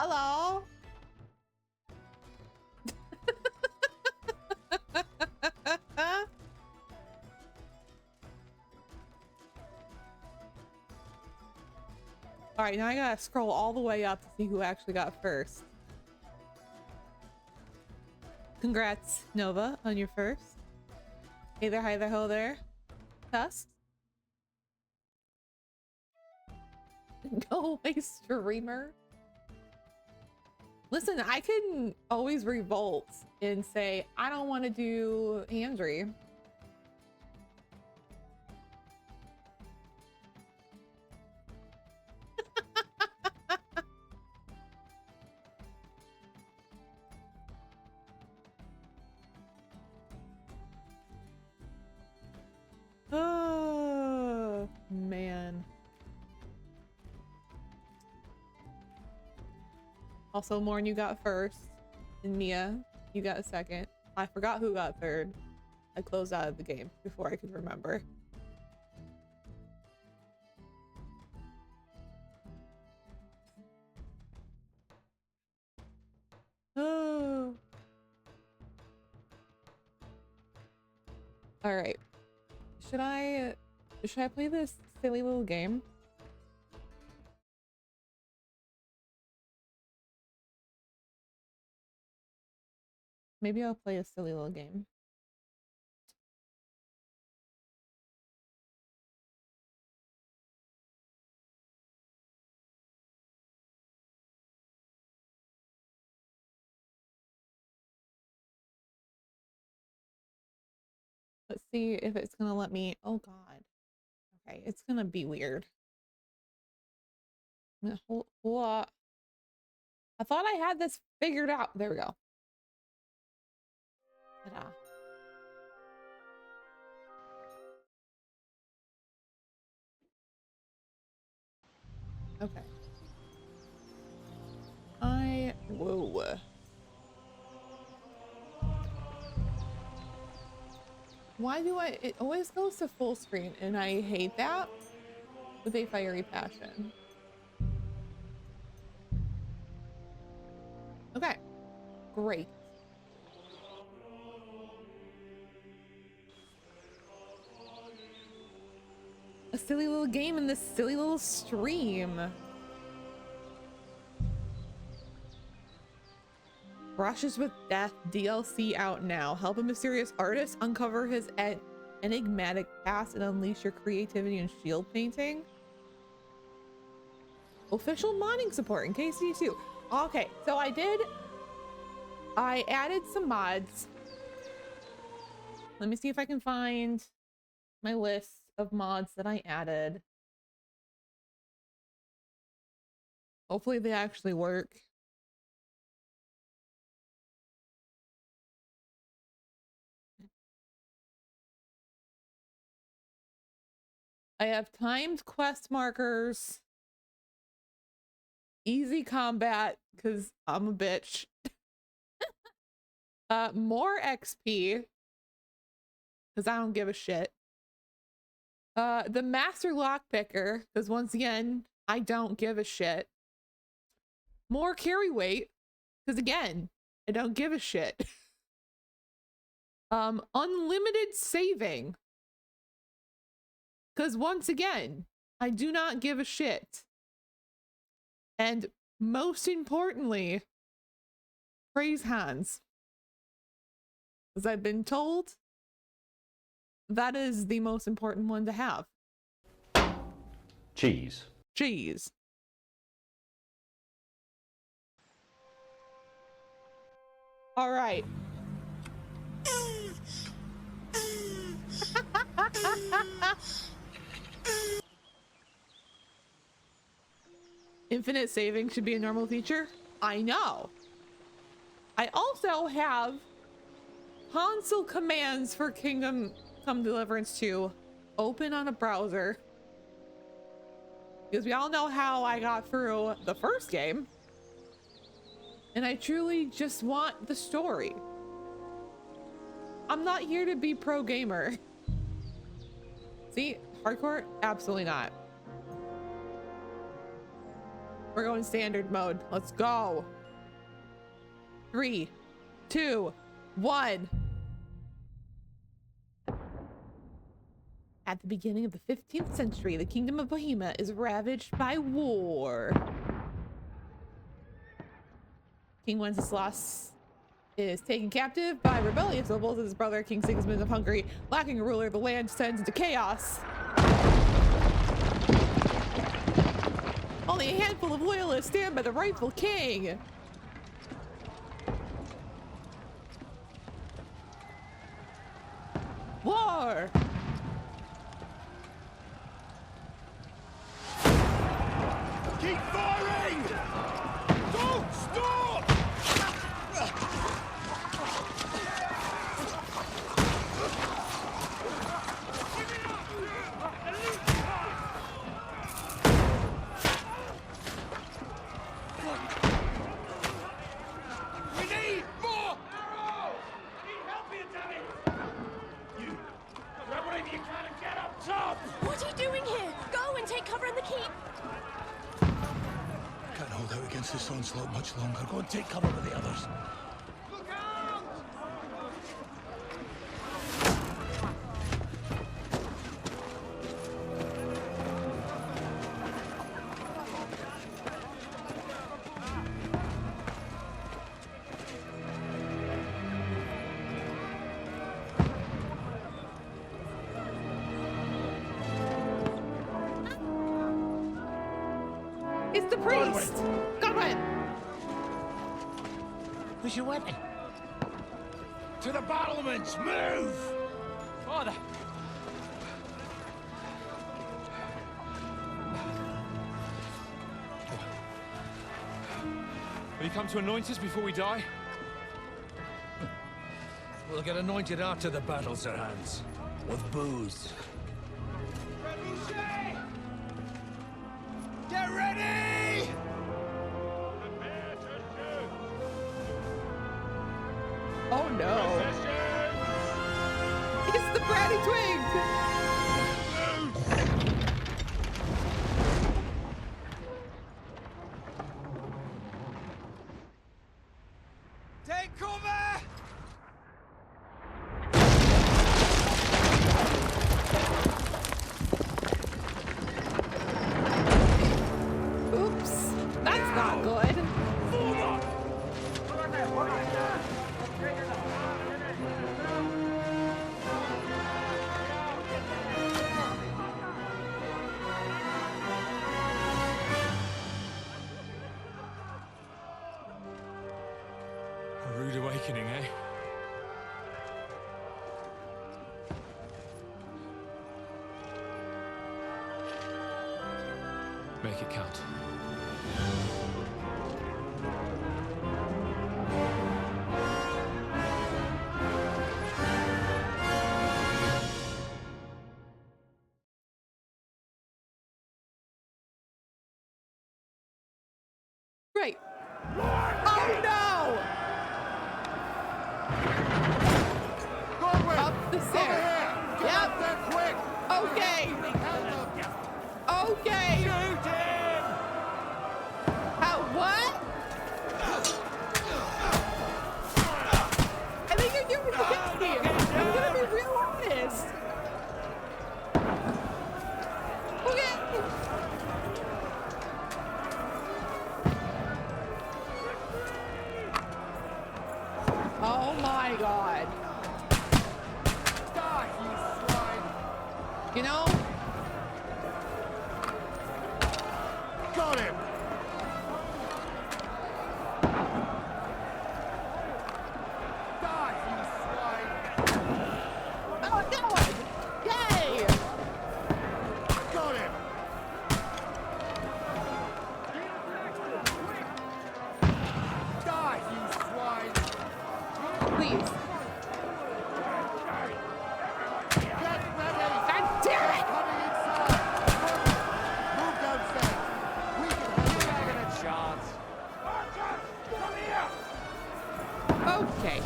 Hello. All right, now I gotta scroll all the way up to see who actually got first. Congrats, Nova, on your first. Hey there, hi there, ho there. Tusk. Go away, streamer. Listen, I can always revolt and say, I don't want to do Hansry. Oh, man. Also, Morn, you got first. And Mia, you got second. I forgot who got third. I closed out of the game before I could remember. Oh. All right. Should I play this silly little game? Maybe I'll play a silly little game. Let's see if it's gonna let me. Oh God. Okay, it's gonna be weird. Hold up. I thought I had this figured out. There we go. Ta-da. Okay. Whoa. Why do it always goes to full screen and I hate that with a fiery passion. Okay, great. A silly little game in this silly little stream. Brushes with Death DLC out now. Help a mysterious artist uncover his enigmatic past and unleash your creativity in shield painting. Official modding support in KCD2. Okay, so I added some mods. Let me see if I can find my list of mods that I added. Hopefully they actually work. I have timed quest markers, easy combat, because I'm a bitch. More XP, because I don't give a shit. The master lockpicker, because once again, I don't give a shit. More carry weight, because again, I don't give a shit. Unlimited saving, because once again, I do not give a shit. And most importantly, praise hands. As I've been told, that is the most important one to have. Cheese. Cheese. All right. Infinite saving should be a normal feature. I know. I also have console commands for Kingdom Come Deliverance 2 open on a browser. Because we all know how I got through the first game. And I truly just want the story. I'm not here to be pro gamer. See, hardcore? Absolutely not. We're going standard mode. Let's go. 3, 2, 1. At the beginning of the 15th century, the kingdom of Bohemia is ravaged by war. King Wenceslas is taken captive by rebellious nobles as his brother, King Sigismund of Hungary, lacking a ruler, the land descends into chaos. Only a handful of loyalists stand by the rightful king. War! Keep firing! Don't stop! We need more arrows! Need help here, damn it! You grab whatever you can and get up top! What are you doing here? Go and take cover in the keep. Can't hold out against this onslaught much longer. Go and take cover with the others. Look out! It's the priest! Godwin! Where's your weapon? To the battlements! Move! Father! Will you come to anoint us before we die? We'll get anointed after the battle, Sir Hans. With booze. Get ready! Prepare to shoot! Oh no. It's the bratty twig! Take cover! Oops. That's not good. A rude awakening, eh? Make it count. Right. Oh no! Up the stairs. Yep. Okay. Okay. How what? I think you're giving me the here. I'm gonna be real honest. Okay. Oh my god. Die, you swine! You know? Got him! Die, you swine! Oh, that one! Yay! Got him! Die, you swine! Please. Get ready! God damn it! Coming inside! Move downstairs! We can have a chance! Archer! Come here! Okay.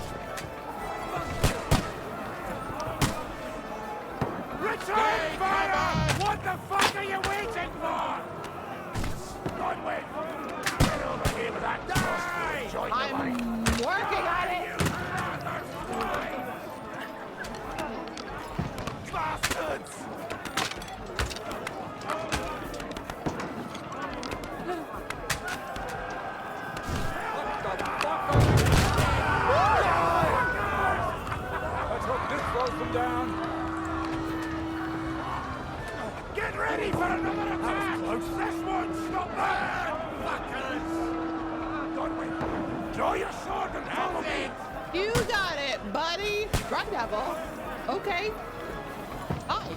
Return fire! What the fuck are you waiting for? Godwin! I'm working on it. Bastards! Let's hope this slows them down. Get ready for another attack! Close. This one! Stop there! Fuckers! Godwin, draw your sword and follow me! You got it, buddy. Run, devil. Okay. Hi.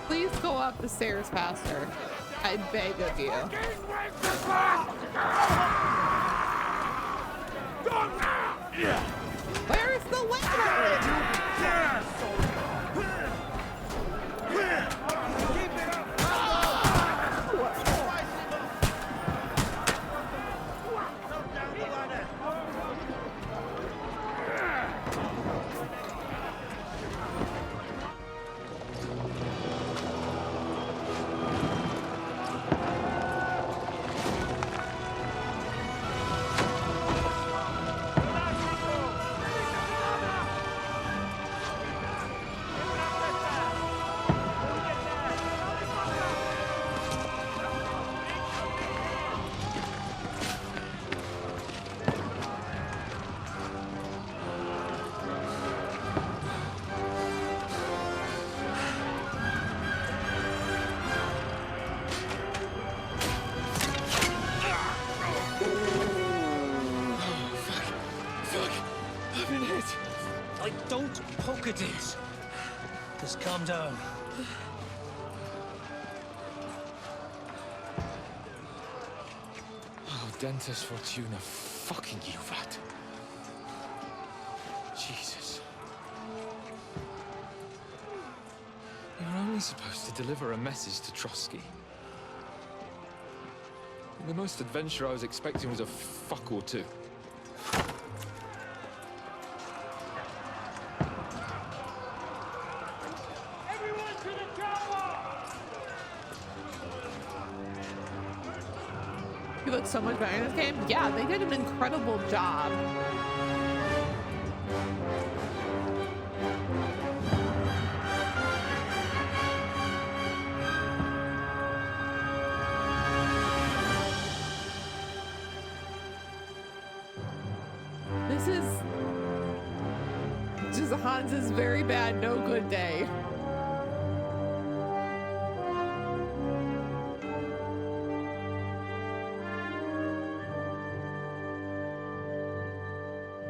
Please go up the stairs faster. I beg of you. Where's the ladder? Don't poke at it. Just calm down. Oh, Dentes Fortuna, fucking you, vat. Jesus. You were only supposed to deliver a message to Trotsky. The most adventure I was expecting was a fuck or two. You look so much better in this game. Yeah, they did an incredible job. This is just Hans's very bad, no good day.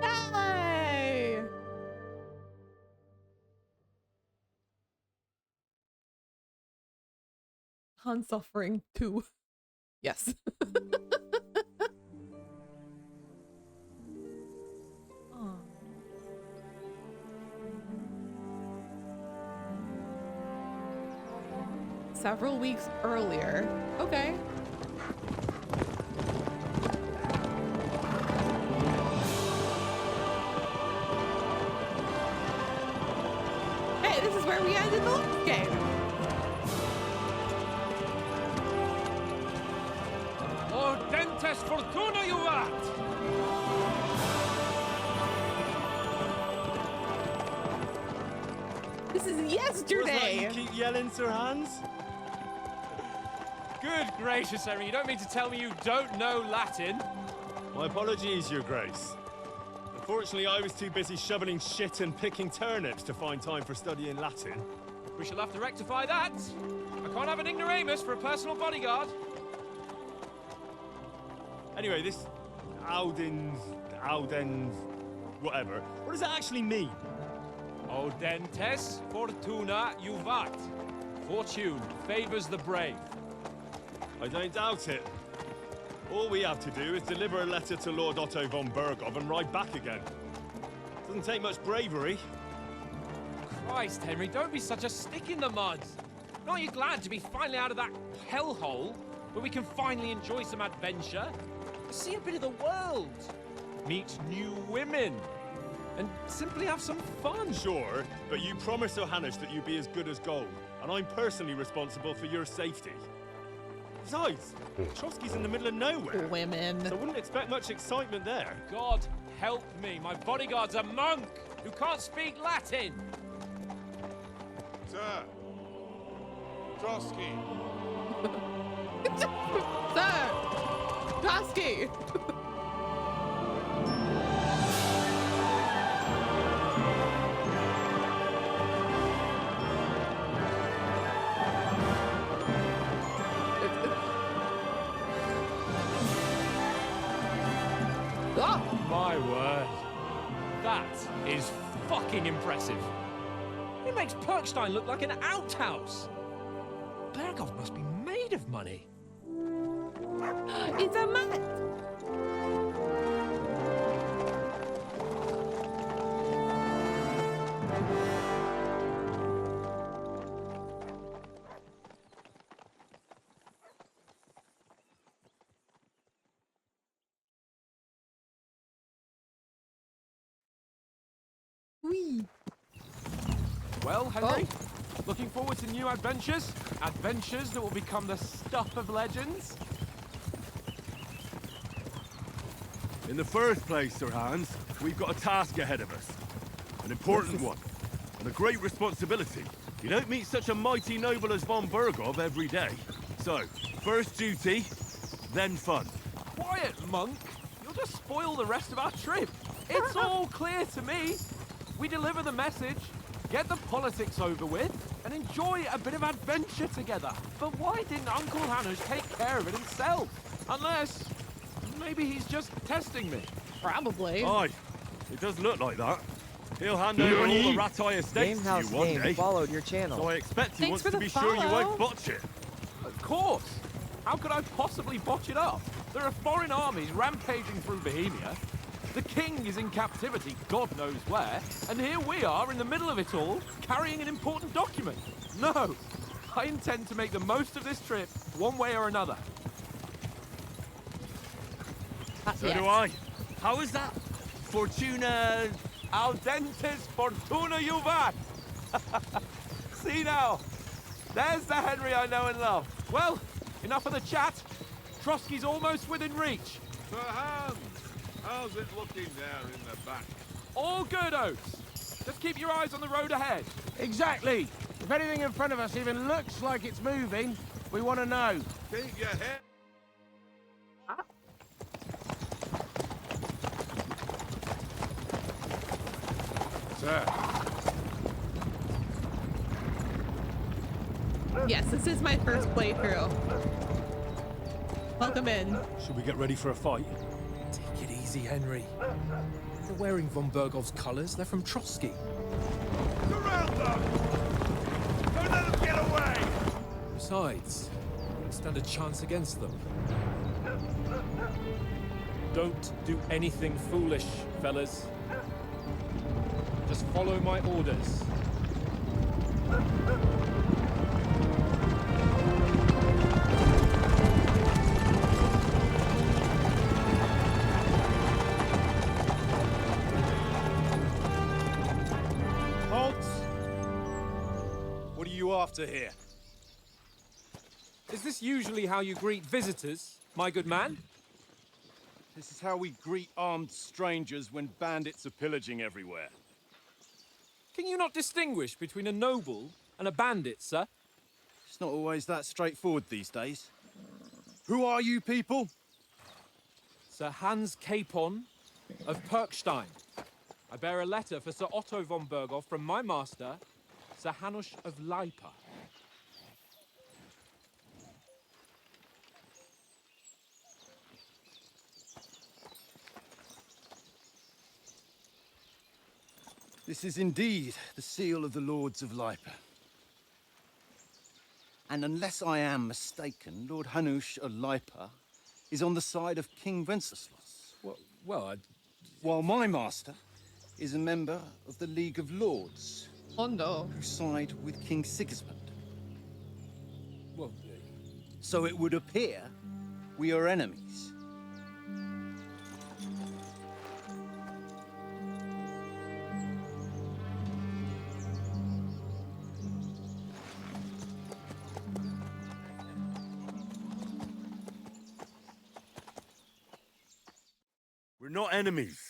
Hey! Hans suffering too. Yes. Oh. Several weeks earlier. Okay. Hey, this is where we ended the last game. Oh, Dentes Fortuna, you vat! This is yesterday. You keep yelling, Sir Hans? Good gracious, Henry, you don't mean to tell me you don't know Latin? My apologies, Your Grace. Unfortunately, I was too busy shoveling shit and picking turnips to find time for studying Latin. We shall have to rectify that. I can't have an ignoramus for a personal bodyguard. Anyway, this Audens, whatever. What does that actually mean? O Dentes Fortuna Juvat. Fortune favors the brave. I don't doubt it. All we have to do is deliver a letter to Lord Otto von Bergov and ride back again. Doesn't take much bravery. Christ, Henry, don't be such a stick in the mud. Aren't you glad to be finally out of that hellhole where we can finally enjoy some adventure? See a bit of the world. Meet new women. and simply have some fun. Sure, but you promised Johannes that you'd be as good as gold, and I'm personally responsible for your safety. Besides, Trotsky's in the middle of nowhere. Women. So I wouldn't expect much excitement there. God help me, my bodyguard's a monk who can't speak Latin. Sir. Trotsky. Sir! Trotsky! Ah! My word. That is fucking impressive. It makes Perkstein look like an outhouse. Berghoff must be made of money. It's a mat! Wee. Well, Henry, looking forward to new adventures? Adventures that will become the stuff of legends? In the first place, Sir Hans, we've got a task ahead of us. An important one, and a great responsibility. You don't meet such a mighty noble as von Berghoff every day. So, first duty, then fun. Quiet, monk! You'll just spoil the rest of our trip. It's all clear to me. We deliver the message, get the politics over with, and enjoy a bit of adventure together. But why didn't Uncle Hannes take care of it himself? Unless, maybe he's just testing me. Probably. Aye, it does look like that. He'll hand over all the Ratai estates to Gamehouse you one name day. followed your channel. So I expect he Thanks wants for to the be sure you follow. won't botch it. Of course. How could I possibly botch it up? There are foreign armies rampaging through Bohemia. The king is in captivity, God knows where, and here we are in the middle of it all, carrying an important document. No, I intend to make the most of this trip, one way or another. So do I. How is that? Fortuna... Al dentes fortuna juvat! See now, there's the Henry I know and love. Well, enough of the chat. Trotsky's almost within reach. Sir Hans, how's it looking there in the back? All good, Oates. Just keep your eyes on the road ahead. Exactly. If anything in front of us even looks like it's moving, we want to know. Keep your head. Sir. Yes, this is my first playthrough. Welcome in. Should we get ready for a fight? Take it easy, Henry. They're wearing von Berghoff's colours. They're from Trotsky. Surround them! Don't let them get away! Besides, we don't stand a chance against them. Don't do anything foolish, fellas. Just follow my orders. Halt! What are you after here? Is this usually how you greet visitors, my good man? This is how we greet armed strangers when bandits are pillaging everywhere. Can you not distinguish between a noble and a bandit, sir? It's not always that straightforward these days. Who are you people? Sir Hans Capon of Perkstein. I bear a letter for Sir Otto von Berghoff from my master, Sir Hanush of Lipa. This is indeed the seal of the Lords of Lipa. And unless I am mistaken, Lord Hanush of Lipa is on the side of King Wenceslas. While my master is a member of the League of Lords, Oh no. who side with King Sigismund. Well, So it would appear we are enemies. not enemies.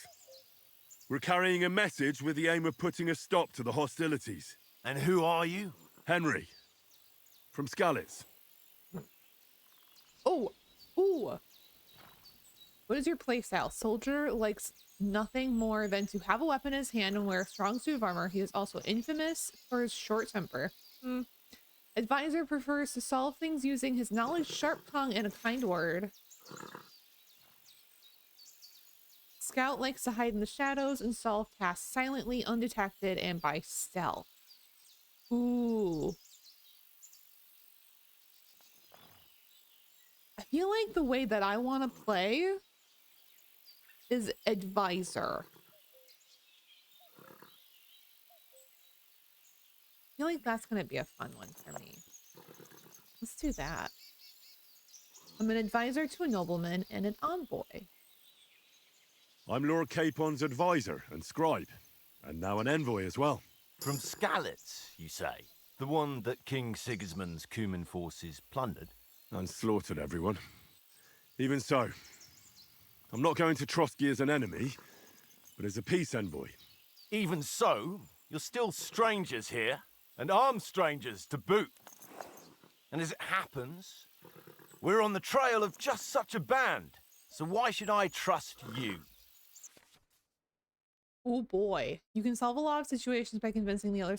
We're carrying a message with the aim of putting a stop to the hostilities. And who are you? Henry, from Skalitz. Oh, ooh. What is your playstyle? Soldier likes nothing more than to have a weapon in his hand and wear a strong suit of armor. He is also infamous for his short temper. Advisor prefers to solve things using his knowledge, sharp tongue, and a kind word. Scout likes to hide in the shadows and solve tasks silently, undetected, and by stealth. Ooh. I feel like the way that I want to play is advisor. I feel like that's going to be a fun one for me. Let's do that. I'm an advisor to a nobleman and an envoy. I'm Lord Capon's advisor and scribe, and now an envoy as well. From Skalitz, you say? The one that King Sigismund's Cuman forces plundered? And slaughtered everyone. Even so, I'm not going to Trotsky as an enemy, but as a peace envoy. Even so, you're still strangers here, and armed strangers to boot. And as it happens, we're on the trail of just such a band, so why should I trust you? Oh boy. You can solve a lot of situations by convincing the other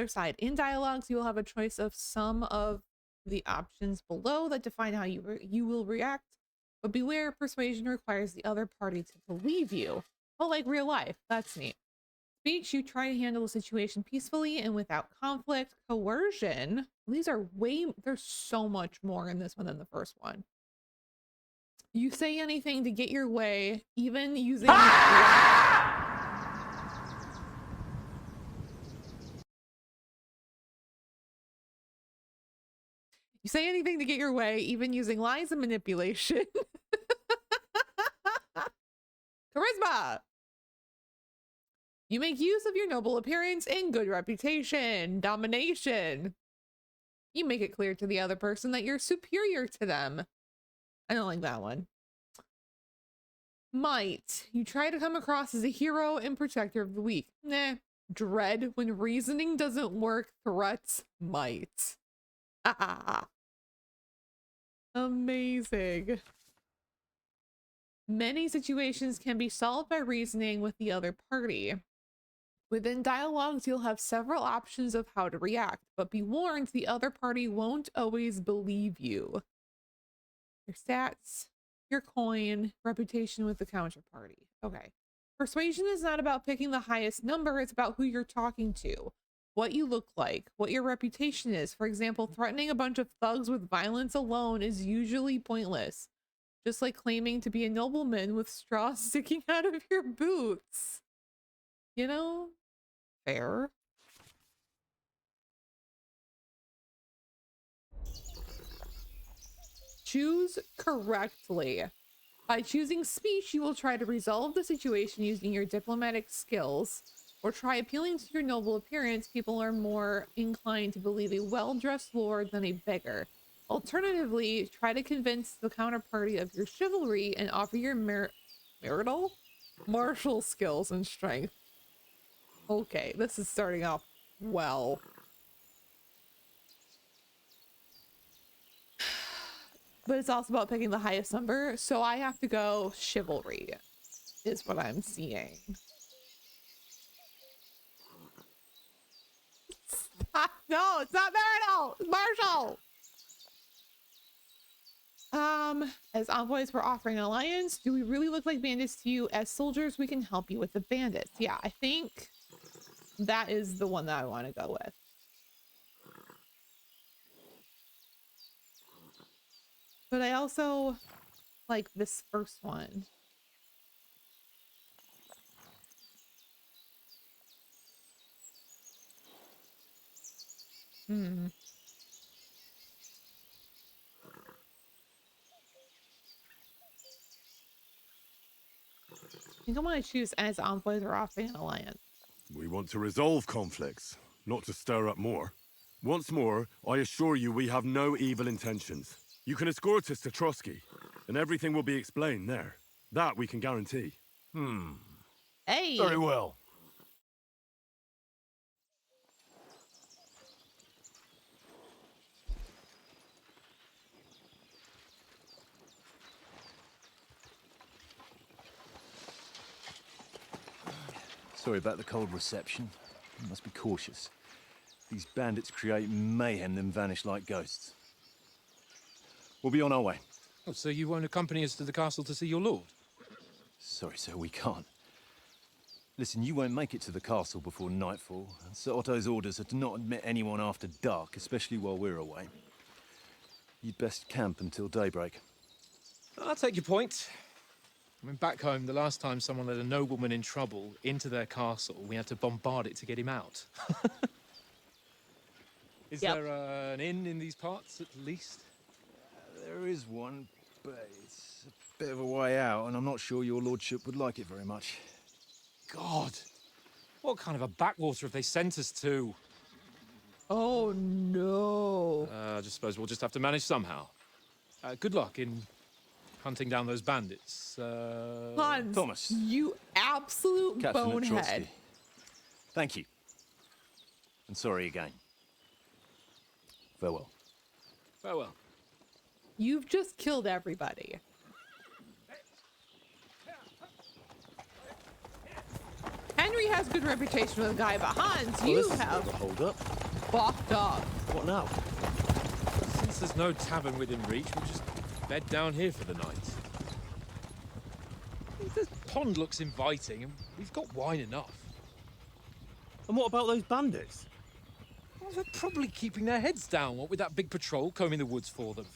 side. In dialogues, you will have a choice of some of the options below that define how you will react. But beware, persuasion requires the other party to believe you. Oh, like real life. That's neat. Speech, you try to handle the situation peacefully and without conflict. Coercion. These are there's so much more in this one than the first one. You say anything to get your way, even using... You say anything to get your way, even using lies and manipulation. Charisma. You make use of your noble appearance and good reputation. Domination. You make it clear to the other person that you're superior to them. I don't like that one. Might. You try to come across as a hero and protector of the weak. Nah. Dread. When reasoning doesn't work, threats might. Amazing. Many situations can be solved by reasoning with the other party. Within dialogues, you'll have several options of how to react, but be warned, the other party won't always believe you. Your stats, your coin, reputation with the counterparty. Okay. Persuasion is not about picking the highest number, it's about who you're talking to, what you look like, what your reputation is. For example, threatening a bunch of thugs with violence alone is usually pointless. Just like claiming to be a nobleman with straws sticking out of your boots. You know? Fair. Choose correctly. By choosing speech, you will try to resolve the situation using your diplomatic skills, or try appealing to your noble appearance. People are more inclined to believe a well-dressed lord than a beggar. Alternatively, try to convince the counterparty of your chivalry and offer your martial skills and strength. Okay, this is starting off well. But it's also about picking the highest number, so I have to go chivalry, is what I'm seeing. Stop. No, it's not marital, it's martial. As envoys, we're offering an alliance. Do we really look like bandits to you? As soldiers, we can help you with the bandits. Yeah, I think that is the one that I want to go with. But I also like this first one. I think I want to choose as envoys or offering an alliance. We want to resolve conflicts, not to stir up more. Once more, I assure you we have no evil intentions. You can escort us to Trotsky, and everything will be explained there. That we can guarantee. Hey. Very well. Sorry about the cold reception. You must be cautious. These bandits create mayhem, then vanish like ghosts. We'll be on our way. Oh, so you won't accompany us to the castle to see your lord? Sorry, sir, we can't. Listen, you won't make it to the castle before nightfall. Sir Otto's orders are to not admit anyone after dark, especially while we're away. You'd best camp until daybreak. I'll take your point. I mean, back home, the last time someone let a nobleman in trouble into their castle, we had to bombard it to get him out. Is there an inn in these parts, at least? There is one, but it's a bit of a way out, and I'm not sure your lordship would like it very much. God, what kind of a backwater have they sent us to? Oh no. I just suppose we'll just have to manage somehow. Good luck in hunting down those bandits. Hans, Thomas. you absolute Captain at bonehead. Trotsky. Thank you. And sorry again. Farewell. Farewell. You've just killed everybody. Henry has good reputation with a guy, but Hans, you have Hold up. fucked up. What now? Since there's no tavern within reach, we'll just bed down here for the night. This pond looks inviting, and we've got wine enough. And what about those bandits? Well, they're probably keeping their heads down, what with that big patrol combing the woods for them.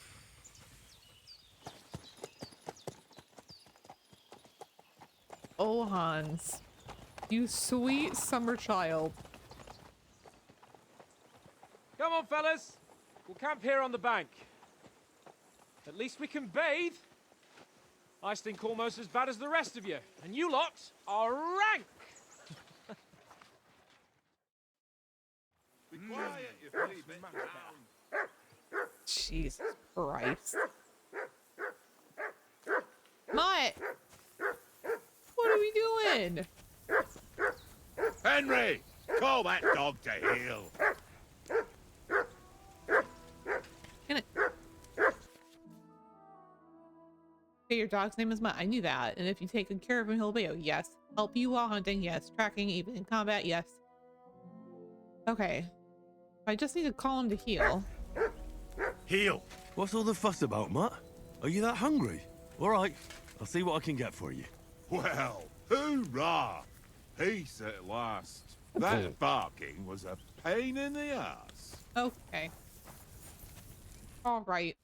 Oh, Hans. You sweet summer child. Come on, fellas. We'll camp here on the bank. At least we can bathe. I stink almost as bad as the rest of you, and you lot are rank. Be quiet, you filthy bit. Jesus Christ. Mutt! What are we doing? Henry, call that dog to heel. Can it... Okay, your dog's name is Mutt. I knew that. And if you take good care of him, he'll be. Oh, yes. Help you while hunting. Yes. Tracking, even in combat. Yes. Okay. I just need to call him to heal. Heel. What's all the fuss about, Mutt? Are you that hungry? All right, I'll see what I can get for you. Well, hoorah! Peace at last. That barking was a pain in the ass. Okay. All right.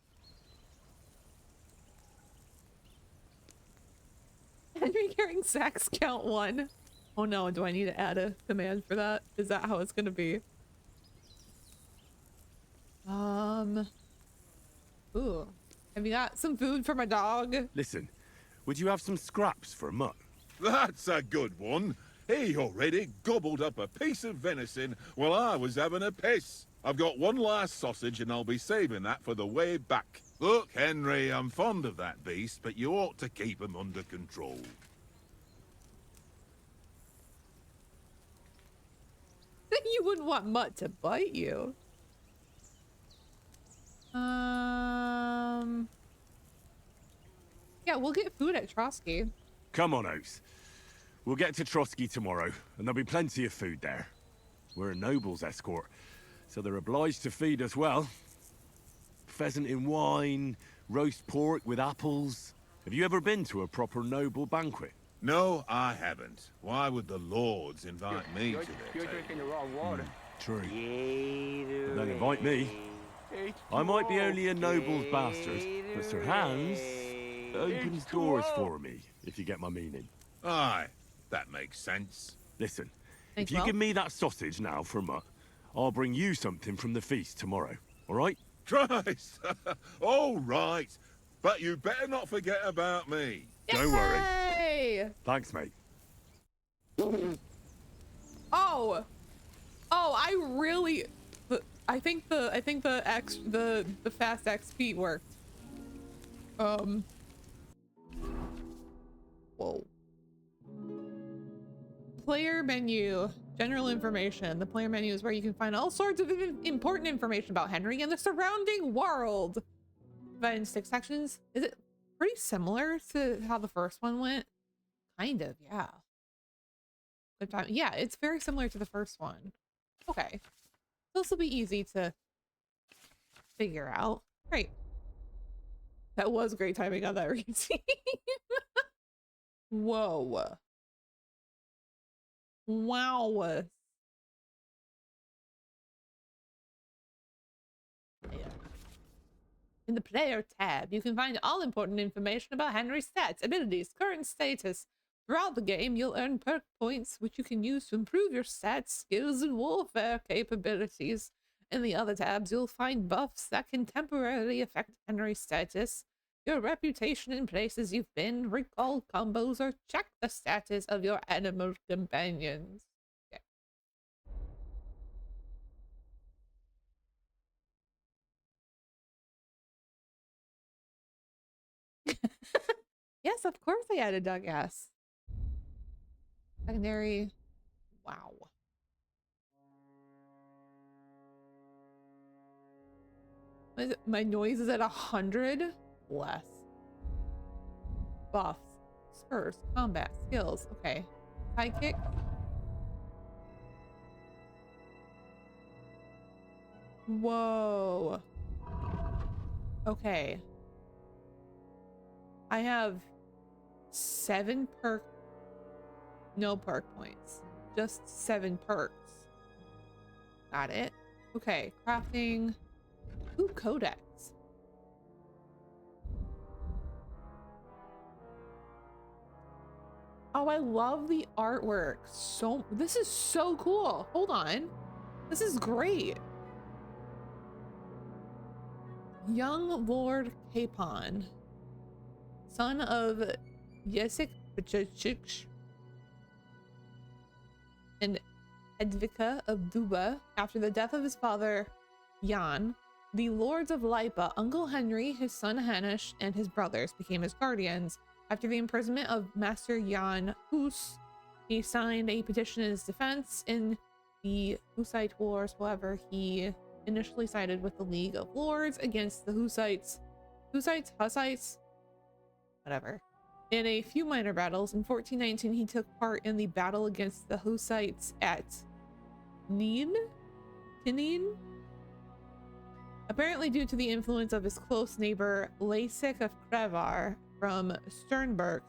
Henry carrying sacks count 1. Oh no, do I need to add a command for that? Is that how it's gonna be? Ooh. Have you got some food for my dog? Listen, would you have some scraps for Mutt? That's a good one. He already gobbled up a piece of venison while I was having a piss. I've got one last sausage and I'll be saving that for the way back. Look, Henry, I'm fond of that beast, but you ought to keep him under control. You wouldn't want Mutt to bite you. Yeah, we'll get food at Trotsky. Come on, Oates. We'll get to Trotsky tomorrow, and there'll be plenty of food there. We're a noble's escort, so they're obliged to feed us well. Pheasant in wine, roast pork with apples. Have you ever been to a proper noble banquet? No, I haven't. Why would the lords invite me to their You're table? drinking the wrong water. True. But don't invite me. I might be only a noble's bastard, but Sir Hans opens doors for me, if you get my meaning. Aye, that makes sense. Listen, Thanks, if you Will. give me that sausage now for Mutt, I'll bring you something from the feast tomorrow, all right? Christ! All right, but you better not forget about me. Don't worry. Yay! Thanks, mate. Oh, I really. I think the fast XP worked. Whoa. Player menu, general information. The player menu is where you can find all sorts of important information about Henry and the surrounding world. Divided in 6 sections. Is it pretty similar to how the first one went? Kind of, yeah. Good time. Yeah, it's very similar to the first one. Okay. This will be easy to figure out. Great. That was great timing on that routine. Whoa. Wow. In the player tab, you can find all important information about Henry's stats, abilities, current status. Throughout the game, you'll earn perk points, which you can use to improve your stats, skills, and warfare capabilities. In the other tabs, you'll find buffs that can temporarily affect Henry's status, your reputation in places you've been, recall combos, or check the status of your animal companions. Yes, of course I added dog ass. Secondary. Wow. What is it? My noise is at 100? Less. Buffs. Spurs. Combat. Skills. Okay. Sidekick. Whoa. Okay. I have 7 perk. No perk points. Just 7 perks. Got it. Okay. Crafting. Ooh, codex. Oh, I love the artwork. This is so cool. Hold on. This is great. Young Lord Capon, son of Yesik Pachich and Edvika of Duba, after the death of his father, Jan, the lords of Lipa, Uncle Henry, his son Hanush, and his brothers became his guardians. After the imprisonment of Master Jan Hus, he signed a petition in his defense in the Hussite Wars. However, he initially sided with the League of Lords against the Hussites, whatever. In a few minor battles, in 1419, he took part in the battle against the Hussites at Tinin? Apparently due to the influence of his close neighbor Lasik of Krevar from Sternberg.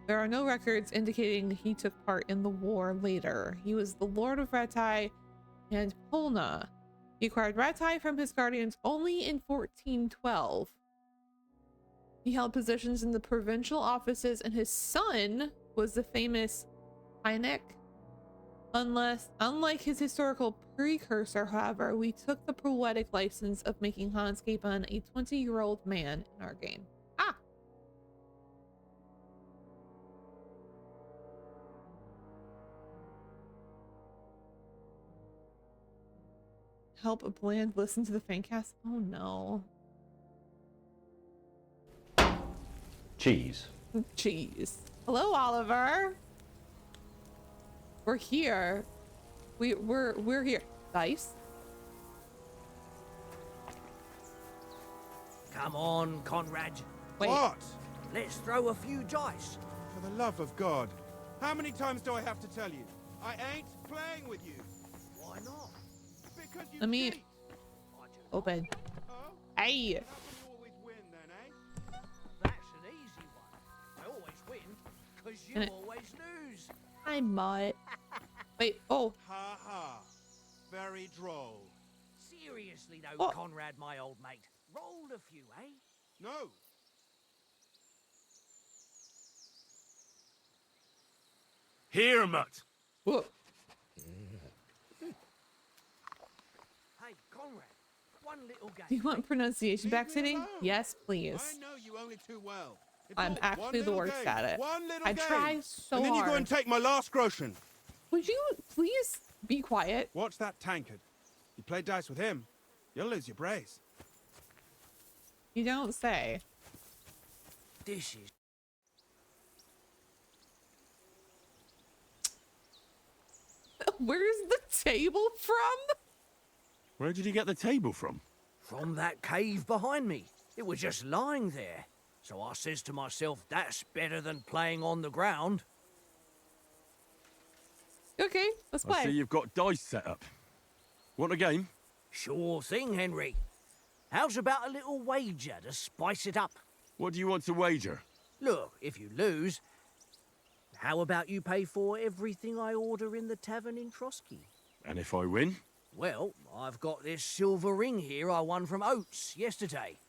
There are no records indicating he took part in the war later. He was the Lord of Ratai and Polna. He acquired Ratai from his guardians only in 1412. He held positions in the provincial offices, and his son was the famous Heineck. Unlike his historical precursor, however, we took the poetic license of making Hans Capon a 20-year-old man in our game. Ah! Help a bland listen to the fancast. Oh no. Cheese. Cheese. Hello, Oliver. We're here. We're here. Dice. Come on, Conrad. Wait. What? Let's throw a few dice. For the love of God. How many times do I have to tell you? I ain't playing with you. Why not? Because you Let me cheat. open. Oh? Hey. How come you always win then, eh? That's an easy one. I always win, because you always lose. I might. Wait. Oh. Ha ha. Very droll. Seriously though, What? Conrad, my old mate. Roll a few, eh? No. Here, mutt. Whoa. Hey, Conrad, one little game. Do you want pronunciation Leave me backfitting? alone. Yes, I please. know you only too well. It's I'm all actually one the little worst game. at it. One little I game. try so And then you hard. go and take my last groschen. Would you please be quiet? Watch that tankard. You play dice with him, you'll lose your brace. You don't say. This is Where's the table from? Where did you get the table from? From that cave behind me. It was just lying there. So I says to myself, that's better than playing on the ground. Okay, let's I see play. you've got dice set up. Want a game? Sure thing, Henry. How's about a little wager to spice it up? What do you want to wager? Look, if you lose, how about you pay for everything I order in the tavern in Trotsky? And if I win? Well, I've got this silver ring here I won from Oates yesterday.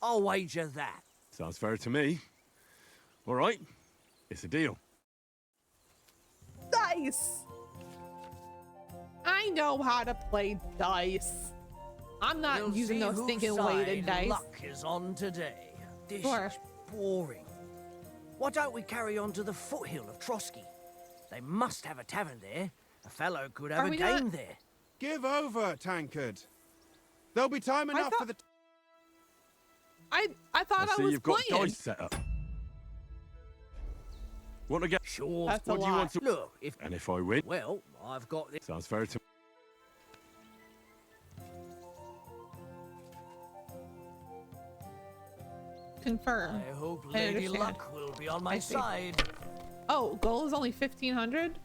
I'll wager that. Sounds fair to me. All right, it's a deal. Dice! I know how to play dice. I'm not We'll using see those whose stinking side weighted dice. luck is on today. This Sure. is boring. Why don't we carry on to the foothill of Trotsky? They must have a tavern there. A fellow could have Are a we game not- there. Give over, Tankard. There'll be time enough for the... I thought I see was you've got playing. dice set up. Want to get? Sure. That's a What do you lot. want to? Look, if... And if I win? Well, I've got this... Sounds fair to. Confirm. I hope I Lady understand. Luck will be on my I see. side. Oh, goal is only 1,500?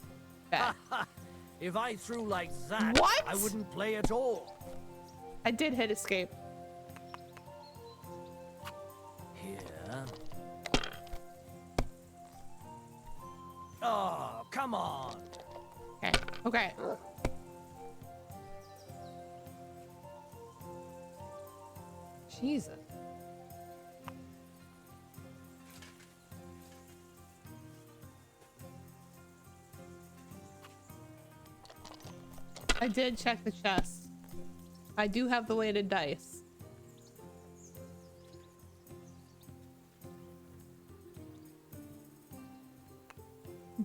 Bet. If I threw like that, What? I wouldn't play at all. I did hit escape. Here. Oh, come on. Okay. Okay. Jesus. I did check the chest. I do have the weighted dice.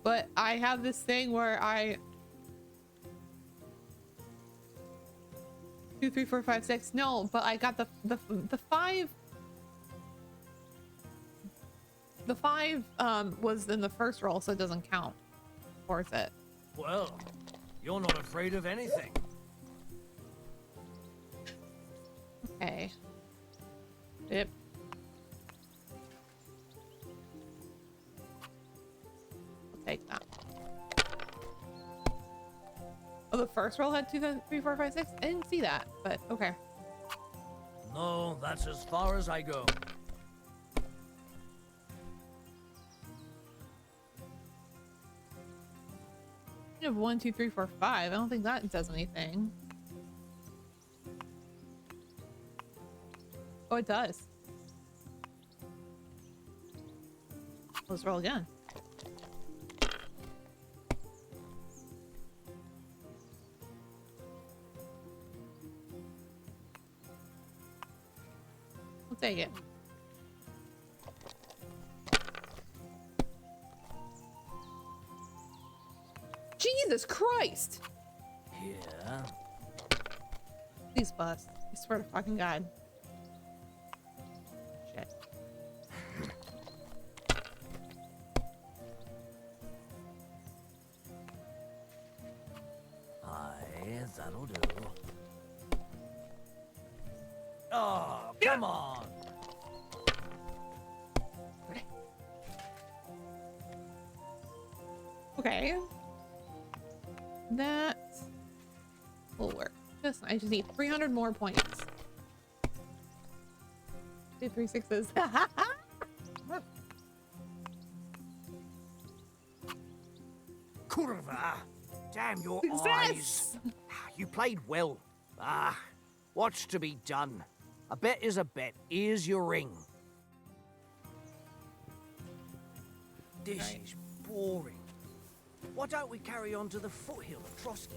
But I have this thing where I 2, 3, 4, 5, 6. No, but I got the 5. The 5 was in the first roll, so it doesn't count. Worth it. Well, you're not afraid of anything. Okay. Yep. I'll take that. Oh, the first roll had 2, 3, 4, 5, 6. I didn't see that, but okay. No, that's as far as I go. You have 1, 2, 3, 4, 5. I don't think that does anything. Oh, it does. Let's roll again. We'll take it. Jesus Christ! Here. Please bust. I swear to fucking God. Shit. Aye, that'll do. Oh, come on. Okay. That will work. I just need 300 more points. 2, 3 6s. Curva. Damn your Success! eyes. You played well. Ah, what's to be done? A bet is a bet. Here's your ring. This is boring. Why don't we carry on to the foothill of Trotsky?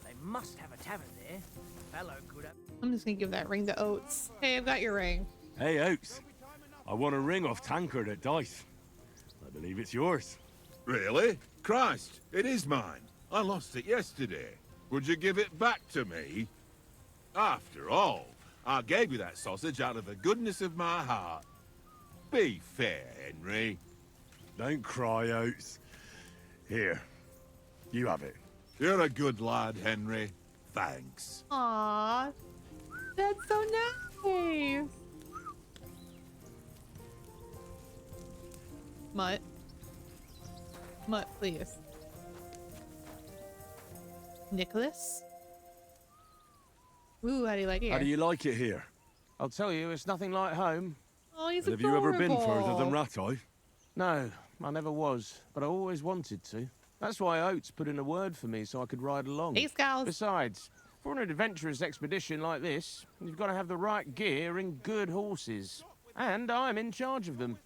They must have a tavern there. A fellow could have... I'm just gonna give that ring to Oates. Hey, I've got your ring. Hey, Oates. I won a ring off Tankard at dice. I believe it's yours. Really? Christ, it is mine. I lost it yesterday. Would you give it back to me? After all, I gave you that sausage out of the goodness of my heart. Be fair, Henry. Don't cry, Oates. Here, you have it. You're a good lad, Henry. Thanks. Aw, that's so nice. Mutt. Mutt, please. Nicholas? Ooh, how do you like it How do here? you like it here? I'll tell you, it's nothing like home. Oh, he's And have you ever been further adorable. than Rattay? No, I never was, but I always wanted to. That's why Oates put in a word for me so I could ride along. Hey, Scouse. Besides, for an adventurous expedition like this, you've got to have the right gear and good horses. And I'm in charge of them.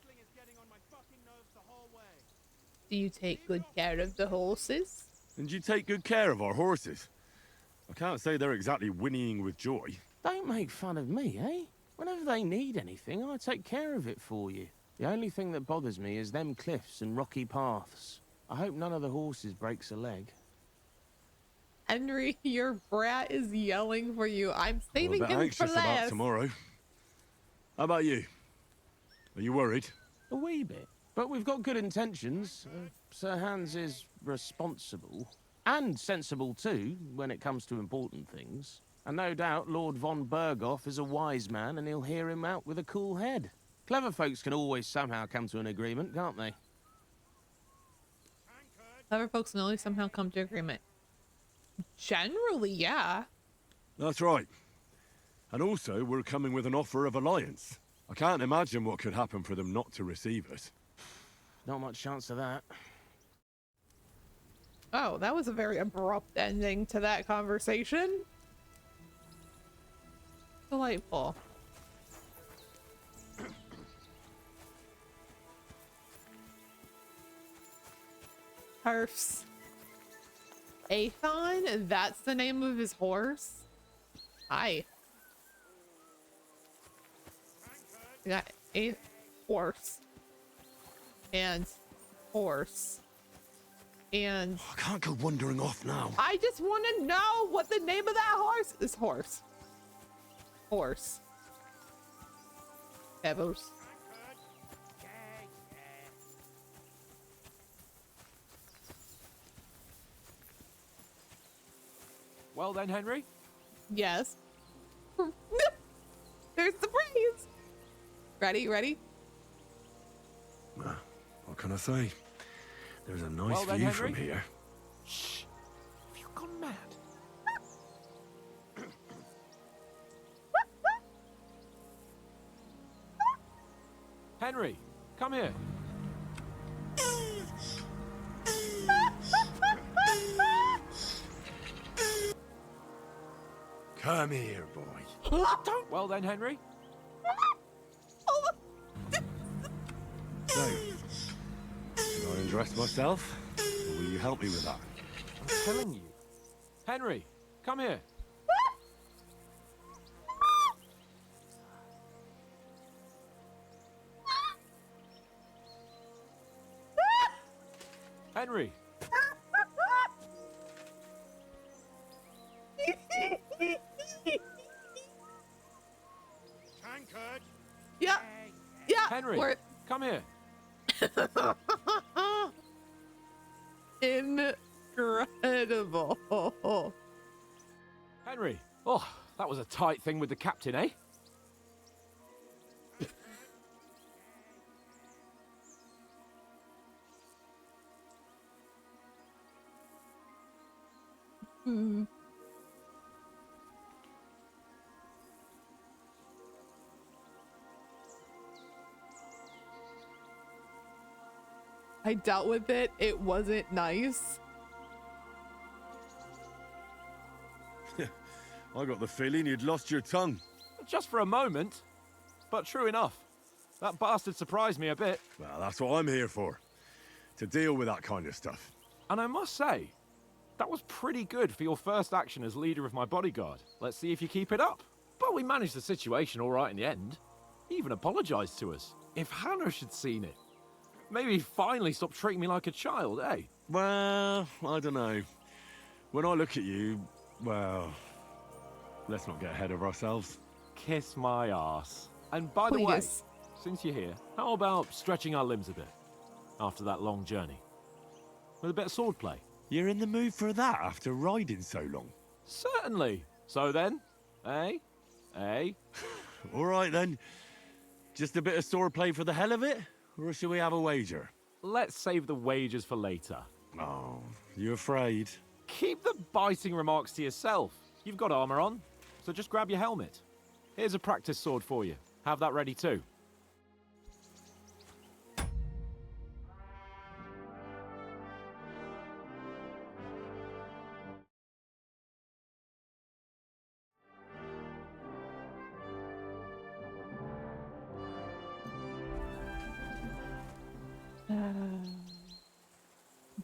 Do you take good care of the horses? And you take good care of our horses. I can't say they're exactly whinnying with joy. Don't make fun of me, eh? Whenever they need anything, I take care of it for you. The only thing that bothers me is them cliffs and rocky paths. I hope none of the horses breaks a leg. Henry, your brat is yelling for you. I'm I'm a saving bit him for anxious about last. tomorrow. How about you? Are you worried? A wee bit. But we've got good intentions. Sir Hans is responsible. And sensible too, when it comes to important things. And no doubt Lord von Berghoff is a wise man and he'll hear him out with a cool head. Clever folks can always somehow come to an agreement, can't they? Clever folks can always somehow come to agreement. Generally, yeah. That's right. And also, we're coming with an offer of alliance. I can't imagine what could happen for them not to receive us. Not much chance of that. Oh, that was a very abrupt ending to that conversation. Delightful. Herfs. Athon? That's the name of his horse? Hi. We got a horse. And horse. And I can't go wandering off now. I just want to know what the name of that horse is. Horse. Horse. Pebbles. Well then, Henry. Yes. There's the breeze. Ready? Ready? What can I say? There's a nice Well then, view Henry. from here. Shh. Have you gone mad? Henry, come here. Come here, boy. Well then, Henry. So, should I undress myself? Or will you help me with that? I'm telling you. Henry, come here. Henry. Tankard! Yeah. Yeah. Henry, We're come here. incredible. Henry. Oh, that was a tight thing with the captain, eh? I dealt with it. It wasn't nice. I got the feeling you'd lost your tongue. Just for a moment. But true enough. That bastard surprised me a bit. Well, that's what I'm here for. To deal with that kind of stuff. And I must say, that was pretty good for your first action as leader of my bodyguard. Let's see if you keep it up. But we managed the situation all right in the end. He even apologized to us. If Hanush had seen it, maybe he'd finally stop treating me like a child, eh? Well, I don't know. When I look at you, well, let's not get ahead of ourselves. Kiss my arse. And by the way, Please. since you're here, how about stretching our limbs a bit after that long journey? With a bit of swordplay. You're in the mood for that after riding so long? Certainly. So then, eh? Eh? All right then. Just a bit of swordplay for the hell of it? Or shall we have a wager? Let's save the wagers for later. Oh, you afraid? Keep the biting remarks to yourself. You've got armor on, so just grab your helmet. Here's a practice sword for you. Have that ready too.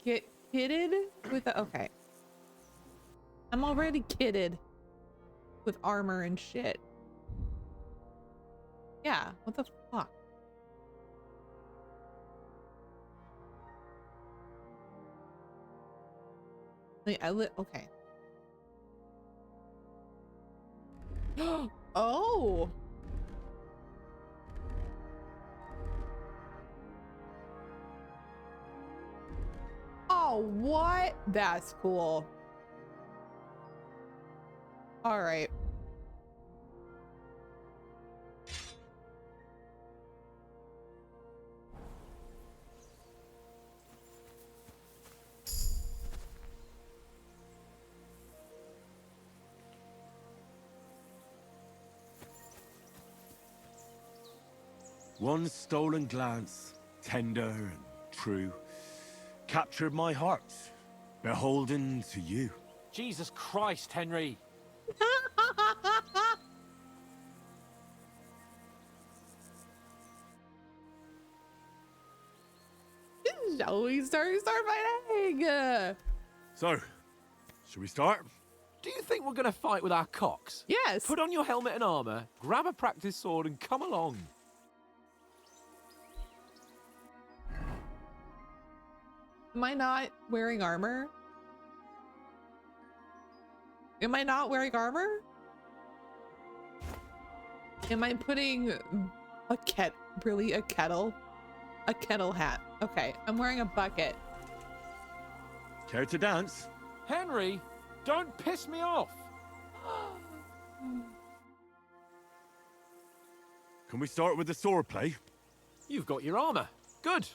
Get kitted with the, okay. I'm already kitted with armor and shit. Yeah, what the fuck? Like, okay. Oh. Oh, what? That's cool. All right. One stolen glance, tender and true, captured my heart, beholden to you. Jesus Christ, Henry. Shall we start fighting? So, should we start? Do you think we're going to fight with our cocks? Yes. Put on your helmet and armor, grab a practice sword and come along. Am I not wearing armor? Am I not wearing armor? Am I putting a kettle? A kettle hat. Okay, I'm wearing a bucket. Care to dance? Henry, don't piss me off. Can we start with the swordplay? You've got your armor. Good.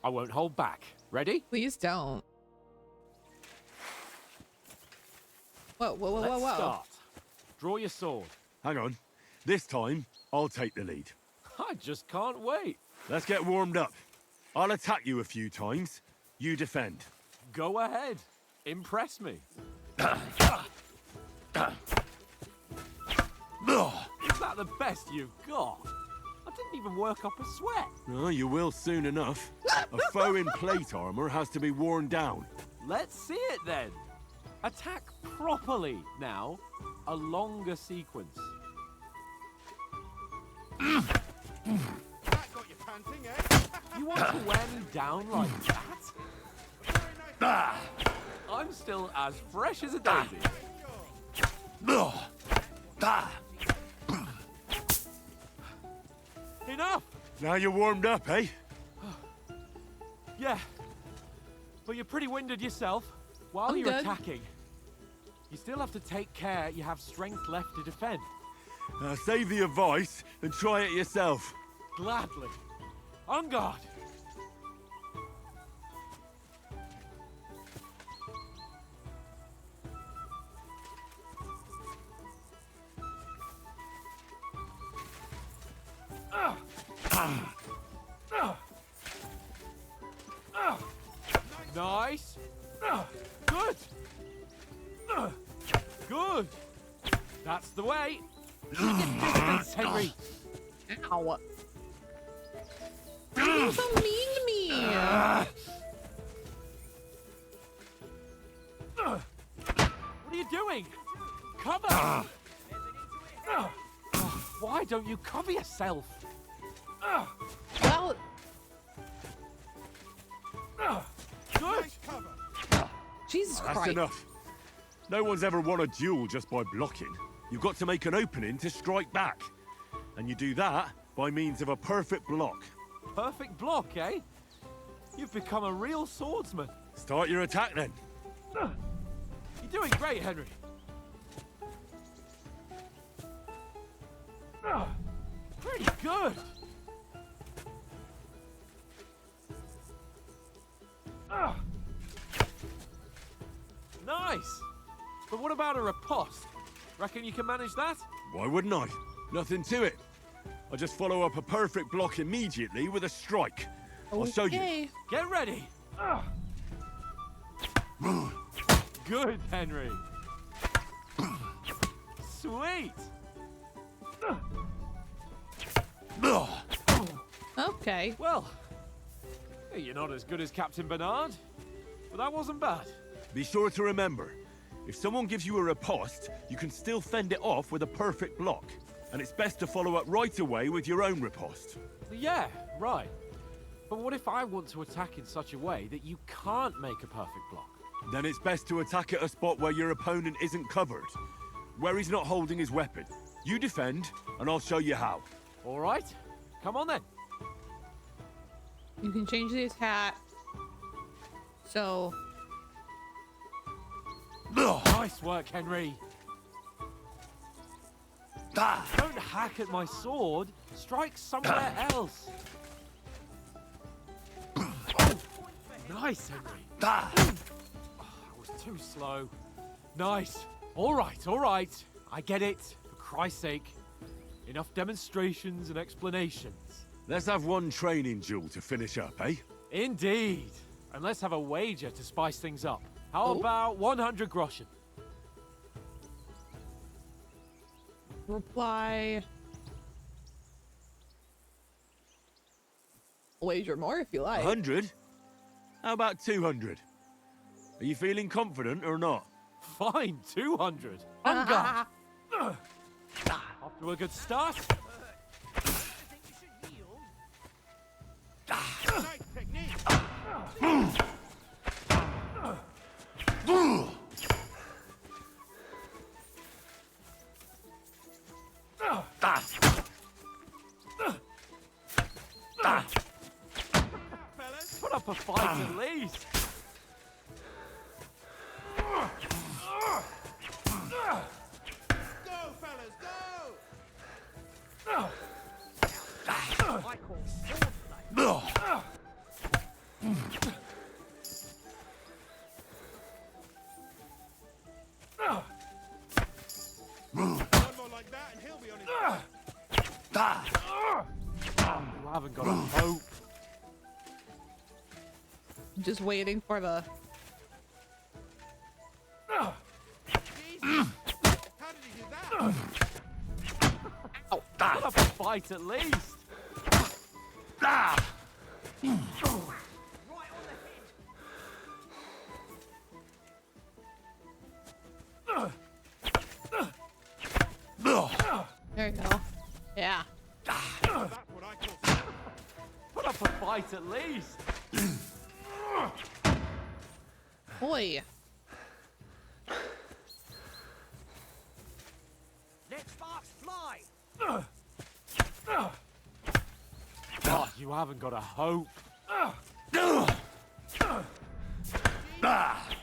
I won't hold back. Ready? Please don't. Whoa, whoa, whoa, Let's whoa, whoa. start. Draw your sword. Hang on. This time, I'll take the lead. I just can't wait. Let's get warmed up. I'll attack you a few times. You defend. Go ahead. Impress me. Is that the best you've got? I didn't even work up a sweat. Oh, you will soon enough. A foe in plate armor has to be worn down. Let's see it then. Attack properly now. A longer sequence. You want to wear me down like that? I'm still as fresh as a daisy. Enough! Now you're warmed up, eh? Yeah. But you're pretty winded yourself. While I'm you're good. attacking, you still have to take care you have strength left to defend. Save the advice and try it yourself. Gladly. On guard. Nice. Good. Good. That's the way. Keep your distance, Henry. Ow. Why are you so mean to me? What are you doing? Cover! Why don't you cover yourself? Well, Good! Jesus That's Christ. enough. No one's ever won a duel just by blocking. You've got to make an opening to strike back. And you do that by means of a perfect block. Perfect block, eh? You've become a real swordsman. Start your attack then. You're doing great, Henry. Pretty good. Nice. But what about a riposte? Reckon you can manage that? Why wouldn't I? Nothing to it. I'll just follow up a perfect block immediately with a strike. I'll show you. Okay. Get ready. Good, Henry. Sweet. Okay. Well, you're not as good as Captain Bernard, but that wasn't bad. Be sure to remember, if someone gives you a riposte, you can still fend it off with a perfect block. And it's best to follow up right away with your own riposte. Yeah, right. But what if I want to attack in such a way that you can't make a perfect block? Then it's best to attack at a spot where your opponent isn't covered, where he's not holding his weapon. You defend, and I'll show you how. All right, come on then. You can change the attack. So. Nice work, Henry. Don't hack at my sword. Strike somewhere else. Nice, Henry. I was too slow. Nice. All right. I get it. For Christ's sake. Enough demonstrations and explanations. Let's have one training duel to finish up, eh? Indeed. And let's have a wager to spice things up. How about 100 groschen? Reply. Wager more if you like. 100? How about 200? Are you feeling confident or not? Fine, 200. On guard. Off to a good start. Put up a fight at least. Go, fellas, go! I call swordplay. One more like that and he'll be on his way. You haven't got a hope. Just waiting for the. Jesus. How did he do that? Put up a fight at least. Right on the head. There you go. Yeah. That's what I call. Put up a fight at least. Boy. Let sparks fly. Oh, you haven't got a hope. How did he do that?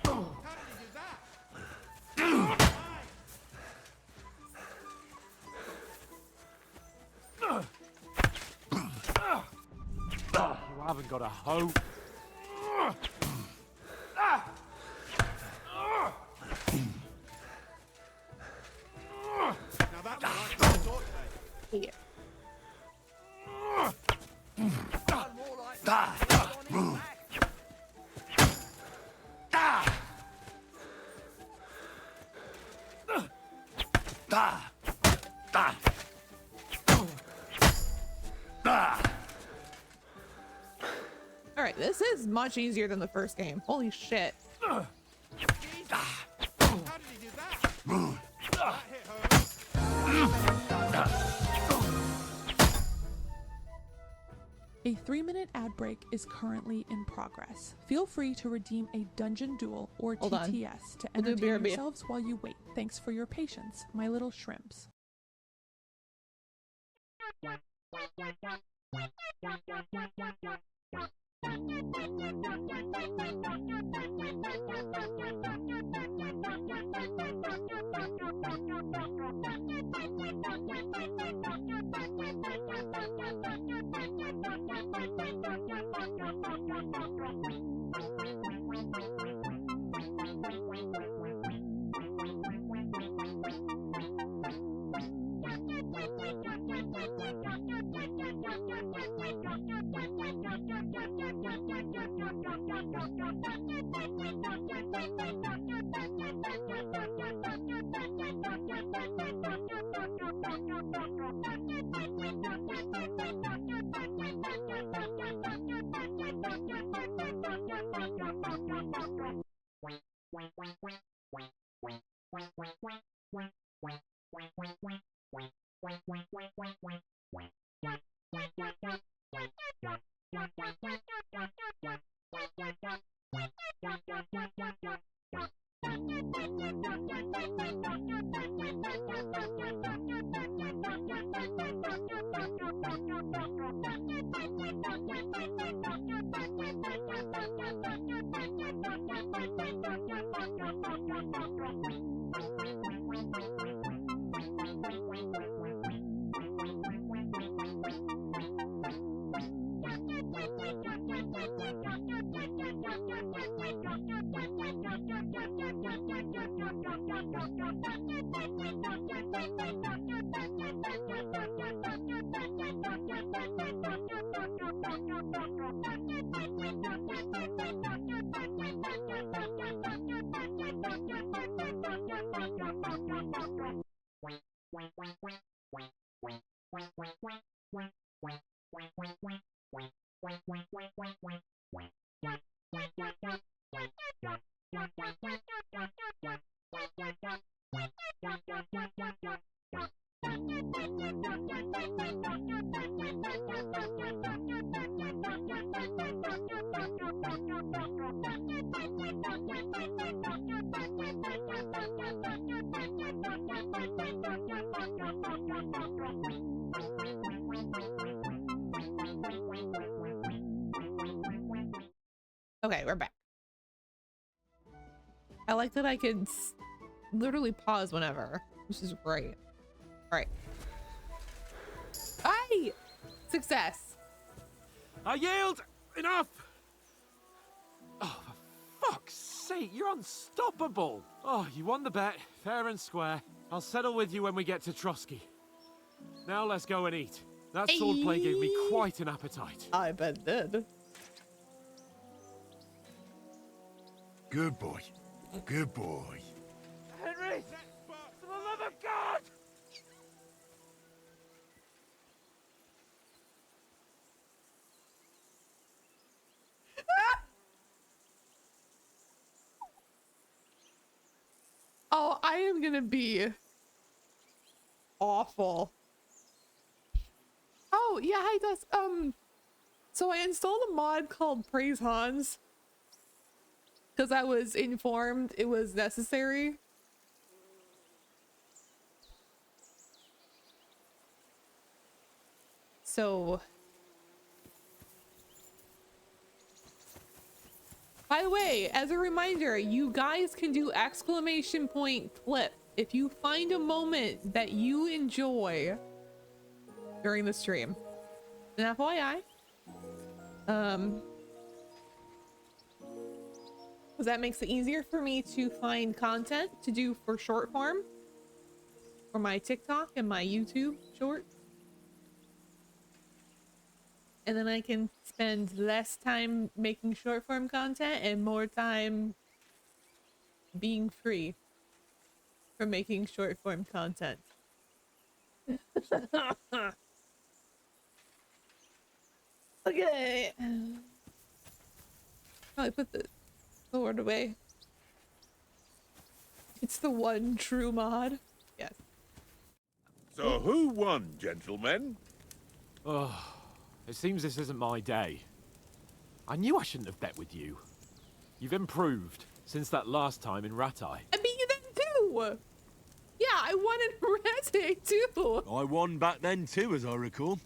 You haven't got a hope. Now that's what I call swordplay. Yeah. One more like that. He'll be on his back. All right, this is much easier than the first game. Holy shit. Jesus. How did he do that? That hit home. A 3-minute ad break is currently in progress. Feel free to redeem a dungeon duel or Hold on. TTS to We'll do entertain BRB. yourselves while you wait. Thanks for your patience, my little shrimps. Okay, we're back. I like that I could literally pause whenever. This is great. All right. Aye! Success. I yield! Enough! Oh, for fuck's sake, you're unstoppable! Oh, you won the bet, fair and square. I'll settle with you when we get to Trotsky. Now let's go and eat. That swordplay gave me quite an appetite. I bet it did. Good boy. Good boy. Henry! For the love of God! Oh, I am gonna be awful. Oh, yeah, hi, Dust. So I installed a mod called Praise Hans because I was informed it was necessary. So, by the way, as a reminder, you guys can do exclamation point clip if you find a moment that you enjoy during the stream. And FYI, because that makes it easier for me to find content to do for short form for my TikTok and my YouTube shorts. And then I can spend less time making short form content and more time being free from making short form content. Okay. I put the sword away. It's the one true mod. Yes. So who won, gentlemen? Oh, it seems this isn't my day. I knew I shouldn't have bet with you. You've improved since that last time in Ratai. I beat you then too! Yeah, I won in Ratai too! I won back then too, as I recall.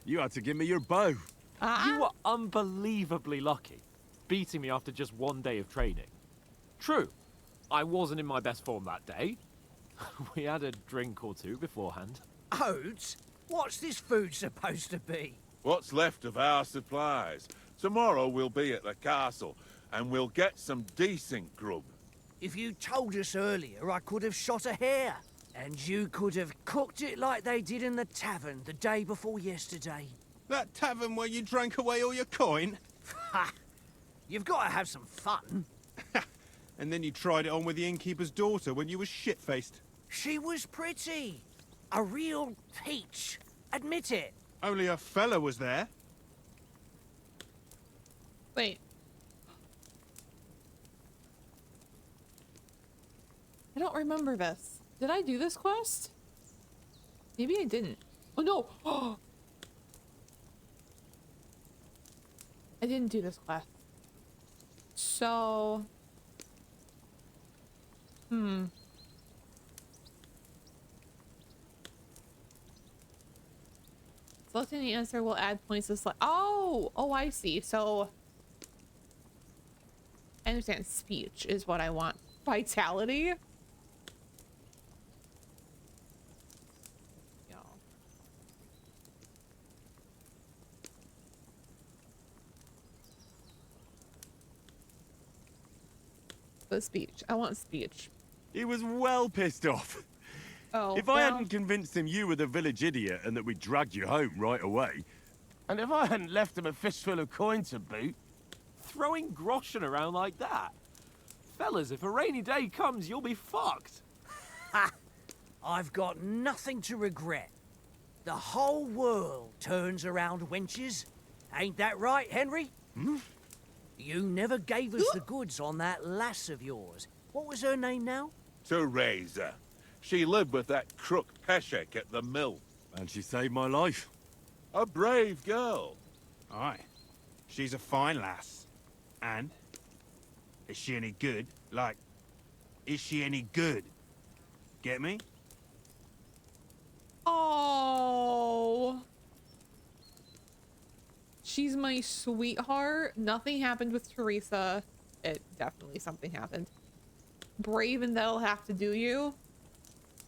You had to give me your bow. You were unbelievably lucky, beating me after just one day of training. True, I wasn't in my best form that day, We had a drink or two beforehand. Oats? What's this food supposed to be? What's left of our supplies. Tomorrow we'll be at the castle, and we'll get some decent grub. If you told us earlier, I could have shot a hare. And you could have cooked it like they did in the tavern the day before yesterday. That tavern where you drank away all your coin? Ha! You've got to have some fun. And then you tried it on with the innkeeper's daughter when you were shit-faced. She was pretty. A real peach. Admit it. Only a fella was there. Wait. I don't remember this. Did I do this quest? Maybe I didn't. Oh no! I didn't do this quest. So... Selecting the answer will add points to select. Oh! Oh, I see. So... I understand. Speech is what I want. Vitality? The speech. I want speech. He was well pissed off. Oh, if I hadn't convinced him you were the village idiot and that we'd dragged you home right away... And if I hadn't left him a fistful of coin to boot... Throwing groschen around like that? Fellas, if a rainy day comes, you'll be fucked. Ha! I've got nothing to regret. The whole world turns around wenches. Ain't that right, Henry? Hmm? You never gave us the goods on that lass of yours. What was her name now? Teresa. She lived with that crook Peshek at the mill. And she saved my life. A brave girl. Aye. She's a fine lass. And? Is she any good? Like, is she any good? Get me? Oh. She's my sweetheart. Nothing happened with Teresa. It definitely something happened. Brave and that'll have to do you.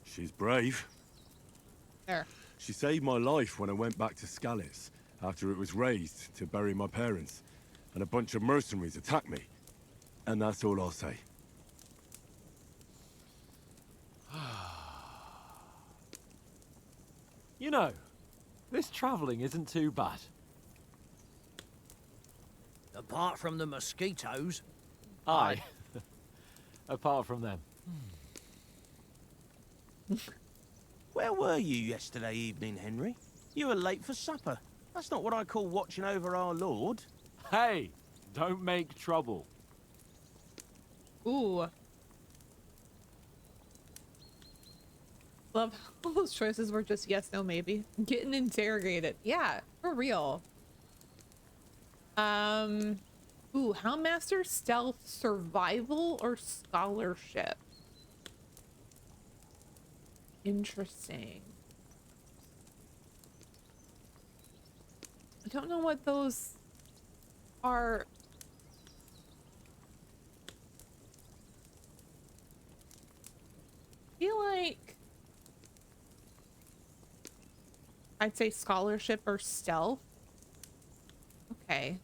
She's brave. There. She saved my life when I went back to Scallis after it was razed to bury my parents, and a bunch of mercenaries attacked me. And that's all I'll say. You know, this travelling isn't too bad. Apart from the mosquitoes. Aye. Apart from them. Where were you yesterday evening, Henry? You were late for supper. That's not what I call watching over our lord. Hey, don't make trouble. Ooh. Love all those choices were just yes, no, maybe. Getting interrogated. Yeah, for real. Ooh, Houndmaster, Stealth, Survival, or Scholarship? Interesting. I don't know what those are. I feel like I'd say Scholarship or Stealth. Okay.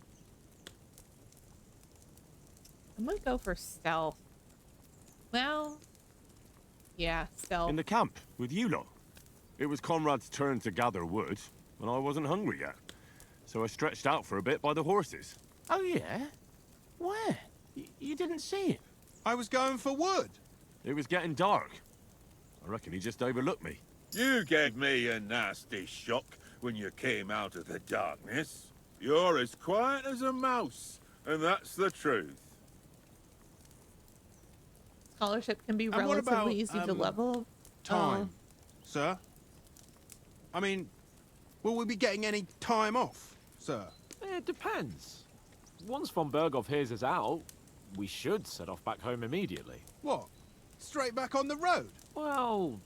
I might go for Stealth. Well, yeah, Stealth. In the camp, with you lot. It was Conrad's turn to gather wood, and I wasn't hungry yet. So I stretched out for a bit by the horses. Oh, yeah? Where? You didn't see him? I was going for wood. It was getting dark. I reckon he just overlooked me. You gave me a nasty shock when you came out of the darkness. You're as quiet as a mouse, and that's the truth. Scholarship can be And what relatively about, easy to level. Time, sir? I mean, will we be getting any time off, sir? It depends. Once von Berghoff hears us out, we should set off back home immediately. What? Straight back on the road? Well,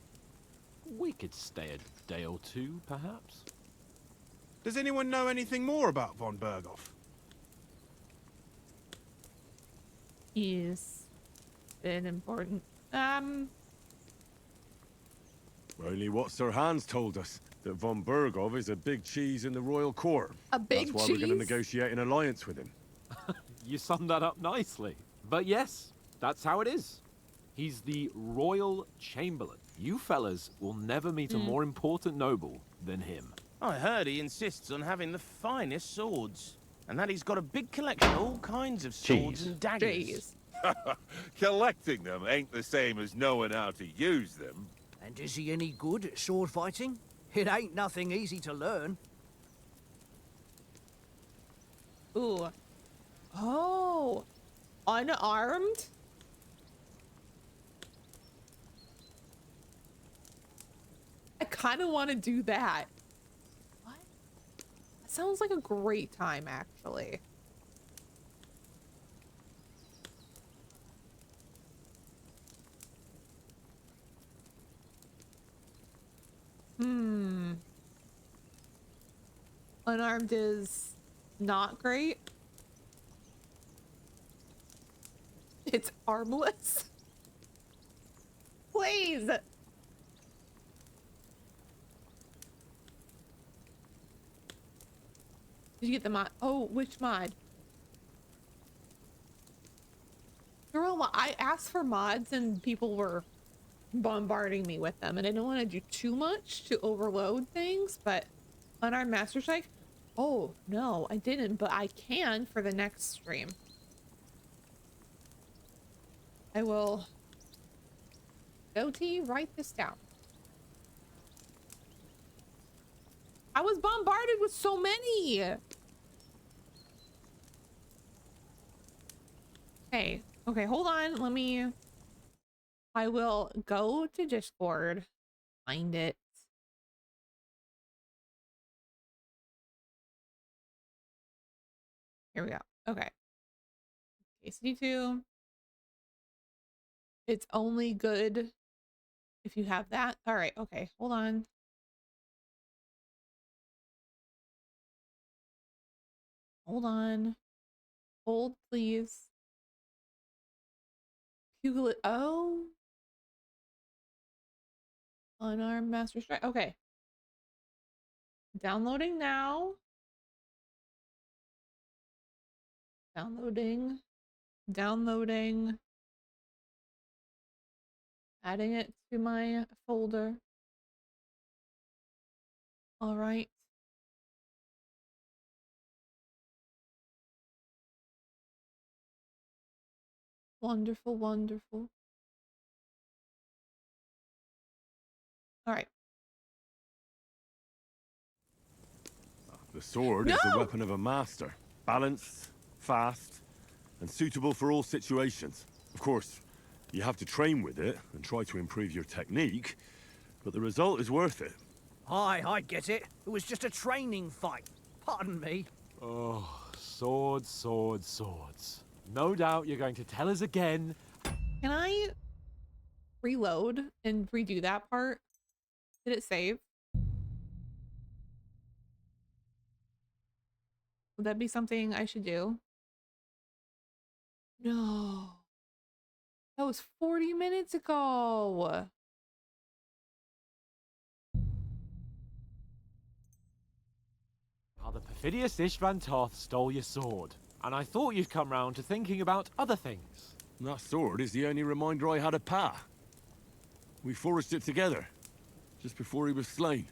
we could stay a day or two, perhaps. Does anyone know anything more about von Berghoff? He's been important. Only what Sir Hans told us, that von Bergov is a big cheese in the royal court. A big That's why cheese? we're going to negotiate an alliance with him. You summed that up nicely. But yes, that's how it is. He's the royal chamberlain. You fellas will never meet a more important noble than him. I heard he insists on having the finest swords, and that he's got a big collection of all kinds of swords and daggers. Jeez. Collecting them ain't the same as knowing how to use them. And is he any good at sword fighting? It ain't nothing easy to learn. Ooh. Oh. Unarmed? I kind of want to do that. What? That sounds like a great time, actually. Unarmed is not great. It's armless. Please. Did you get the mod? Oh, which mod? Girl, I asked for mods and people were bombarding me with them, and I don't want to do too much to overload things, but unarmed master strike? Oh, no, I didn't, but I can for the next stream. I will write this down. I was bombarded with so many. Okay, hold on. I will go to Discord, find it. Here we go. Okay. KCD2. It's only good if you have that. All right. Okay. Hold on. Hold on. Hold, please. Oh. Unarmed master strike. Okay. Downloading now. Downloading. Adding it to my folder. All right. Wonderful, wonderful. All right. The sword is the weapon of a master. Balanced, fast, and suitable for all situations. Of course, you have to train with it and try to improve your technique, but the result is worth it. Aye, I get it. It was just a training fight. Pardon me. Oh, swords, swords, swords. No doubt you're going to tell us again. Can I reload and redo that part? Did it save? Would that be something I should do? No. That was 40 minutes ago. How the perfidious Ishvan Toth stole your sword. And I thought you'd come round to thinking about other things. That sword is the only reminder I had of Pa. We forged it together, just before he was slain.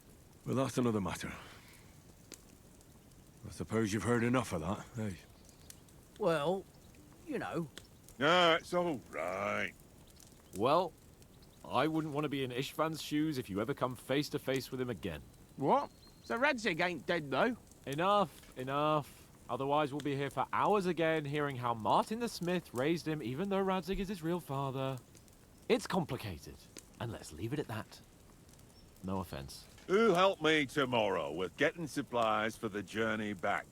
But that's another matter. I suppose you've heard enough of that, eh? Well, you know. No, it's all right. Well, I wouldn't want to be in Ishvan's shoes if you ever come face to face with him again. What? So Radzig ain't dead, though? Enough, enough. Otherwise we'll be here for hours again hearing how Martin the Smith raised him even though Radzig is his real father. It's complicated, and let's leave it at that. No offense. Who'll help me tomorrow with getting supplies for the journey back?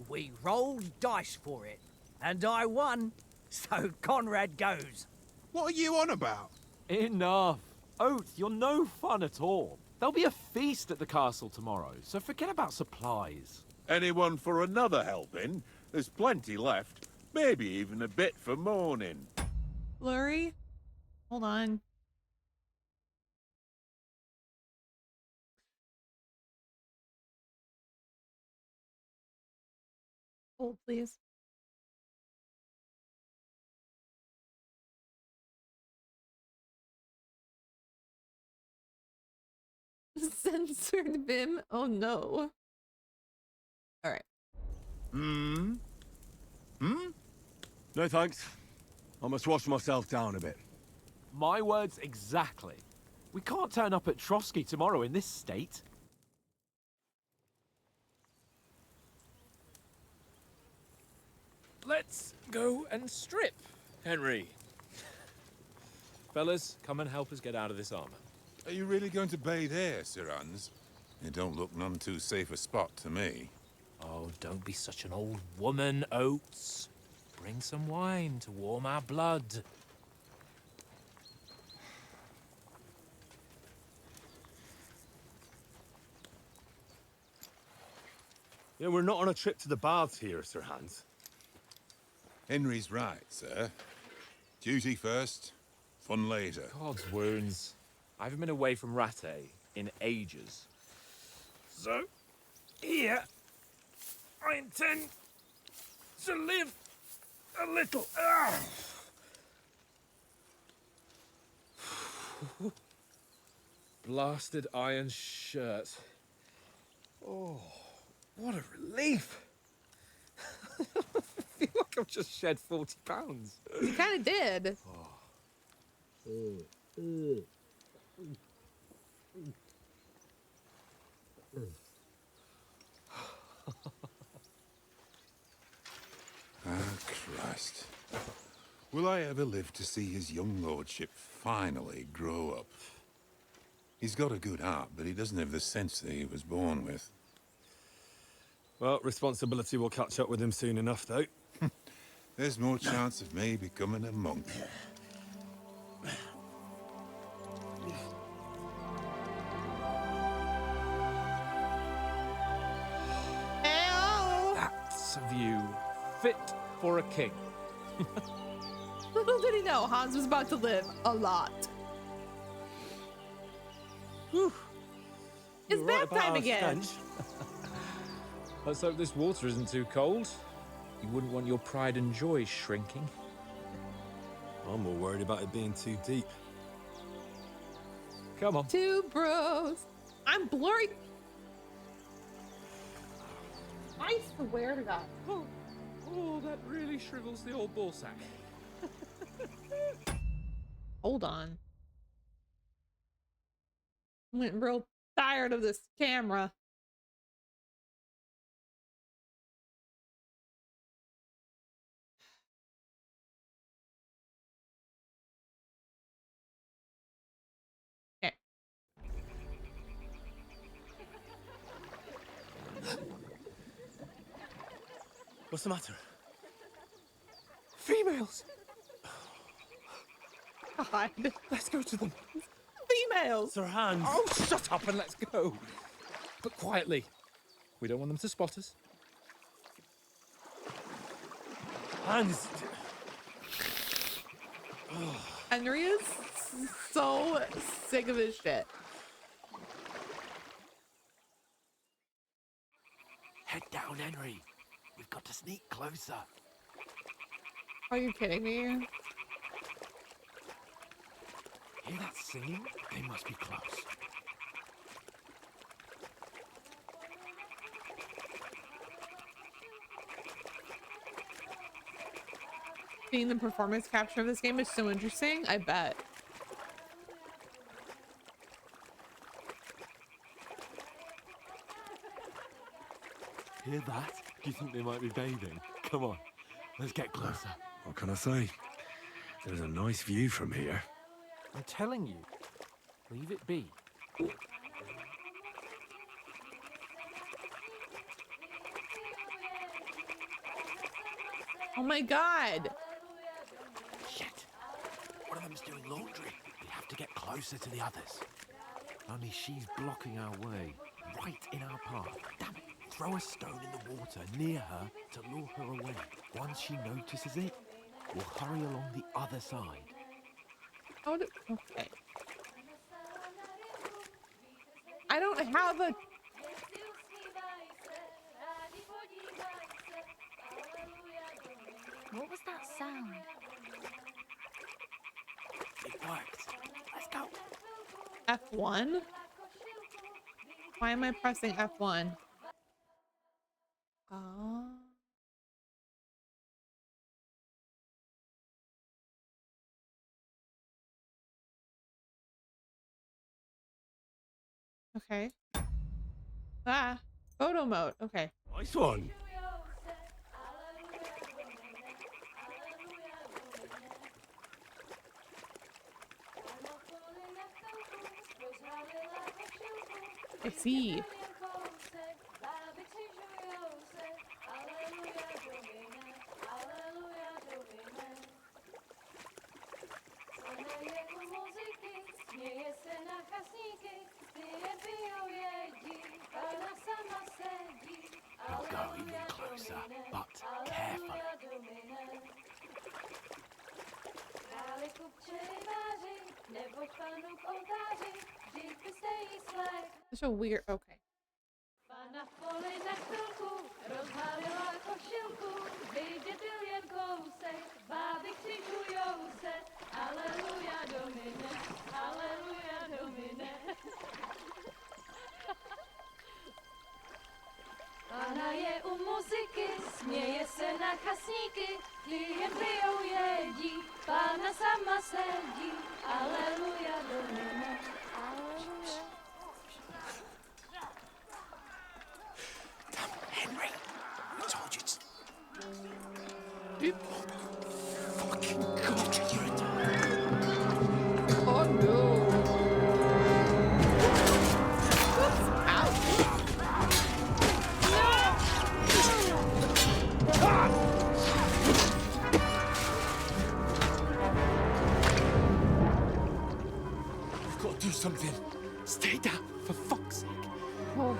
We rolled dice for it, and I won. So Conrad goes. What are you on about? Enough. Oath, you're no fun at all. There'll be a feast at the castle tomorrow, so forget about supplies. Anyone for another helping? There's plenty left. Maybe even a bit for morning. Blurry? Hold on. Hold, please. Censored Vim. Oh no. All right. Hmm? No thanks. I must wash myself down a bit. My words exactly. We can't turn up at Trotsky tomorrow in this state. Let's go and strip, Henry. Fellas, come and help us get out of this armor. Are you really going to bathe here, Sir Hans? It don't look none too safe a spot to me. Oh, don't be such an old woman, Oates. Bring some wine to warm our blood. Yeah, we're not on a trip to the baths here, Sir Hans. Henry's right, sir. Duty first, fun later. God's wounds. I haven't been away from Rattay in ages. So, here, I intend to live a little. Blasted iron shirt. Oh, what a relief. I feel like I've just shed 40 pounds. You kind of did. Ah, Christ. Will I ever live to see his young lordship finally grow up? He's got a good heart, but he doesn't have the sense that he was born with. Well, responsibility will catch up with him soon enough, though. There's more chance of me becoming a monk. That's a view fit for a king. Little did he know Hans was about to live a lot. Whew. It's You're right bath time about our again. stench. Let's hope this water isn't too cold. You wouldn't want your pride and joy shrinking. I'm more worried about it being too deep. Come on. Two bros. I'm blurry. I swear to God. Oh, that really shrivels the old ball sack. Hold on. I'm getting real tired of this camera. Okay. What's the matter? Females! God. Let's go to them. Females! Sir Hans! Oh, shut up and let's go. But quietly. We don't want them to spot us. Hans! Henry is so sick of his shit. Head down, Henry. We've got to sneak closer. Are you kidding me? Hear that singing? They must be close. Seeing the performance capture of this game is so interesting. I bet. Hear that? Do you think they might be bathing? Come on, let's get closer. What can I say? There's a nice view from here. I'm telling you, leave it be. Oh my God. Shit! One of them's doing laundry. We have to get closer to the others. Only she's blocking our way, right in our path. Damn it! Throw a stone in the water near her to lure her away. Once she notices it, we'll hurry along the other side. Okay. I don't have a... F1? Why am I pressing F1? Oh. Okay. Ah, photo mode. Okay. Nice one. I see. I'll go even closer, but carefully. Such a weird. Okay. Pana je u muzyky, směje se na chasníky, klient pijou jedí, Pána sama sedí, aleluja domine, aleluja. Damn, Henry! I told you to... Fucking God, you're a dog. Oh no. We've got to do something. Stay down, for fuck's sake. Oh.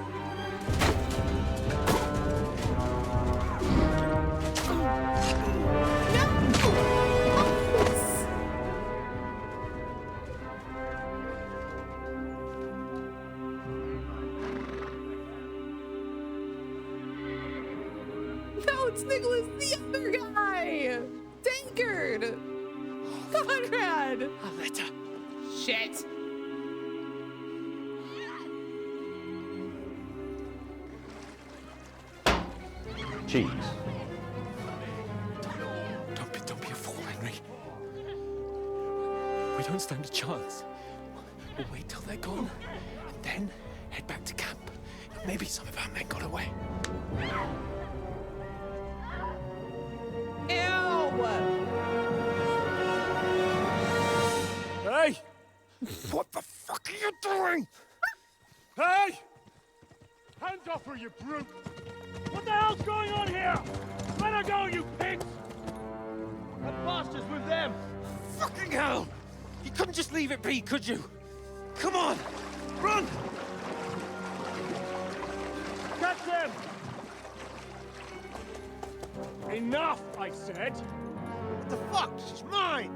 No, it's Nicholas, the other guy! Tankard! Conrad! A letter. Shit! Cheese. Don't be a fool, Henry. We don't stand a chance. We'll wait till they're gone, and then head back to camp. Maybe some of our men got away. Ew! Hey! What the fuck are you doing? Hey! Hands off her, you brute! What the hell's going on here? Let her go, you pigs! That bastard's with them! Fucking hell! You couldn't just leave it be, could you? Come on! Run! Catch them! Enough, I said! What the fuck? She's mine!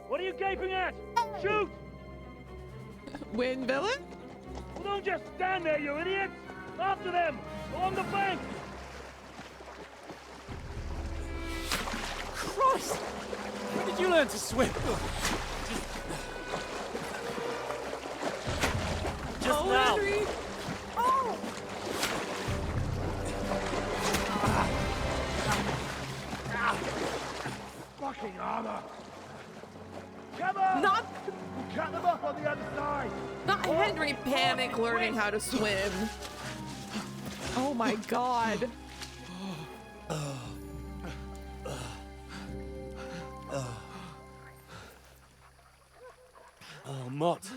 What are you gaping at? Shoot! Win villain? Well, don't just stand there, you idiots! After them! Along the bank! Christ! When did you learn to swim? Just now. Henry! Oh! Fucking armor! Come on! Not Cut them off on the other side! Henry panic learning how to swim. Oh my god. Oh, Mott.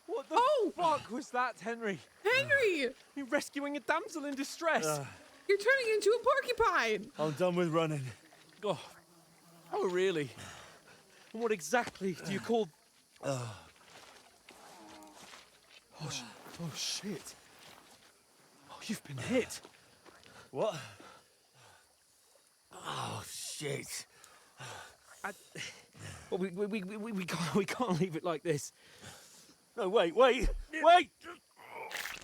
What the fuck was that, Henry? Henry! You're rescuing a damsel in distress. You're turning into a porcupine! I'm done with running. Oh, really? And what exactly do you call... Oh, shit. Oh, you've been hit. What? Oh, shit. Well, we can't leave it like this. No, wait!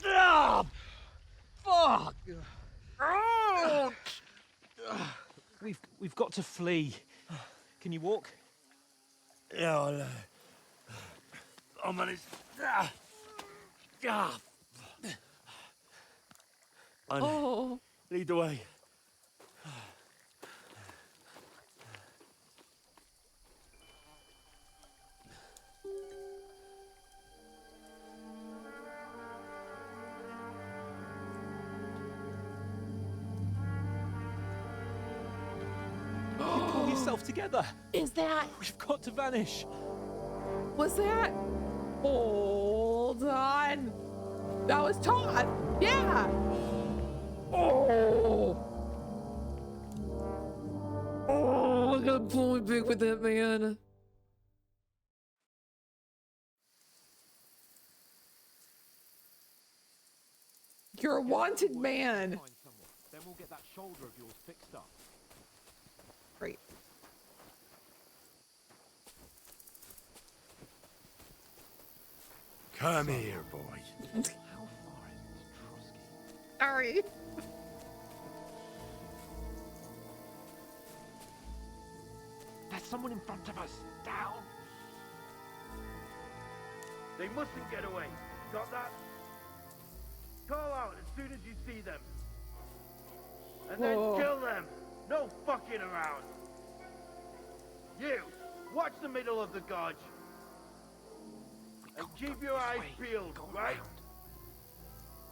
Ah, Fuck! We've got to flee. Can you walk? yeah, I'll manage. Oh. Lead the way. Pull yourself together. Is that... We've got to vanish. Was that... Hold on. That was Todd. Yeah. Oh. Oh, I got pulling big with that man. You're a wanted man. Then we'll get that shoulder of yours fixed up. Great. Come here, boy. How far is it to Trotsky? Sorry. There's someone in front of us. Down. They mustn't get away. Got that? Call out as soon as you see them. And then Whoa. kill them. No fucking around. You, watch the middle of the gorge. And keep your eyes peeled, right?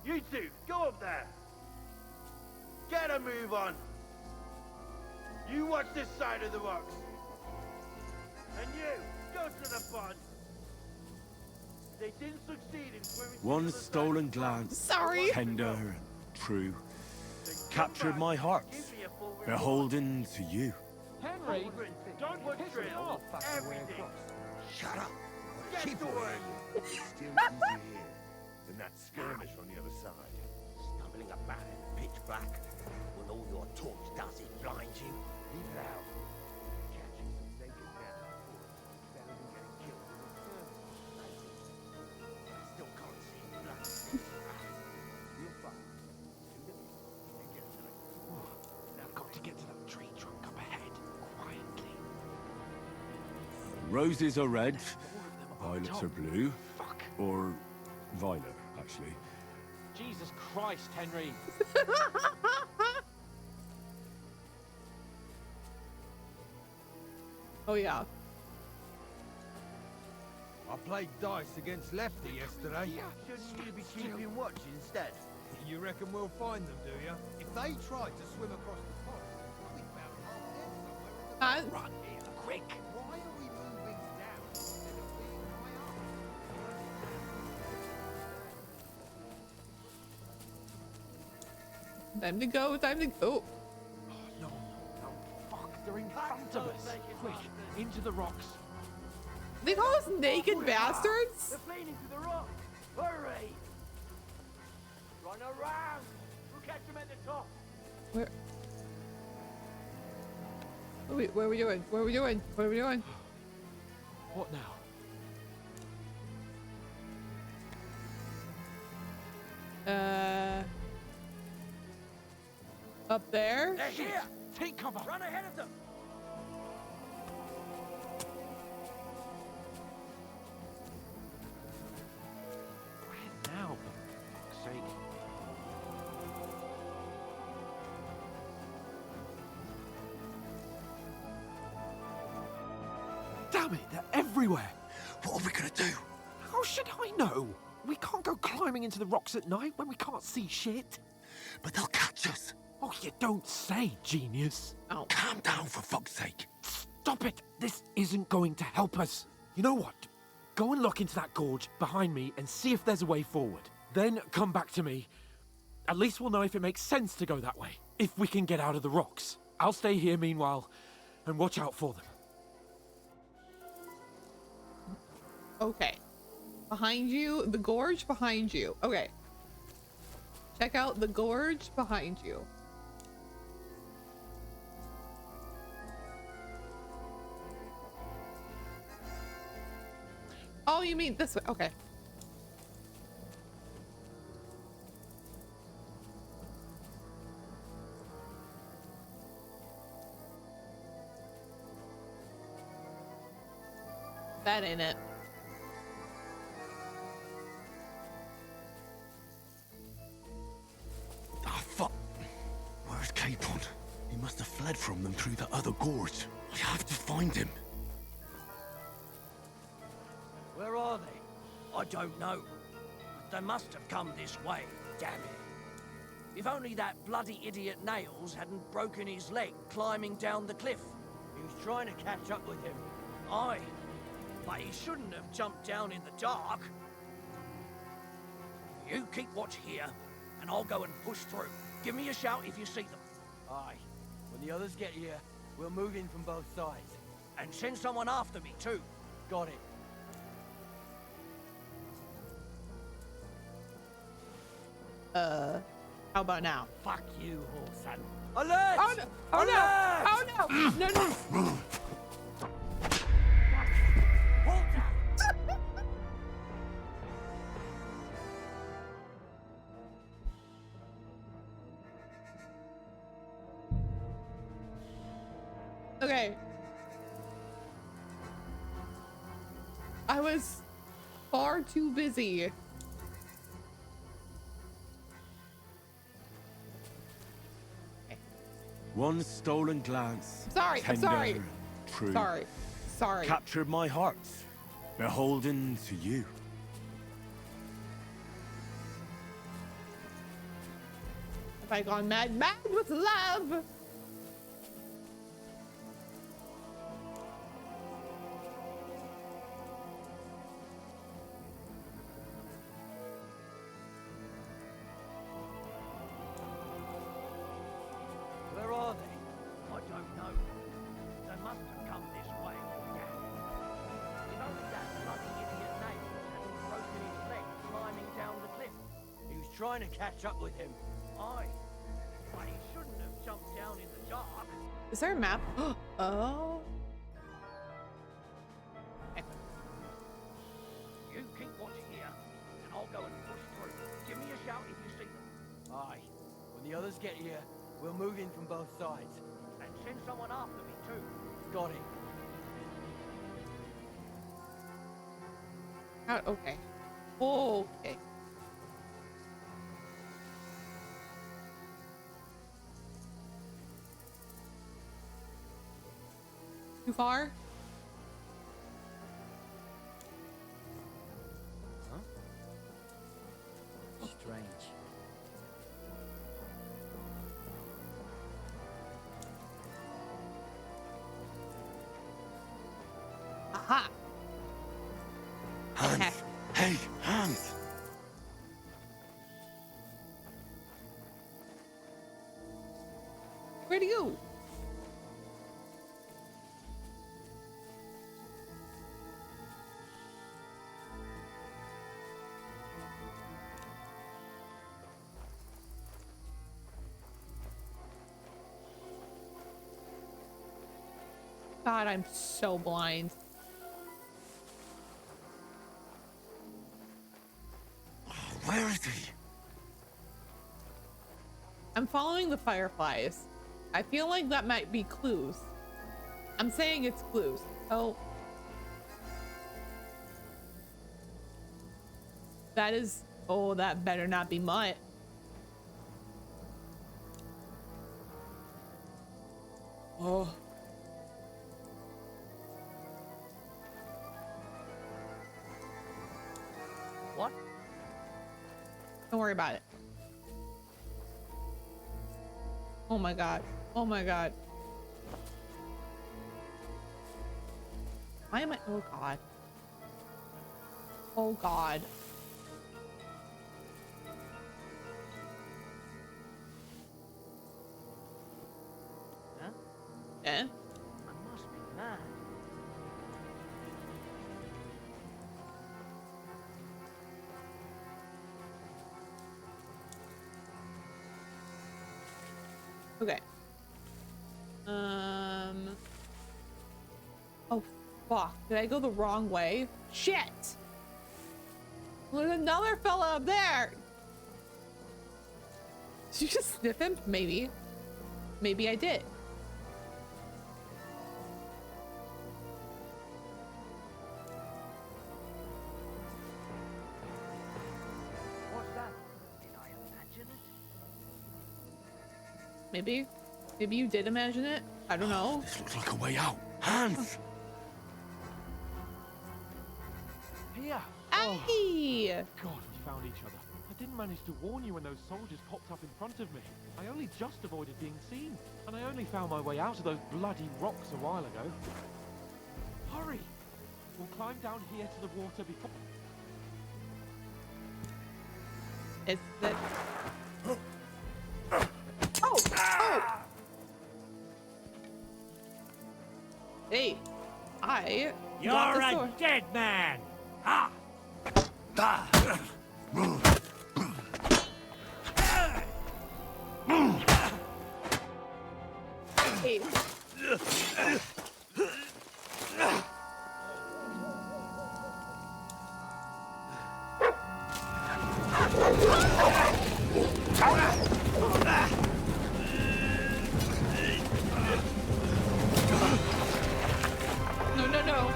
You two, go up there. Get a move on. You watch this side of the rocks. And you, go to the pond. They didn't succeed in swimming to One the other side stolen of the glance, Sorry. tender and true, Then come captured back, my heart, give me a full report. beholden to you. Henry, don't Put piss me trail, off. everything. Shut up. Get to work. Still easier here than that skirmish on the other side. Stumbling about in the pitch black when all your torch does is blind you. Leave it out. Catching some naked men is better than getting killed in a skirmish. I still can't see blood. You're fine. Do the music and get a nice. I've got to get to that tree trunk up ahead, quietly. Roses are red, violets are blue, Fuck. or violet, actually. Jesus Christ, Henry. Oh yeah. I played dice against Lefty yesterday. Shouldn't you be keeping watch instead? You reckon we'll find them, do you? If they tried to swim across the pond, we found half dead somewhere in the Run here, quick! Why are we moving down instead of being high up? Time to go. Time to go. No, fuck, they're in front of us. Quick, into the rocks. They call us naked bastards? They're fleeing into the rock. Hurry! Run around. We'll catch them at the top. Where? Wait, what are we doing? What are we doing? What are we doing? What now? Up there? They're here. Take cover. Run ahead of them. Where now, for fuck's sake? Damn it, they're everywhere. What are we gonna do? How should I know? We can't go climbing into the rocks at night when we can't see shit. But they'll catch us. Oh, you don't say, genius. Oh. Calm down, for fuck's sake. Stop it. This isn't going to help us. You know what? Go and look into that gorge behind me and see if there's a way forward. Then come back to me. At least we'll know if it makes sense to go that way. If we can get out of the rocks. I'll stay here meanwhile and watch out for them. Okay. Behind you, the gorge behind you. Okay. Check out the gorge behind you. you mean this way? Okay. That ain't it. Ah, fuck. Where's Capon? He must have fled from them through the other gorge. I have to find him. Where are they? I don't know. But they must have come this way, damn it. If only that bloody idiot Nails hadn't broken his leg climbing down the cliff. He was trying to catch up with him. Aye. But he shouldn't have jumped down in the dark. You keep watch here, and I'll go and push through. Give me a shout if you see them. Aye. When the others get here, we'll move in from both sides. And send someone after me, too. Got it. How about now? Fuck you, Horsan. Alert! Oh no! Oh no! Oh no! No, no! Okay. I was far too busy. One stolen glance. Sorry, I'm sorry. Tender, true. Sorry. Captured my heart. Beholden to you. Have I gone mad with love? Where are they? I don't know. They must have come this way. If only that bloody idiot Nails hadn't broken his leg climbing down the cliff. He was trying to catch up with him. Aye. But he shouldn't have jumped down in the dark. Is there a map? Oh. You keep watch here, and I'll go and push through. Give me a shout if you see them. Aye. When the others get here, we'll move in from both sides. And send someone after me, too. Got it. Okay. Okay. Too far? Huh? Strange. Aha! Hans! Hey, Hans! Where'd he go? God, I'm so blind. Where is he? I'm following the fireflies. I feel like that might be clues. I'm saying it's clues. Oh. That is... Oh, that better not be Mutt. Oh. What? Don't worry about it. Oh my god. Oh my god. Why am I? Oh god. Oh god. Huh? Eh? I must be mad. Okay. Oh fuck. Did I go the wrong way? Shit! There's another fella up there. Did you just sniff him? Maybe. Maybe I did. What's that? Did I imagine it? Maybe. Maybe you did imagine it. I don't know. This looks like a way out. Hans! Here! Hey! God, we found each other. I didn't manage to warn you when those soldiers popped up in front of me. I only just avoided being seen. And I only found my way out of those bloody rocks a while ago. Hurry! We'll climb down here to the water before... Is that... Oh! Oh! Hey, You're got the a sword. dead man! Ha! Hey. No, no, no.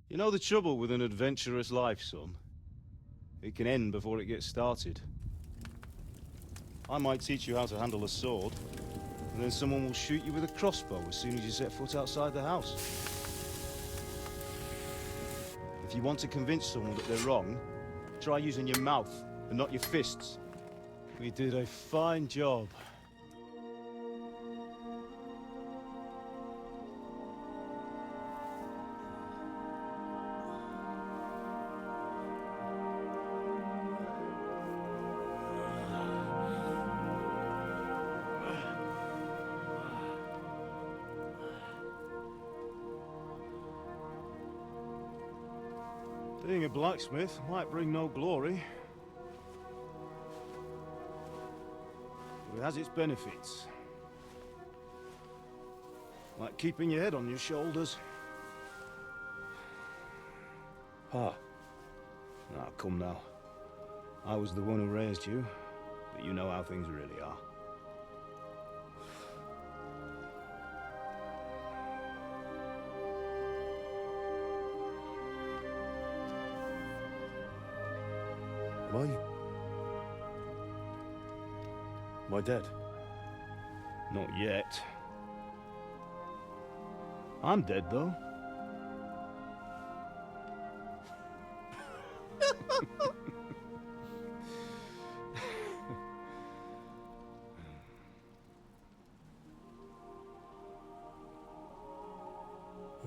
You know the trouble with an adventurous life, son? It can end before it gets started. I might teach you how to handle a sword, and then someone will shoot you with a crossbow as soon as you set foot outside the house. If you want to convince someone that they're wrong, try using your mouth and not your fists. We did a fine job. Being a blacksmith might bring no glory, but it has its benefits. Like keeping your head on your shoulders. Pa. Ah, come now. I was the one who raised you, but you know how things really are. Am I dead? Not yet. I'm dead, though.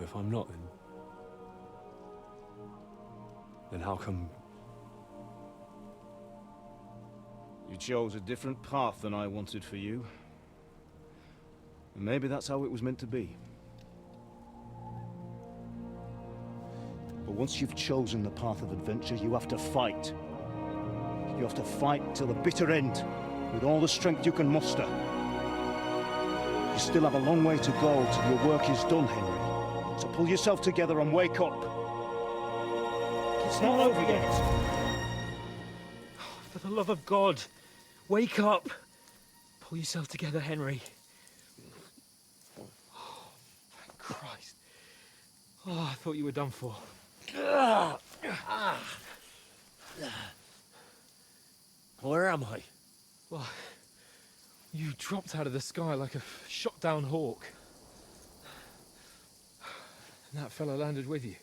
If I'm not, then how come... You chose a different path than I wanted for you. And maybe that's how it was meant to be. But once you've chosen the path of adventure, you have to fight. You have to fight till the bitter end, with all the strength you can muster. You still have a long way to go till your work is done, Henry. So pull yourself together and wake up. It's not over yet. For the love of God, wake up. Pull yourself together, Henry. Oh, thank Christ. Oh, I thought you were done for. Where am I? Well, you dropped out of the sky like a shot-down hawk. And that fella landed with you.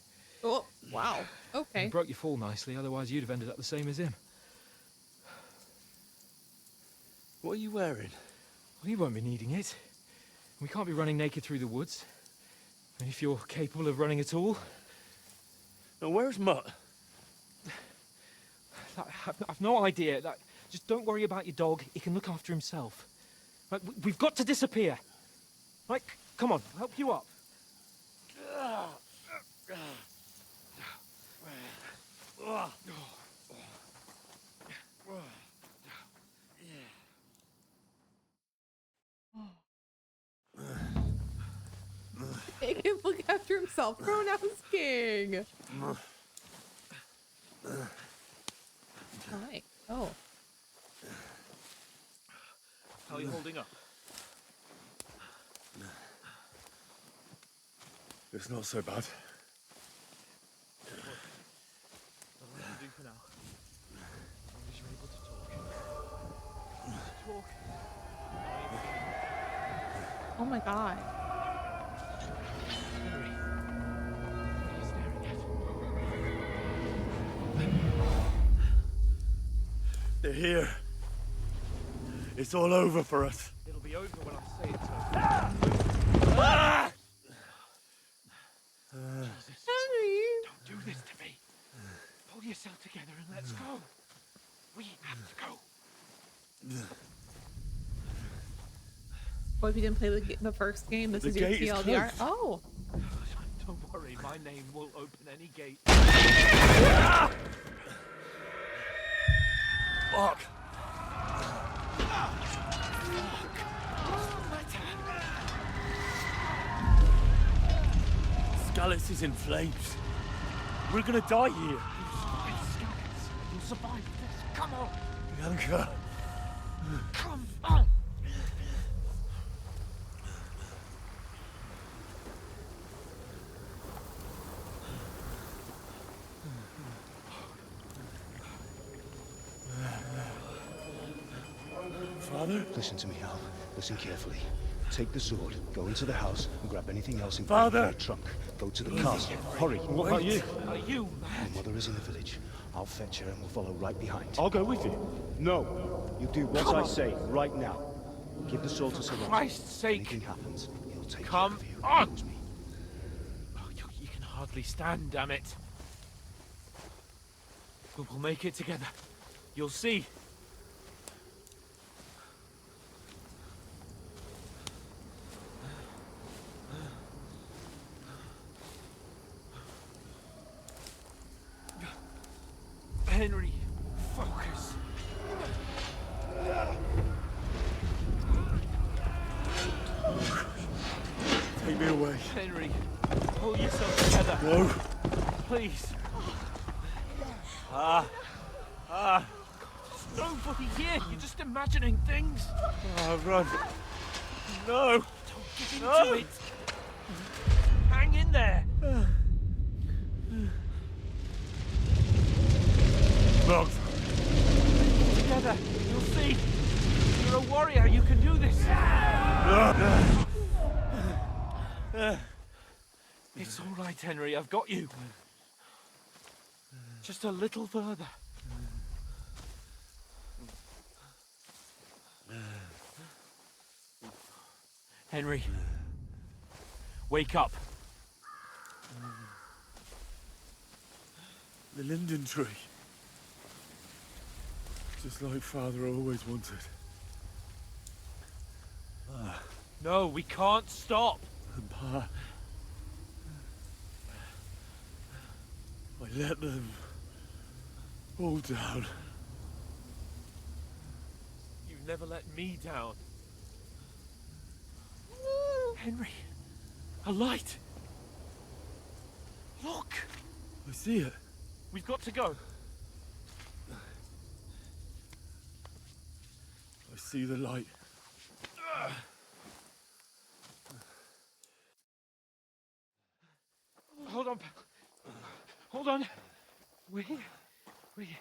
Oh, wow. Okay. You broke your fall nicely, otherwise you'd have ended up the same as him. What are you wearing? Well, you won't be needing it. We can't be running naked through the woods. And if you're capable of running at all... Now, where's Mutt? I've no idea. Just don't worry about your dog. He can look after himself. Right, we've got to disappear. Right, come on, I'll help you up. after himself. Pronouns king. Hi. Oh. How are you holding up? It's not so bad. That'll have to do for now. As long as you're able to talk. Talk. Oh my god. Henry. What are you staring at? They're here. It's all over for us. It'll be over when I say it's over. Ah! Jesus. Henry! Don't do this to me. Pull yourself together and let's go. We have to go. Well, if you didn't play the first game, this The is your gate is TLDR. closed. Oh. Don't worry, my name will open any gate. Fuck. Scallis is in flames. We're gonna die here. You'll survive this. Come on. Bianca. Come on. Father? Listen to me, Al. Listen carefully. Take the sword, go into the house, and grab anything else in Father! your trunk. Go to the castle. Hurry. What about you? Are you mad? Your mother is in the village. I'll fetch her and we'll follow right behind. I'll go with you. No. You do what Come I on. say right now. Give the sword to Sarah. Christ's sake. Anything happens, he'll take Come care of you. on. Knows me. Oh, you can hardly stand, damn it. We'll make it together. You'll see. Henry, focus. Take me away. Henry, pull yourself together. No. Please. Ah. There's nobody here. You're just imagining things. Run. No. Don't give into it. Hang in there. Look. Together. You'll see. You're a warrior. You can do this. It's all right, Henry. I've got you. Just a little further. Henry. Wake up. The linden tree. Just like Father always wanted. No, we can't stop. And Pa. I let them all down. You never let me down. Henry, a light. Look. I see it. We've got to go. I see the light. Hold on, pal. Hold on. We're here. We're here.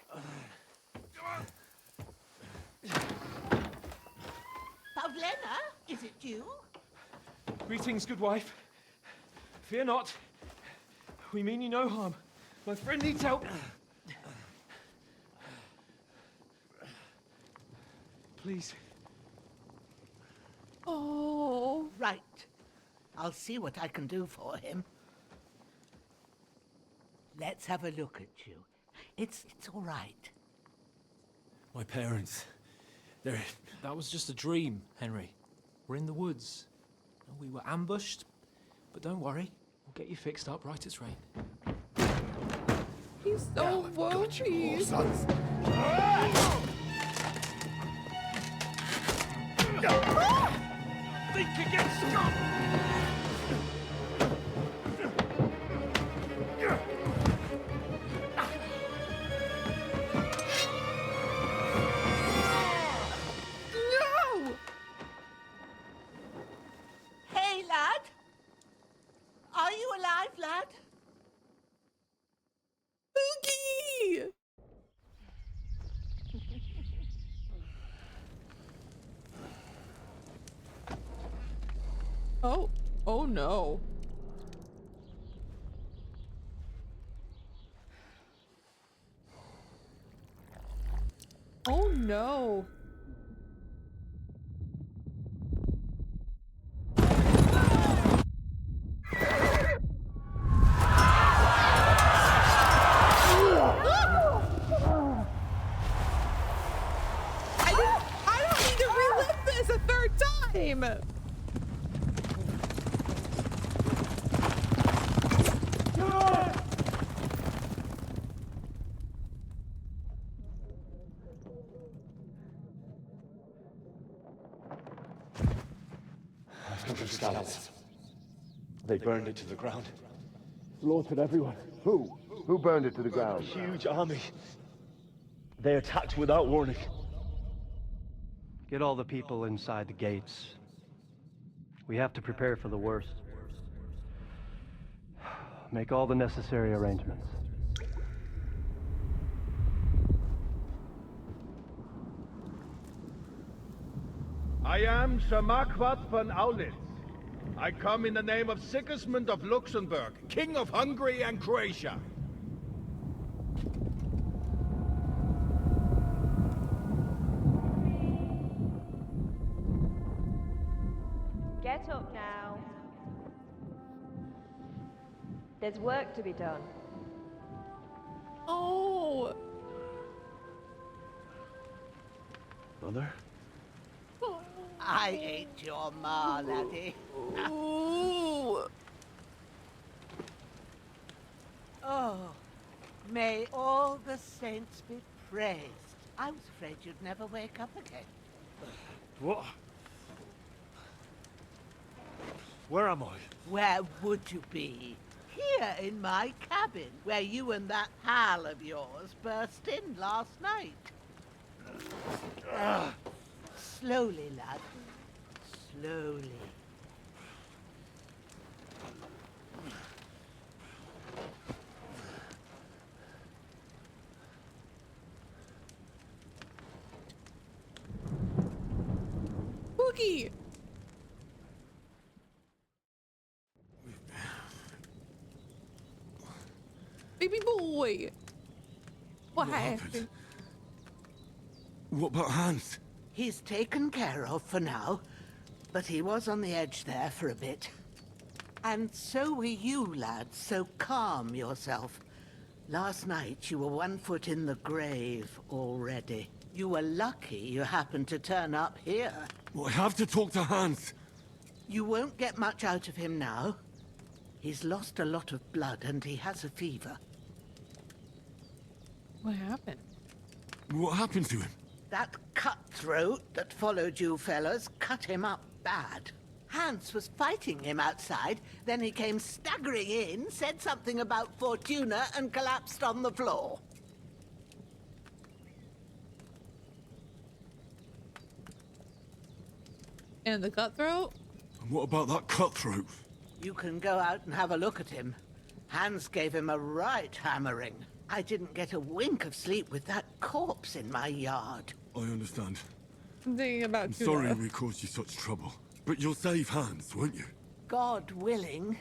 Pavlena, is it you? Greetings, good wife. Fear not. We mean you no harm. My friend needs help. Please. Oh. Right. I'll see what I can do for him. Let's have a look at you. It's all right. My parents. They're... That was just a dream, Henry. We're in the woods. We were ambushed, but don't worry. We'll get you fixed up right as rain. He's so wokey. Think again, scum! Oh, oh no. Oh no. I don't need to relive this a third time. Scallops. They burned it to the ground. Slaughtered everyone. Who? Who burned it to the A ground? huge army. They attacked without warning. Get all the people inside the gates. We have to prepare for the worst. Make all the necessary arrangements. I am Sir Marquardt von Aulitz. I come in the name of Sigismund of Luxembourg, King of Hungary and Croatia. Get up now. There's work to be done. Oh. Mother? I ain't your ma, laddie. Ooh. Oh, may all the saints be praised. I was afraid you'd never wake up again. What? Where am I? Where would you be? Here in my cabin, where you and that pal of yours burst in last night. Slowly, lad. Slowly. Boogie. Baby boy. What happened? What about Hans? He's taken care of for now, but he was on the edge there for a bit. And so were you, lad, so calm yourself. Last night you were 1 foot in the grave already. You were lucky you happened to turn up here. Well, I have to talk to Hans. You won't get much out of him now. He's lost a lot of blood and he has a fever. What happened? What happened to him? That cutthroat that followed you fellas cut him up bad. Hans was fighting him outside, then he came staggering in, said something about Fortuna, and collapsed on the floor. And the cutthroat? And what about that cutthroat? You can go out and have a look at him. Hans gave him a right hammering. I didn't get a wink of sleep with that corpse in my yard. I understand. I'm thinking about I'm Tuna. sorry we caused you such trouble. But you'll save Hans, won't you? God willing.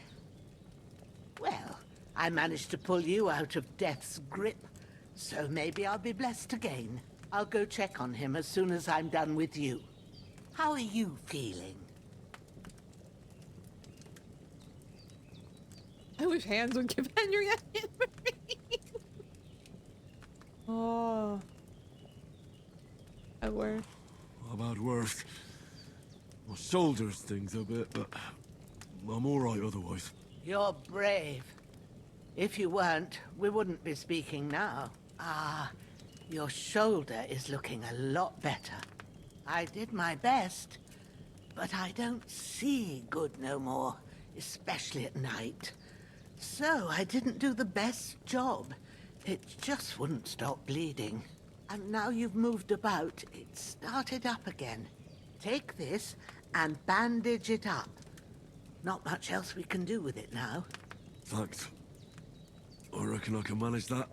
Well, I managed to pull you out of death's grip, so maybe I'll be blessed again. I'll go check on him as soon as I'm done with you. How are you feeling? I wish Hans would give Henry a hammer. Oh. At work. How about worse? My shoulder stings a bit, but I'm all right otherwise. You're brave. If you weren't, we wouldn't be speaking now. Ah, your shoulder is looking a lot better. I did my best, but I don't see good no more, especially at night. So I didn't do the best job. It just wouldn't stop bleeding. And now you've moved about, it started up again. Take this and bandage it up. Not much else we can do with it now. Thanks. I reckon I can manage that.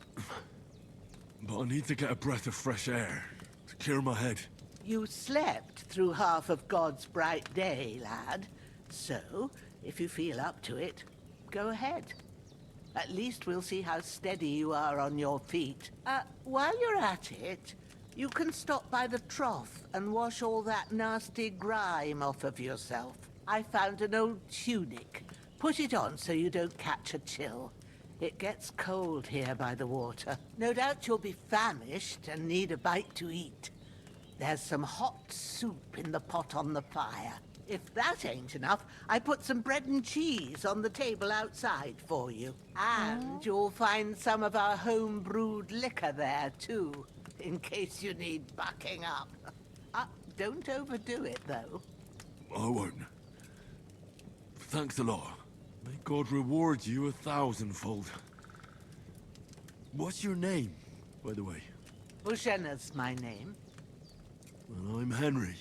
But I need to get a breath of fresh air to clear my head. You slept through half of God's bright day, lad. So, if you feel up to it, go ahead. At least we'll see how steady you are on your feet. While you're at it, you can stop by the trough and wash all that nasty grime off of yourself. I found an old tunic. Put it on so you don't catch a chill. It gets cold here by the water. No doubt you'll be famished and need a bite to eat. There's some hot soup in the pot on the fire. If that ain't enough, I put some bread and cheese on the table outside for you. And you'll find some of our home-brewed liquor there, too, in case you need bucking up. Don't overdo it, though. I won't. Thanks a lot. May God reward you 1,000-fold. What's your name, by the way? Bozhena's my name. Well, I'm Henry.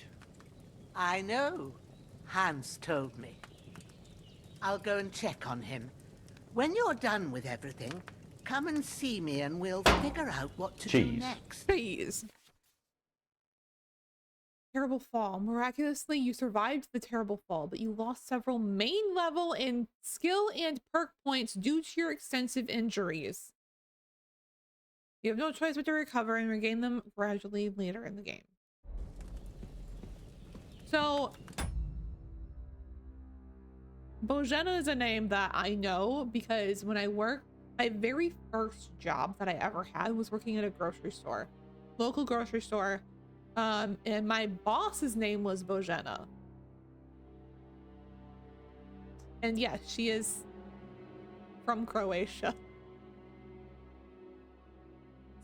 I know. Hans told me. I'll go and check on him. When you're done with everything, come and see me and we'll figure out what to do next. Please. Terrible fall. Miraculously, you survived the terrible fall, but you lost several main level in skill and perk points due to your extensive injuries. You have no choice but to recover and regain them gradually later in the game. So, Bozhena is a name that I know because when I worked, my very first job that I ever had was working at a grocery store, local grocery store, and my boss's name was Bozhena. And yes, she is from Croatia.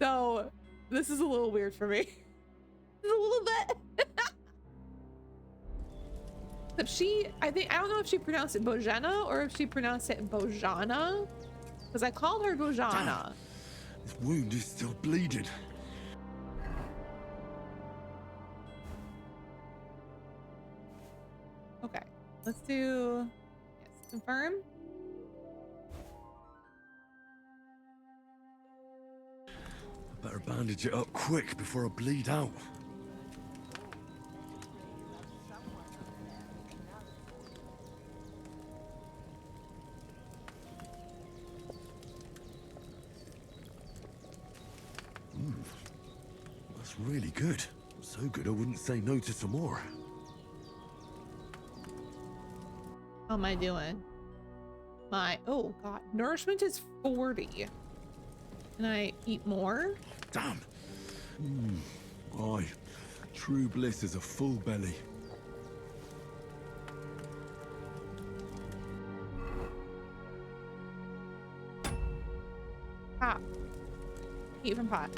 So this is a little weird for me. Just a little bit. Except I don't know if she pronounced it Bozhena or if she pronounced it Bojana, because I called her Bojana. This wound is still bleeding. Okay, let's do, yes, confirm. Better bandage it up quick before I bleed out. That's really good. So good I wouldn't say no to some more. How am I doing? Oh god, nourishment is 40. Can I eat more? Damn. Aye. True bliss is a full belly. Pot. Eat from pot.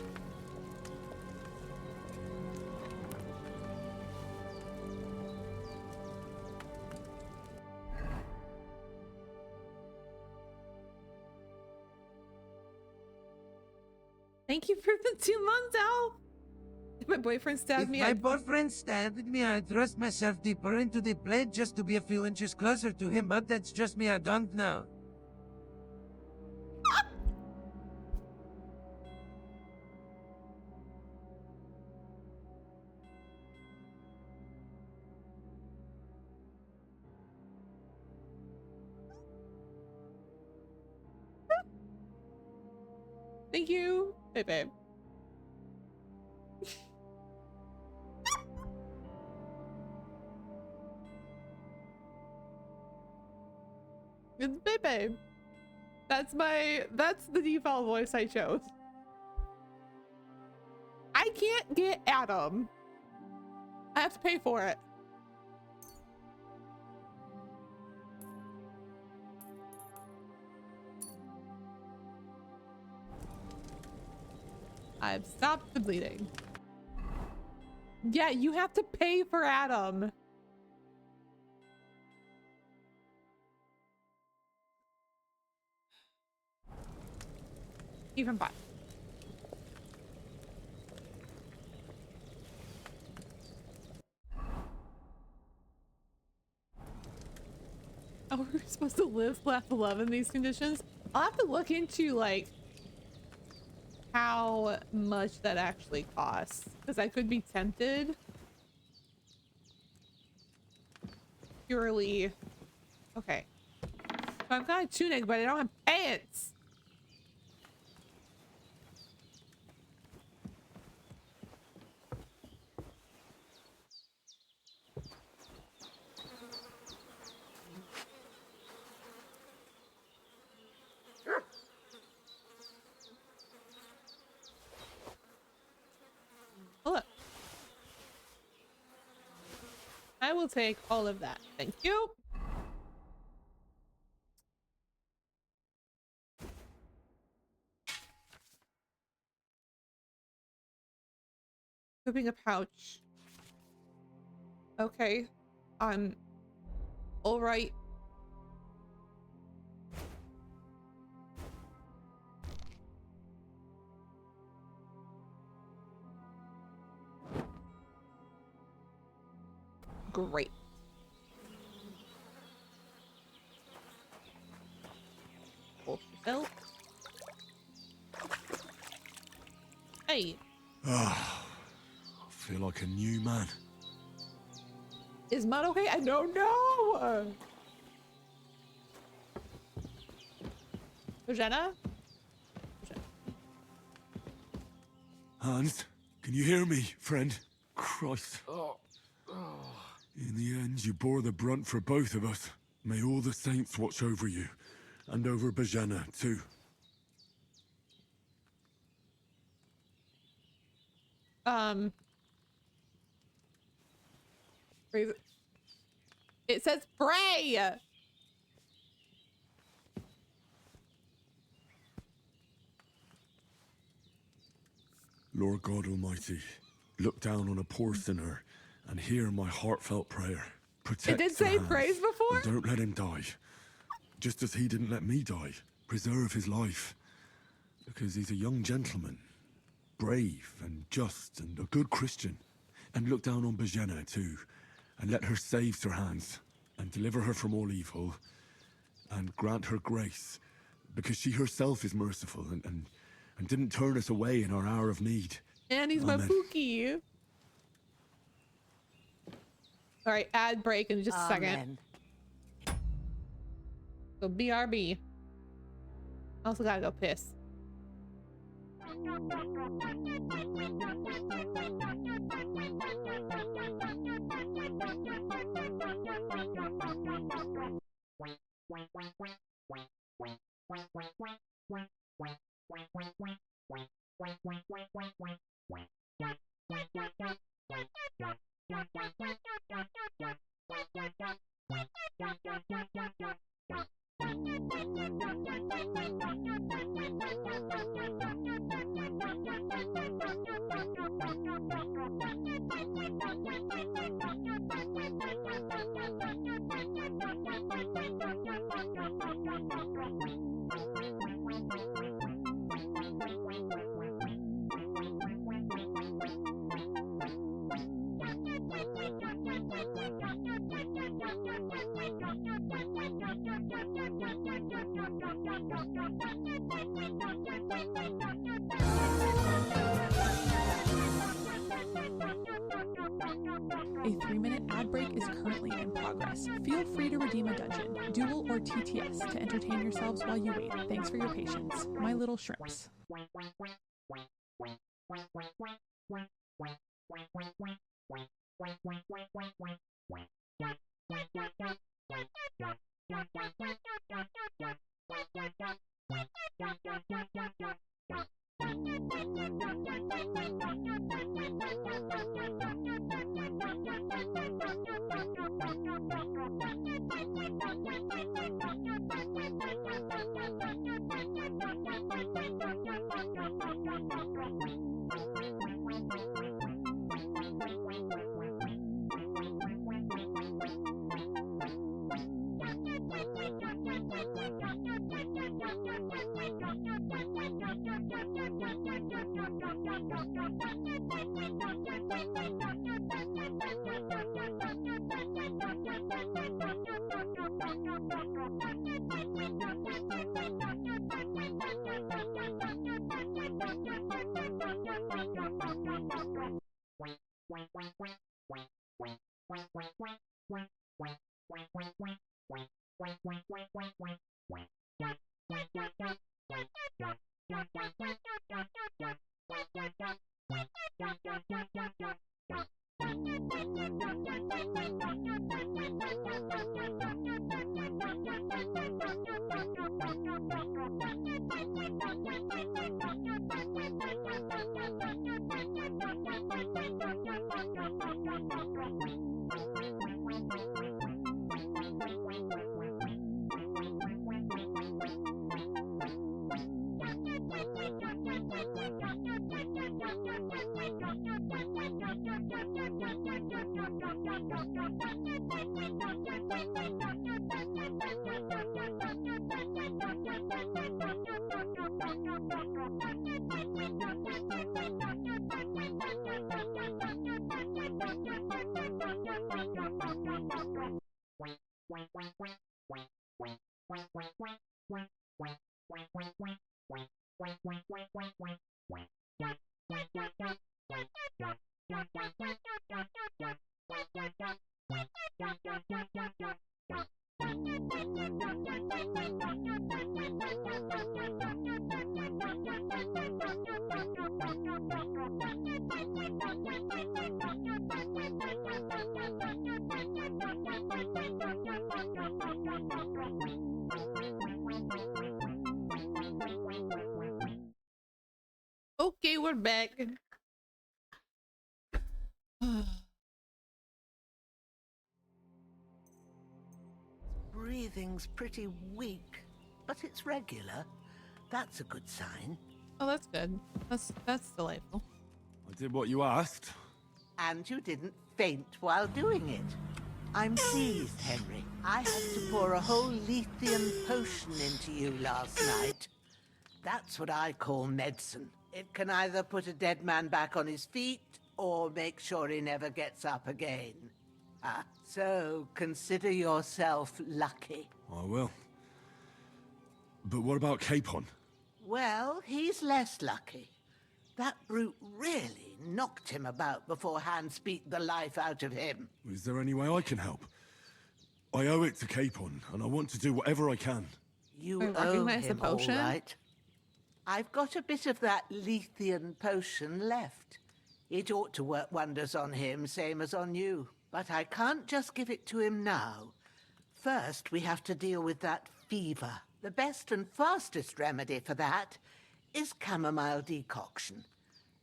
Thank you for the 2 months, Al. If my boyfriend stabbed me, my boyfriend stabbed me, I'd thrust myself deeper into the blade just to be a few inches closer to him, but that's just me, I don't know. Thank you. Hey, babe. It's babe. That's the default voice I chose. I can't get Adam. I have to pay for it. I've stopped the bleeding. Yeah, you have to pay for Adam. Even bot. Oh, we're supposed to live past 11 in these conditions? I'll have to look into, like, how much that actually costs, because I could be tempted purely Okay. So I've got a tunic, but I don't have pants. Look. I will take all of that. Thank you. Equipping a pouch. Okay. All right. Great. Belt. Hey. Ah, I feel like a new man. Is Mud okay? I don't know. Jenna? Hans, can you hear me, friend? Christ. In the end, you bore the brunt for both of us. May all the saints watch over you, and over Bajana, too. It says pray. Lord God Almighty, look down on a poor sinner and hear my heartfelt prayer. Protect It did Sir say Hans, praise before? and don't let him die. Just as he didn't let me die. Preserve his life. Because he's a young gentleman. Brave and just and a good Christian. And look down on Bajana too. And let her save Sir Hans. And deliver her from all evil. And grant her grace. Because she herself is merciful and didn't turn us away in our hour of need. And he's my Amen. Pookie. All right, ad break in just a second. So BRB. Also gotta go piss. A 3-minute ad break is currently in progress. Feel free to redeem a dungeon, duel, or TTS to entertain yourselves while you wait. Thanks for your patience. My little shrimps. Okay, we're back. Breathing's pretty weak, but it's regular. That's a good sign. Oh, that's good. That's delightful. I did what you asked. And you didn't faint while doing it. I'm pleased, Henry. I had to pour a whole Lethean potion into you last night. That's what I call medicine. It can either put a dead man back on his feet or make sure he never gets up again. So consider yourself lucky. I will. But what about Capon? Well, he's less lucky. That brute really knocked him about before Hans beat the life out of him. Is there any way I can help? I owe it to Capon, and I want to do whatever I can. You owe him, all right. I've got a bit of that Lethean potion left. It ought to work wonders on him, same as on you. But I can't just give it to him now. First, we have to deal with that fever. The best and fastest remedy for that is chamomile decoction.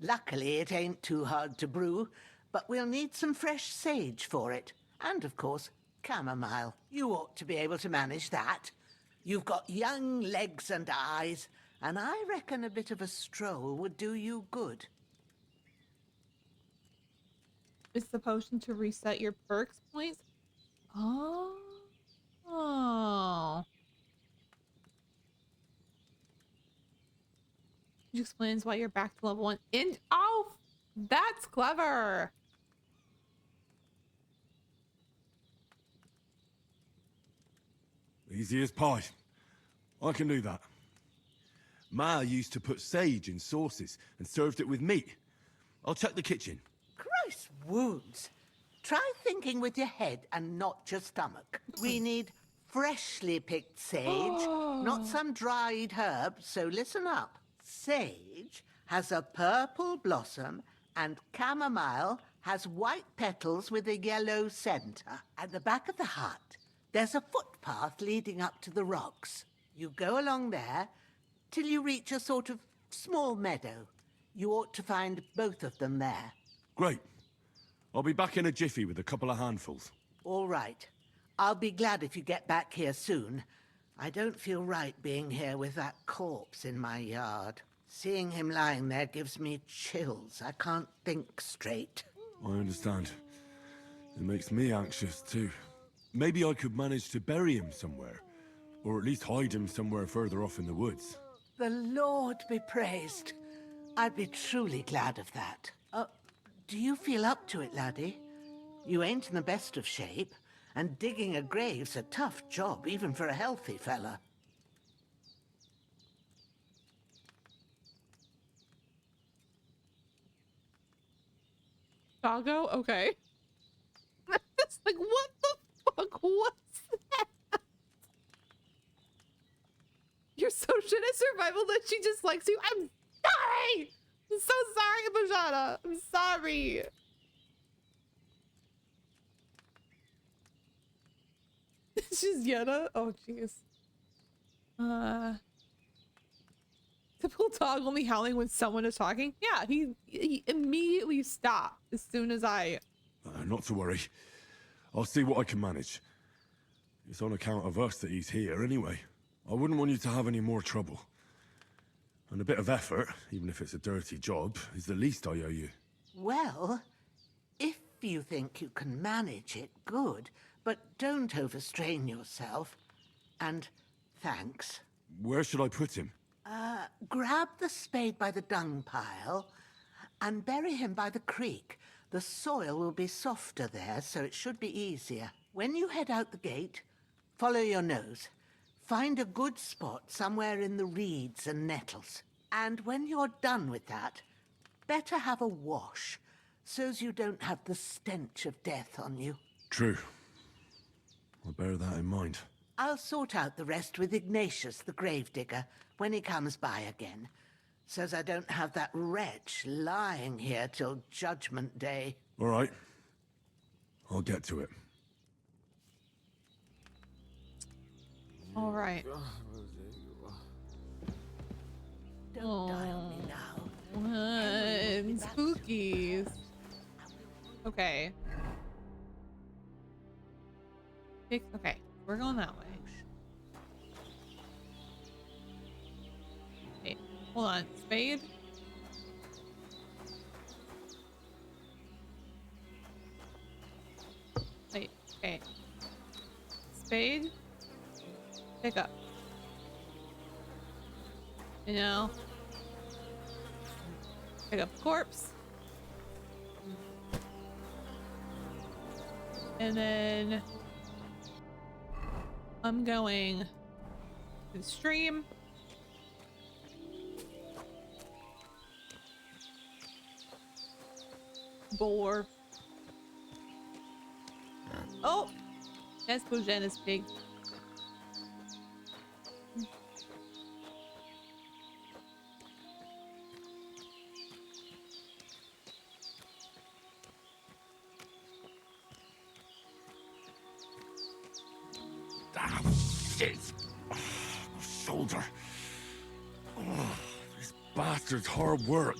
Luckily, it ain't too hard to brew, but we'll need some fresh sage for it. And, of course, chamomile. You ought to be able to manage that. You've got young legs and eyes, and I reckon a bit of a stroll would do you good. It's the potion to reset your perks points? Oh. Which explains why you're back to level 1. Oh, that's clever. Easy as pie. I can do that. Ma used to put sage in sauces and served it with meat. I'll check the kitchen. Christ wounds. Try thinking with your head and not your stomach. We need freshly picked sage, not some dried herb, so listen up. Sage has a purple blossom and chamomile has white petals with a yellow center. At the back of the hut, there's a footpath leading up to the rocks. You go along there till you reach a sort of small meadow. You ought to find both of them there. Great. I'll be back in a jiffy with a couple of handfuls. All right. I'll be glad if you get back here soon. I don't feel right being here with that corpse in my yard. Seeing him lying there gives me chills. I can't think straight. I understand. It makes me anxious too. Maybe I could manage to bury him somewhere. Or at least hide him somewhere further off in the woods. The Lord be praised. I'd be truly glad of that. Do you feel up to it, laddie? You ain't in the best of shape, and digging a grave's a tough job, even for a healthy fella. Doggo? Okay. It's like, what the fuck was that? shit at survival that she just likes you. I'm sorry. I'm so sorry, Bajana. I'm sorry. She's Yenna. Oh, jeez. Typical dog only howling when someone is talking. Yeah, he immediately stopped as soon as I... Not to worry. I'll see what I can manage. It's on account of us that he's here anyway. I wouldn't want you to have any more trouble. And a bit of effort, even if it's a dirty job, is the least I owe you. Well, if you think you can manage it, good. But don't overstrain yourself. And thanks. Where should I put him? Grab the spade by the dung pile and bury him by the creek. The soil will be softer there, so it should be easier. When you head out the gate, follow your nose. Find a good spot somewhere in the reeds and nettles. And when you're done with that, better have a wash, so's you don't have the stench of death on you. True. I'll bear that in mind. I'll sort out the rest with Ignatius, the gravedigger, when he comes by again, so's I don't have that wretch lying here till Judgment Day. All right. I'll get to it. All right. Don't die on me now. What? Spookies. Okay. Okay, we're going that way. Wait, hold on. Spade? Wait, okay. Spade? Pick up. You know? Pick up corpse. And then I'm going to the stream. Boar. Oh! That's Bojan's pig. Ah, shit! Oh, my shoulder. Oh, this bastard's hard work.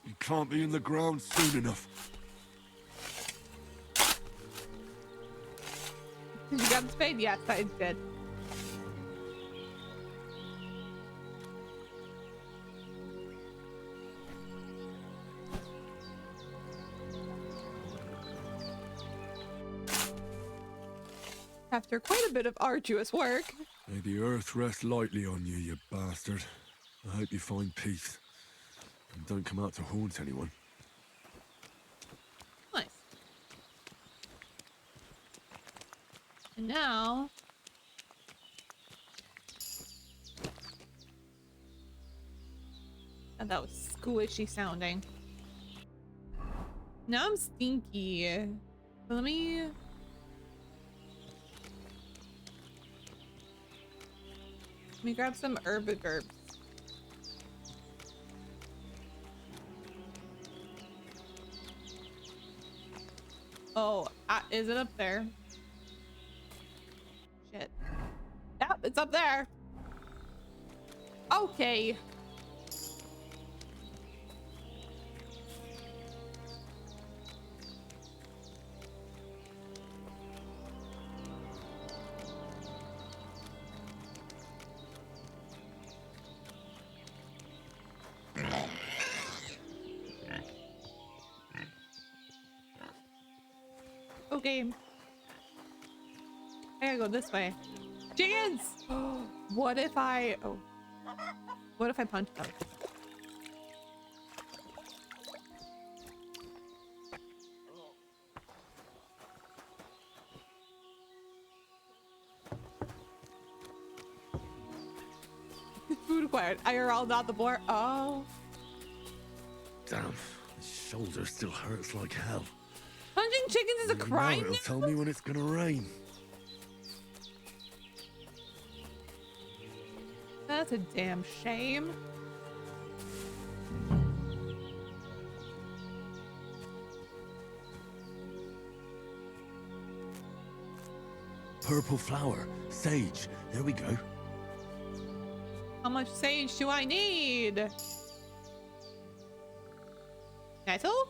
You can't be in the ground soon enough. Did you got the spade? Yes, I did. After quite a bit of arduous work. May the earth rest lightly on you, you bastard. I hope you find peace. And don't come out to haunt anyone. Nice. And now... Oh, that was squishy sounding. Now I'm stinky. So let me grab some herb. Oh, is it up there? Shit. Yep, it's up there. Okay. Okay. I gotta go this way. Chickens! What if I... Oh. What if I punch them? Food acquired. IRL, not the boar. Oh. Damn, my shoulder still hurts like hell. Punching chickens is a crime It'll now? tell me when it's gonna rain. That's a damn shame. Purple flower, sage. There we go. How much sage do I need? Nettle?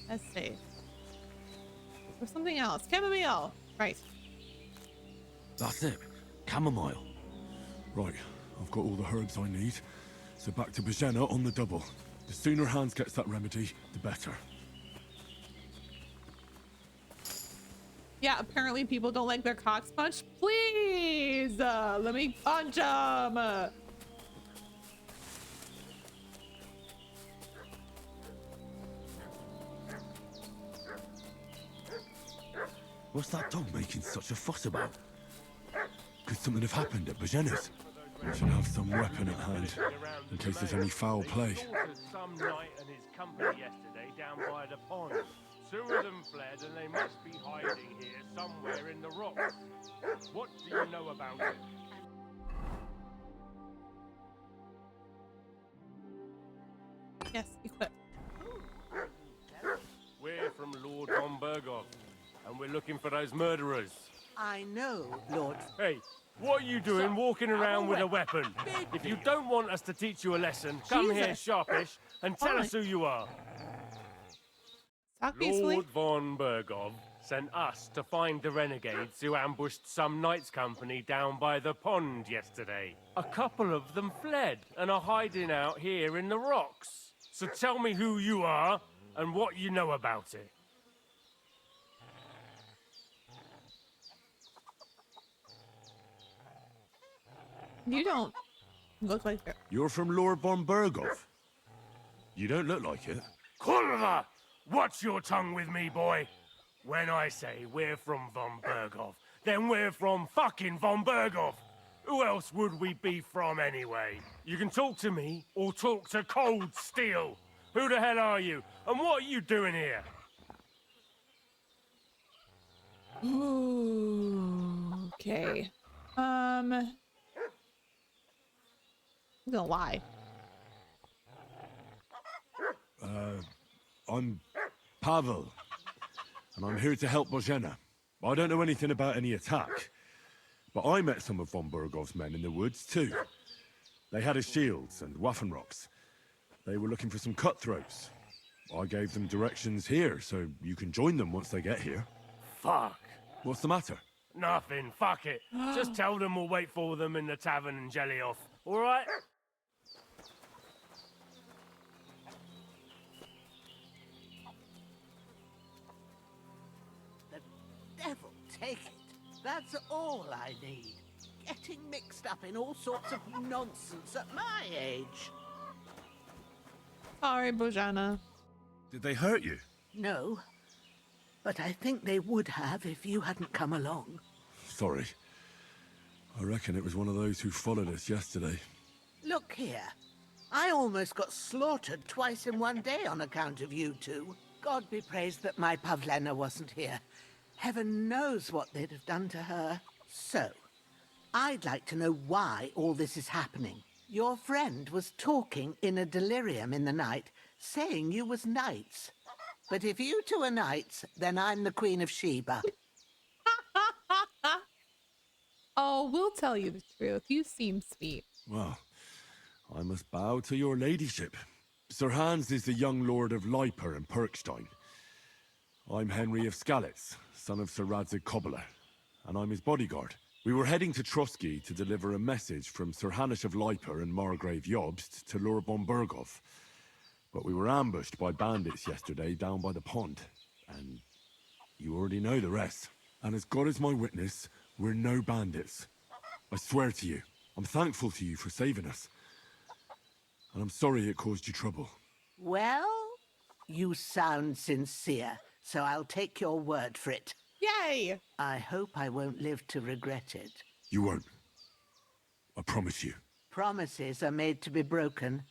Let's see. Or something else. Chamomile. Right. That's it. Chamomile. Right, I've got all the herbs I need. So back to Bajena on the double. The sooner Hans gets that remedy, the better. Yeah, apparently people don't like their cocks punched. Please, let me punch them. What's that dog making such a fuss about? Could something have happened at Bajena's? I should have some weapon at hand, in case there's any foul play. Slaughtered some knight and his company yesterday down by the pond. Two of them fled and they must be hiding here somewhere in the rocks. What do you know about it? Yes, equip. We're from Lord von Berghoff, and we're looking for those murderers. I know, Lord. Hey, what are you doing walking around with a weapon? If you don't want us to teach you a lesson, come here sharpish and tell us who you are. Lord von Berghoff sent us to find the renegades who ambushed some knights' company down by the pond yesterday. A couple of them fled and are hiding out here in the rocks. So tell me who you are and what you know about it. You don't look like it. You're from Lord von Berghoff? You don't look like it. Kulva! Watch your tongue with me, boy. When I say we're from von Berghoff, then we're from fucking von Berghoff. Who else would we be from anyway? You can talk to me or talk to cold steel. Who the hell are you? And what are you doing here? Ooh, okay. I'm gonna lie. I'm Pavel, and I'm here to help Bojena. I don't know anything about any attack, but I met some of von Bergoff's men in the woods too. They had his shields and Waffenrocks. They were looking for some cutthroats. I gave them directions here, so you can join them once they get here. Fuck. What's the matter? Nothing, fuck it. Just tell them we'll wait for them in the tavern in Jelioff, alright? The devil take it. That's all I need. Getting mixed up in all sorts of nonsense at my age. Sorry, Bojana. Did they hurt you? No, but I think they would have if you hadn't come along. Sorry. I reckon it was one of those who followed us yesterday. Look here. I almost got slaughtered twice in one day on account of you two. God be praised that my Pavlena wasn't here. Heaven knows what they'd have done to her. So, I'd like to know why all this is happening. Your friend was talking in a delirium in the night, saying you was knights. But if you two are knights, then I'm the Queen of Sheba. Oh, we'll tell you the truth. You seem sweet. Well, I must bow to your ladyship. Sir Hans is the young lord of Leiper and Perkstein. I'm Henry of Skalitz, son of Sir Radzig Cobbler, and I'm his bodyguard. We were heading to Trotsky to deliver a message from Sir Hanish of Leiper and Margrave Jobst to Lord von Berghoff. But we were ambushed by bandits yesterday down by the pond, and you already know the rest. And as God is my witness, we're no bandits. I swear to you, I'm thankful to you for saving us. And I'm sorry it caused you trouble. Well, you sound sincere, so I'll take your word for it. Yay! I hope I won't live to regret it. You won't. I promise you. Promises are made to be broken,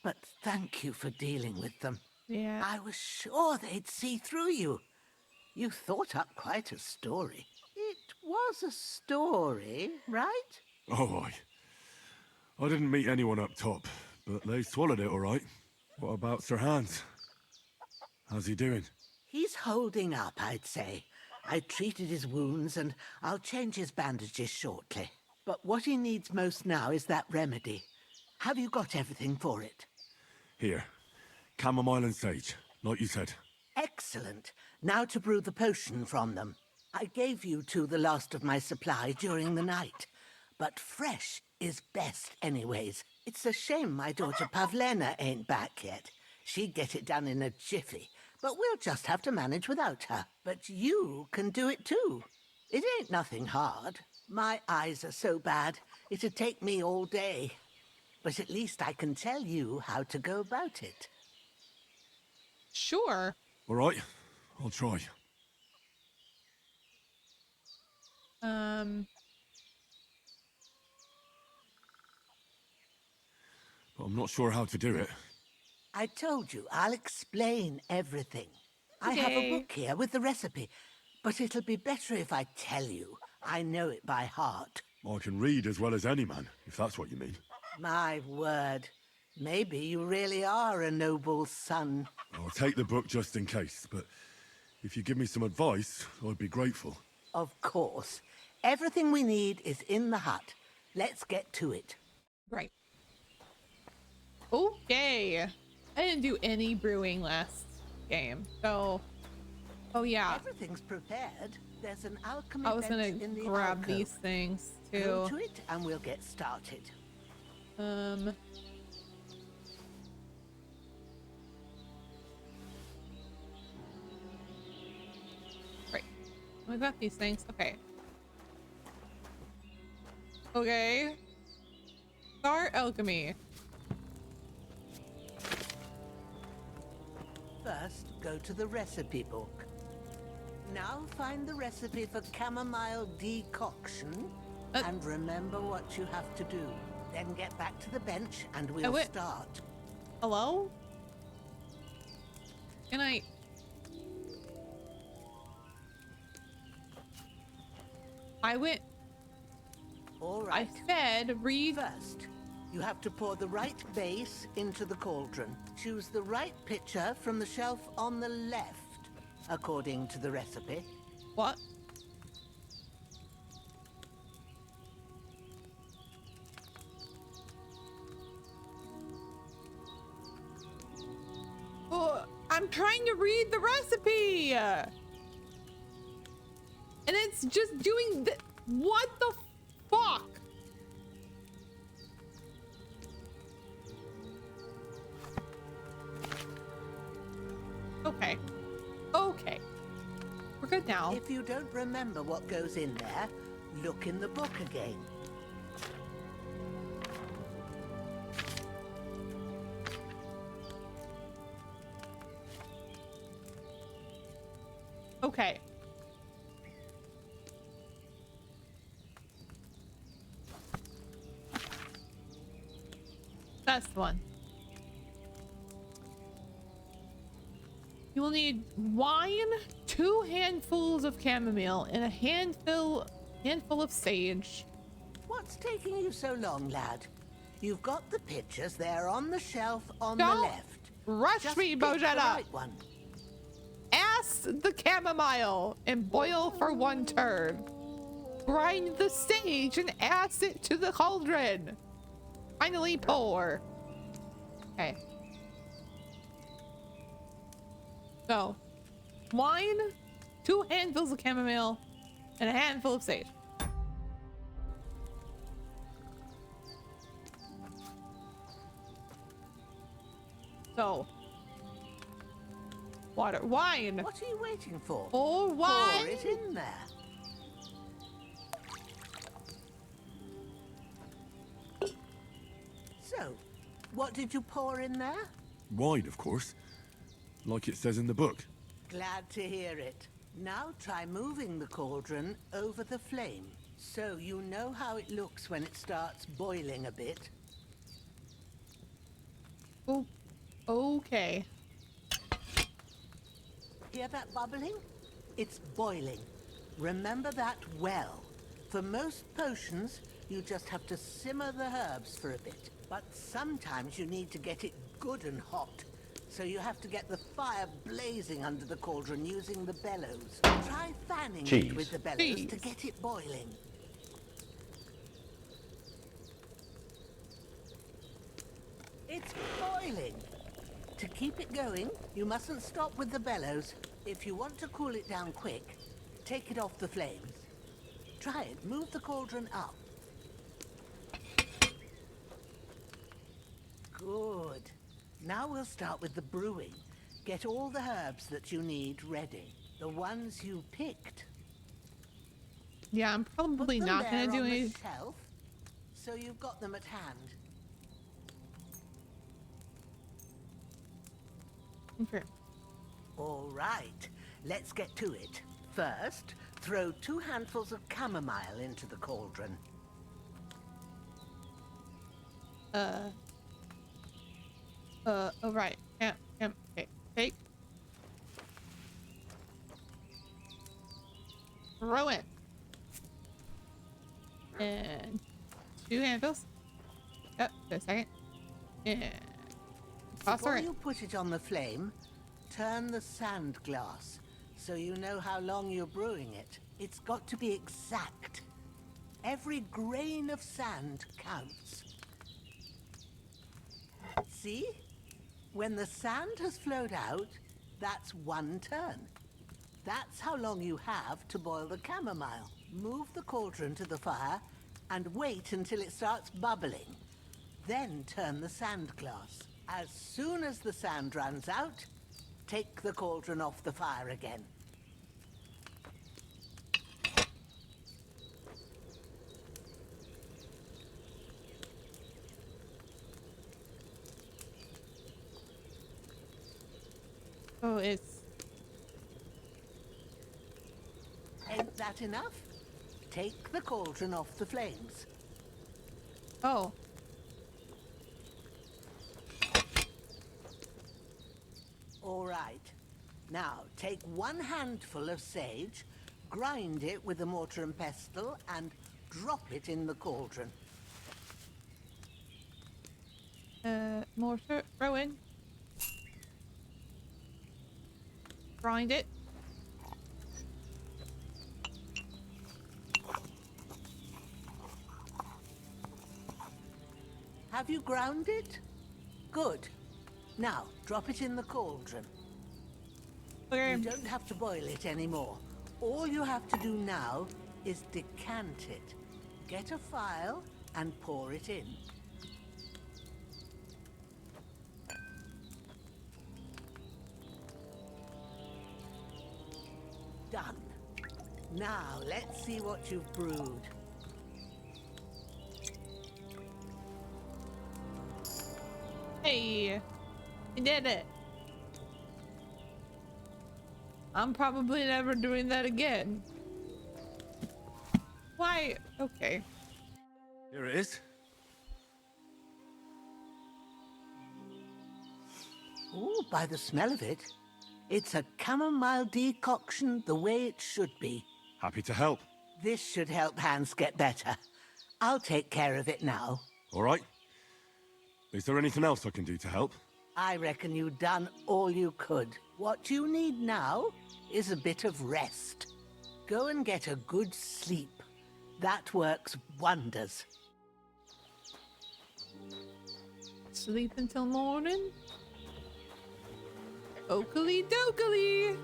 but thank you for dealing with them. Yeah. I was sure they'd see through you. You thought up quite a story. It was a story, right? Oh, I didn't meet anyone up top, but they swallowed it all right. What about Sir Hans? How's he doing? He's holding up, I'd say. I treated his wounds and I'll change his bandages shortly. But what he needs most now is that remedy. Have you got everything for it? Here. Chamomile and sage, like you said. Excellent. Now to brew the potion from them. I gave you two the last of my supply during the night. But fresh is best anyways. It's a shame my daughter Pavlena ain't back yet. She'd get it done in a jiffy. But we'll just have to manage without her. But you can do it too. It ain't nothing hard. My eyes are so bad, it'd take me all day. But at least I can tell you how to go about it. Sure. All right, I'll try. But I'm not sure how to do it. I told you, I'll explain everything. I have a book here with the recipe, but it'll be better if I tell you. I know it by heart. I can read as well as any man, if that's what you mean. My word. Maybe you really are a noble son. I'll take the book just in case, but if you give me some advice, I'd be grateful. Of course. Everything we need is in the hut. Let's get to it. Right. Okay. I didn't do any brewing last game, so... Oh, yeah. Everything's prepared. There's an alchemy I was gonna bench in the grab alcove. these things, too. Go to it and we'll get started. Right. I got these things. Okay. Okay. Start alchemy. First, go to the recipe book. Now find the recipe for chamomile decoction and remember what you have to do. Then get back to the bench and we'll start. Hello? Can I... I went... All right. I fed, read... First, you have to pour the right base into the cauldron. Choose the right pitcher from the shelf on the left, according to the recipe. What? Oh, I'm trying to read the recipe! And it's just doing the... What the fuck? Okay. Okay. We're good now. If you don't remember what goes in there, look in the book again. Okay. That's the one. You will need wine, 2 handfuls of chamomile, and a handful of sage. What's taking you so long, lad? You've got the pitchers there on the shelf on the left. Rush Just me, pick the Bojetta. right one. Ass the chamomile and boil for 1 turn. Grind the sage and ass it to the cauldron. Finally pour. Okay. So, wine, 2 handfuls of chamomile, and a handful of sage. So, water, wine. What are you waiting for? Pour wine. Pour it in there. So, what did you pour in there? Wine, of course. Like it says in the book. Glad to hear it. Now try moving the cauldron over the flame, so you know how it looks when it starts boiling a bit. Oh, okay. Hear that bubbling? It's boiling. Remember that well. For most potions, you just have to simmer the herbs for a bit. But sometimes you need to get it good and hot. So you have to get the fire blazing under the cauldron using the bellows. Try fanning it with the bellows to get it boiling. It's boiling. To keep it going, you mustn't stop with the bellows. If you want to cool it down quick, take it off the flames. Try it. Move the cauldron up. Good. Now we'll start with the brewing. Get all the herbs that you need ready. The ones you picked. Yeah, I'm probably Put them not gonna there do on the it. shelf, so you've got them at hand. Okay. All right, let's get to it. First, throw 2 handfuls of chamomile into the cauldron. Oh right. Okay. Take. Throw it. And 2 handles. Oh, just a second. And toss her Before in. you put it on the flame, turn the sand glass so you know how long you're brewing it. It's got to be exact. Every grain of sand counts. See? When the sand has flowed out, that's 1 turn. That's how long you have to boil the chamomile. Move the cauldron to the fire and wait until it starts bubbling. Then turn the sand glass. As soon as the sand runs out, take the cauldron off the fire again. Oh, it's... Ain't that enough? Take the cauldron off the flames. Oh. All right. Now, take 1 handful of sage, grind it with a mortar and pestle, and drop it in the cauldron. Mortar, throw in. Grind it. Have you ground it? Good. Now, drop it in the cauldron. You don't have to boil it anymore. All you have to do now is decant it. Get a phial and pour it in. Done. Now, let's see what you've brewed. Hey, I did it. I'm probably never doing that again. Why? Okay. Here it is. Ooh, by the smell of it, it's a chamomile decoction the way it should be. Happy to help. This should help Hans get better. I'll take care of it now. All right. Is there anything else I can do to help? I reckon you've done all you could. What you need now is a bit of rest. Go and get a good sleep. That works wonders. Sleep until morning? Oakley dokley!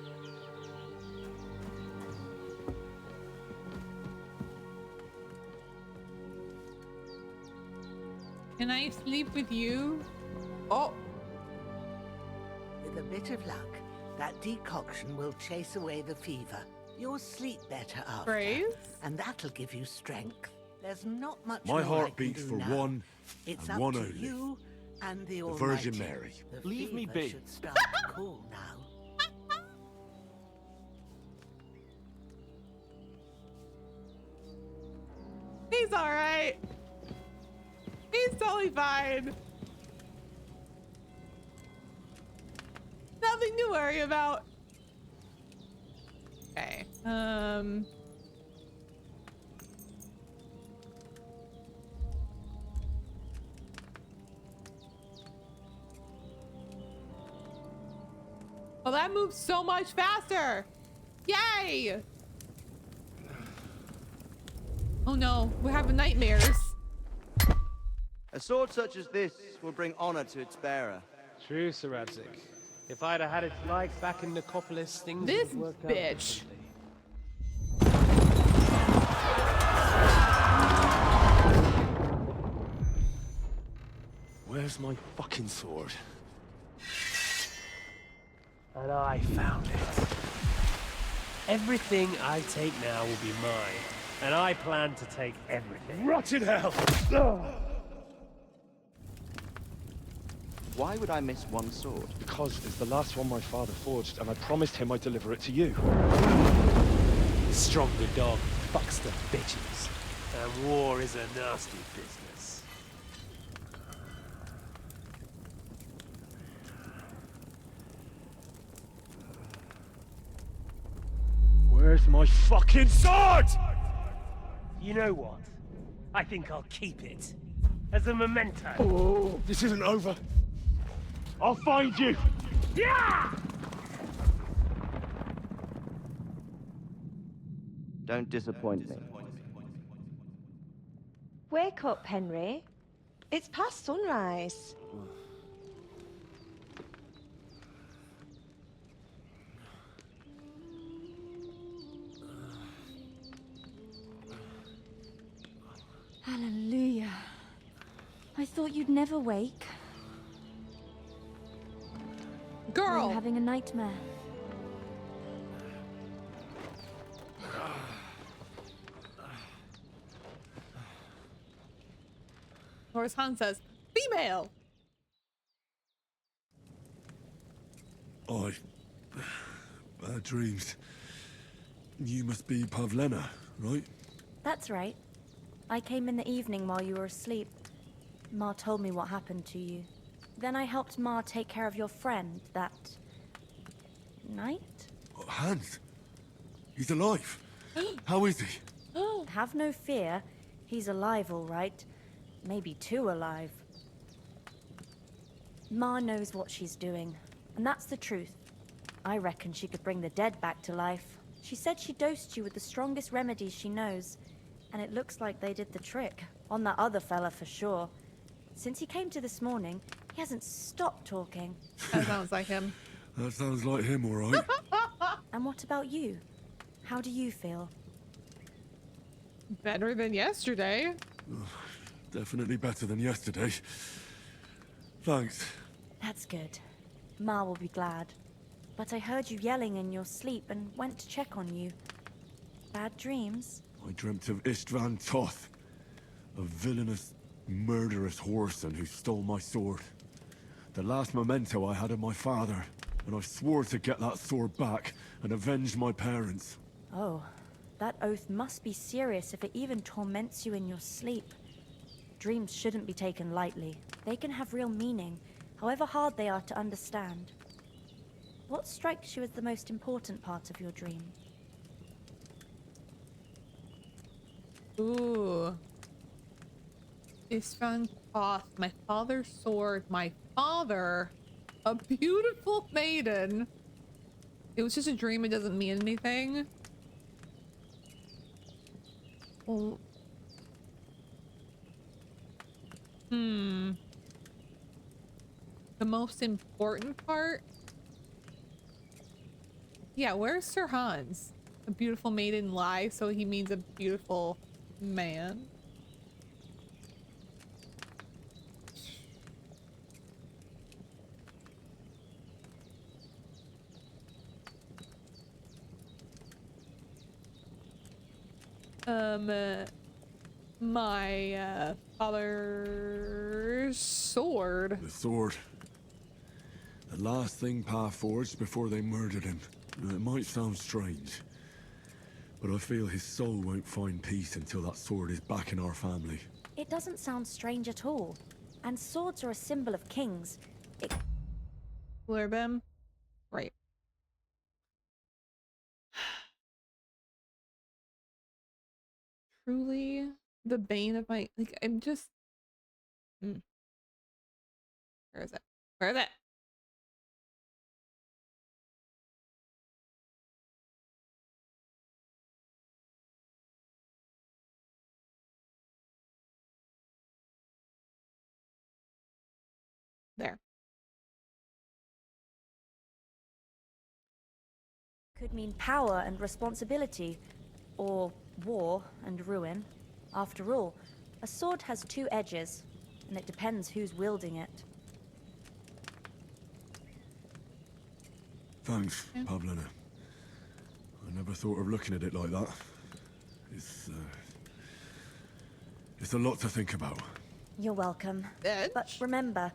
Can I sleep with you? Oh! With a bit of luck, that decoction will chase away the fever. You'll sleep better after. Brave? And that'll give you strength. There's not much My more heart I can beats do for now. one, It's and up one to only. you and the The Virgin Almighty. Mary. The Leave me fever be. should start to cool now. He's alright. He's totally fine. Nothing to worry about. Okay. Oh, that moves so much faster. Yay! Oh no, we're having nightmares. A sword such as this will bring honor to its bearer. True, Sir Abzik. If I'd have had its life back in Nicopolis, things would This have worked out bitch. differently. Where's my fucking sword? And I found it. Everything I take now will be mine. And I plan to take everything. Rotted hell! Why would I miss one sword? Because it's the last one my father forged, and I promised him I'd deliver it to you. The stronger dog fucks the bitches. And war is a nasty business. Where's my fucking sword? You know what? I think I'll keep it. As a memento. Oh, this isn't over. I'll find you! Yeah! Don't disappoint me. Wake up, Henry. It's past sunrise. Hallelujah. I thought you'd never wake. Girl! Were you having a nightmare? Or as Han says, female! Bad dreams. You must be Pavlena, right? That's right. I came in the evening while you were asleep. Ma told me what happened to you. Then I helped Ma take care of your friend that night? Oh, Hans! He's alive! How is he? Have no fear. He's alive, all right. Maybe too alive. Ma knows what she's doing, and that's the truth. I reckon she could bring the dead back to life. She said she dosed you with the strongest remedies she knows, and it looks like they did the trick. On that other fella for sure. Since he came to this morning, he hasn't stopped talking. That sounds like him. That sounds like him, all right. And what about you? How do you feel? Better than yesterday. Definitely better than yesterday. Thanks. That's good. Ma will be glad. But I heard you yelling in your sleep and went to check on you. Bad dreams? I dreamt of Istvan Toth, a villainous, murderous whoreson who stole my sword. The last memento I had of my father, and I swore to get that sword back and avenge my parents. Oh, that oath must be serious if it even torments you in your sleep. Dreams shouldn't be taken lightly. They can have real meaning, however hard they are to understand. What strikes you as the most important part of your dream? Ooh. Istvan Toth, my father's sword, my father, a beautiful maiden. It was just a dream, it doesn't mean anything. Well, the most important part? Yeah, where's Sir Hans? A beautiful maiden lie, so he means a beautiful man. My father's sword. The sword. The last thing Pa forged before they murdered him. It might sound strange, but I feel his soul won't find peace until that sword is back in our family. It doesn't sound strange at all. And swords are a symbol of kings. Blurbim? Right. truly the bane of my, like, I'm just where is it? Where is it? There. Could mean power and responsibility, or war and ruin. After all, a sword has two edges, and it depends who's wielding it. Thanks, Pavlina. I never thought of looking at it like that. It's a lot to think about. You're welcome. But remember,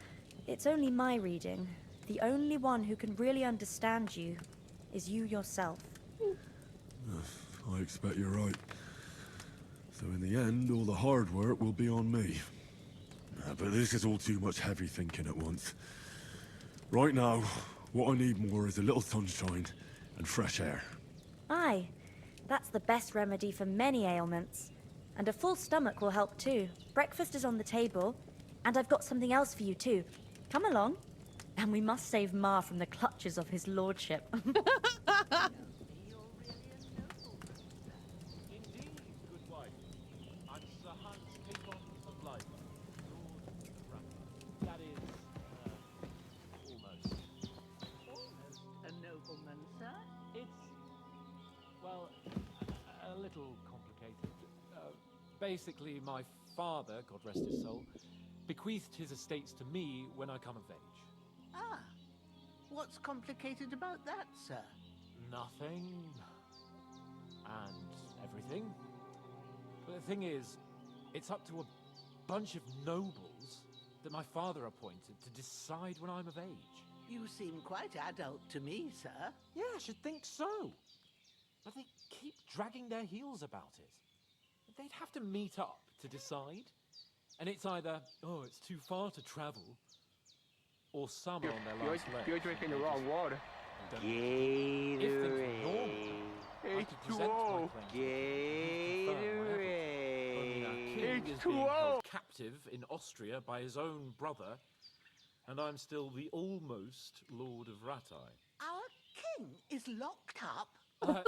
it's only my reading. The only one who can really understand you is you yourself. I expect you're right. So in the end, all the hard work will be on me. But this is all too much heavy thinking at once. Right now, what I need more is a little sunshine and fresh air. Aye, that's the best remedy for many ailments. And a full stomach will help too. Breakfast is on the table, and I've got something else for you too. Come along. And we must save Ma from the clutches of his lordship. Indeed, good wife. I'm Sir Hans Capon of Life, Lord of Rat. That is, almost. Almost a nobleman, sir? It's, well, a little complicated. Basically, my father, God rest his soul, bequeathed his estates to me when I come of age. Ah, what's complicated about that, sir? Nothing. And everything. But the thing is, it's up to a bunch of nobles that my father appointed to decide when I'm of age. You seem quite adult to me, sir. Yeah, I should think so. But they keep dragging their heels about it. They'd have to meet up to decide. And it's either, oh, it's too far to travel, or some are on their last legs. You're drinking the wrong water. If things were normal, I could present my claims. Only our king is being held captive in Austria by his own brother, and I'm still the almost Lord of Ratai. Our king is locked up?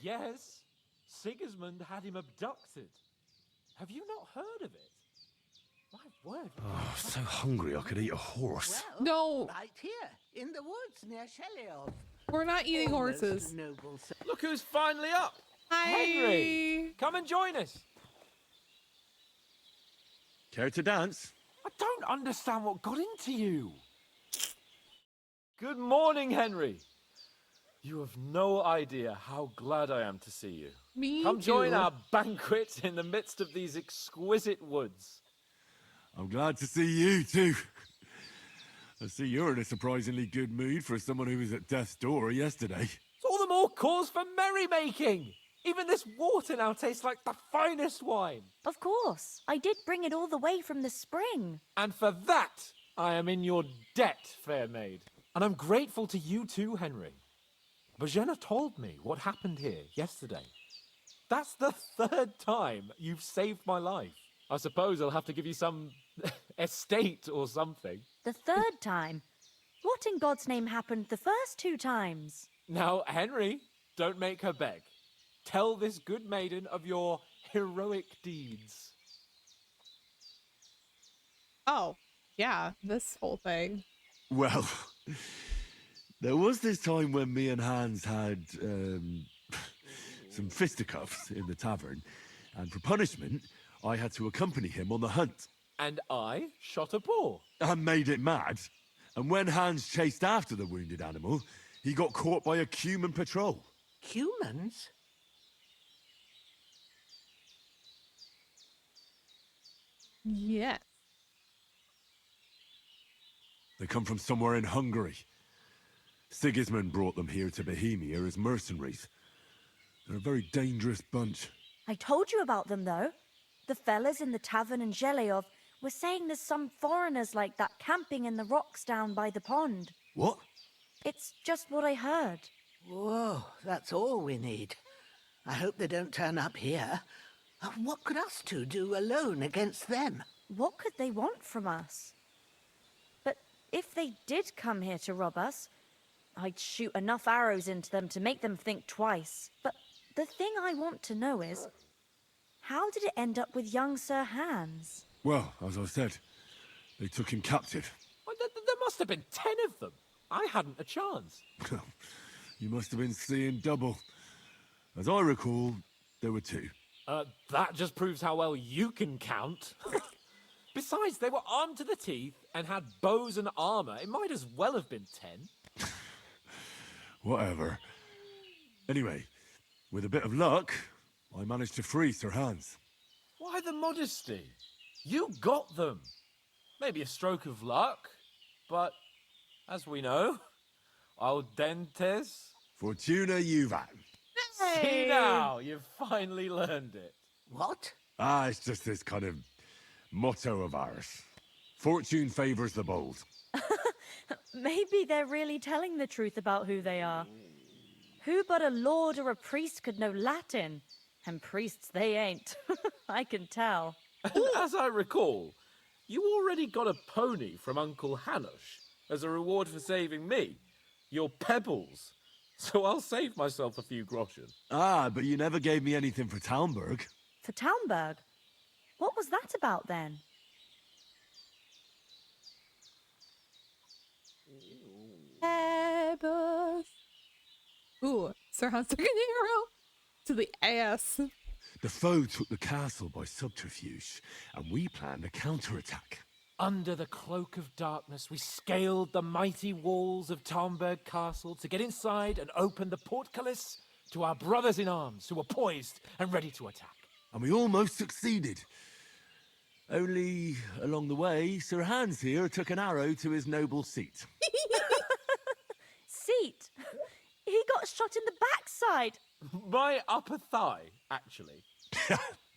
Yes. Sigismund had him abducted. Have you not heard of it? My word. Oh, I'm so hungry I could eat a horse. Well, No. right here, in the woods near Sheliov. We're not eating horses. Noble, sir. Look who's finally up. Hi. Henry, come and join us. Care to dance? I don't understand what got into you. Good morning, Henry. You have no idea how glad I am to see you. Me Come join too. our banquet in the midst of these exquisite woods. I'm glad to see you too. I see you're in a surprisingly good mood for someone who was at death's door yesterday. It's all the more cause for merrymaking. Even this water now tastes like the finest wine. Of course. I did bring it all the way from the spring. And for that, I am in your debt, fair maid. And I'm grateful to you too, Henry. Bojena told me what happened here yesterday. That's the third time you've saved my life. I suppose I'll have to give you some estate or something. The third time? What in God's name happened the first two times? Now, Henry, don't make her beg. Tell this good maiden of your heroic deeds. Oh, yeah, this whole thing. Well, there was this time when me and Hans had some fisticuffs in the tavern, and for punishment, I had to accompany him on the hunt. And I shot a boar. And made it mad. And when Hans chased after the wounded animal, he got caught by a Cuman patrol. Humans? Yes. They come from somewhere in Hungary. Sigismund brought them here to Bohemia as mercenaries. They're a very dangerous bunch. I told you about them, though. The fellas in the tavern in Zheleov were saying there's some foreigners like that camping in the rocks down by the pond. What? It's just what I heard. Whoa, that's all we need. I hope they don't turn up here. What could us two do alone against them? What could they want from us? But if they did come here to rob us, I'd shoot enough arrows into them to make them think twice. But the thing I want to know is, how did it end up with young Sir Hans? Well, as I said, they took him captive. Well, there must have been 10 of them. I hadn't a chance. You must have been seeing double. As I recall, there were 2. That just proves how well you can count. Besides, they were armed to the teeth and had bows and armor. It might as well have been 10. Whatever. Anyway, with a bit of luck, I managed to free Sir Hans. Why the modesty? You got them. Maybe a stroke of luck, but as we know, al dentes. Fortuna juvat. See now, you've finally learned it. What? It's just this kind of motto of ours. Fortune favors the bold. Maybe they're really telling the truth about who they are. Who but a lord or a priest could know Latin? And priests they ain't. I can tell. And as I recall, you already got a pony from Uncle Hanush as a reward for saving me. Your pebbles. So I'll save myself a few groschen. But you never gave me anything for Talmberg. For Talmberg? What was that about then? Pebbles. Ooh, Sir Hans took an arrow to the ass. The foe took the castle by subterfuge, and we planned a counterattack. Under the cloak of darkness, we scaled the mighty walls of Talmberg Castle to get inside and open the portcullis to our brothers in arms who were poised and ready to attack. And we almost succeeded. Only, along the way, Sir Hans here took an arrow to his noble seat. Seat? He got shot in the backside. My upper thigh, actually.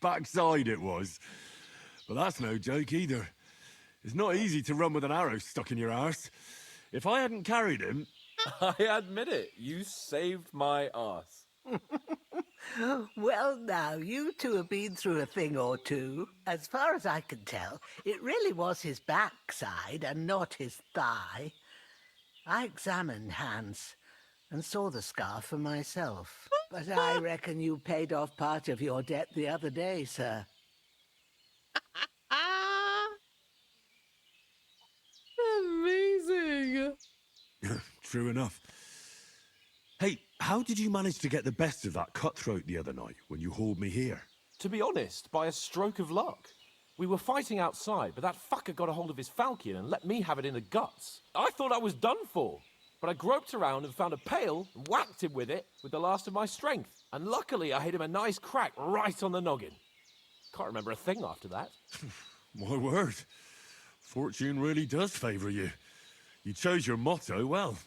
Backside it was. But that's no joke either. It's not easy to run with an arrow stuck in your arse. If I hadn't carried him... I admit it, you saved my arse. Well, now, you two have been through a thing or two. As far as I can tell, it really was his backside and not his thigh. I examined Hans and saw the scar for myself. But I reckon you paid off part of your debt the other day, sir. Amazing. True enough. Hey, how did you manage to get the best of that cutthroat the other night when you hauled me here? To be honest, by a stroke of luck. We were fighting outside, but that fucker got a hold of his falchion and let me have it in the guts. I thought I was done for, but I groped around and found a pail and whacked him with it with the last of my strength. And luckily, I hit him a nice crack right on the noggin. Can't remember a thing after that. My word. Fortune really does favour you. You chose your motto well.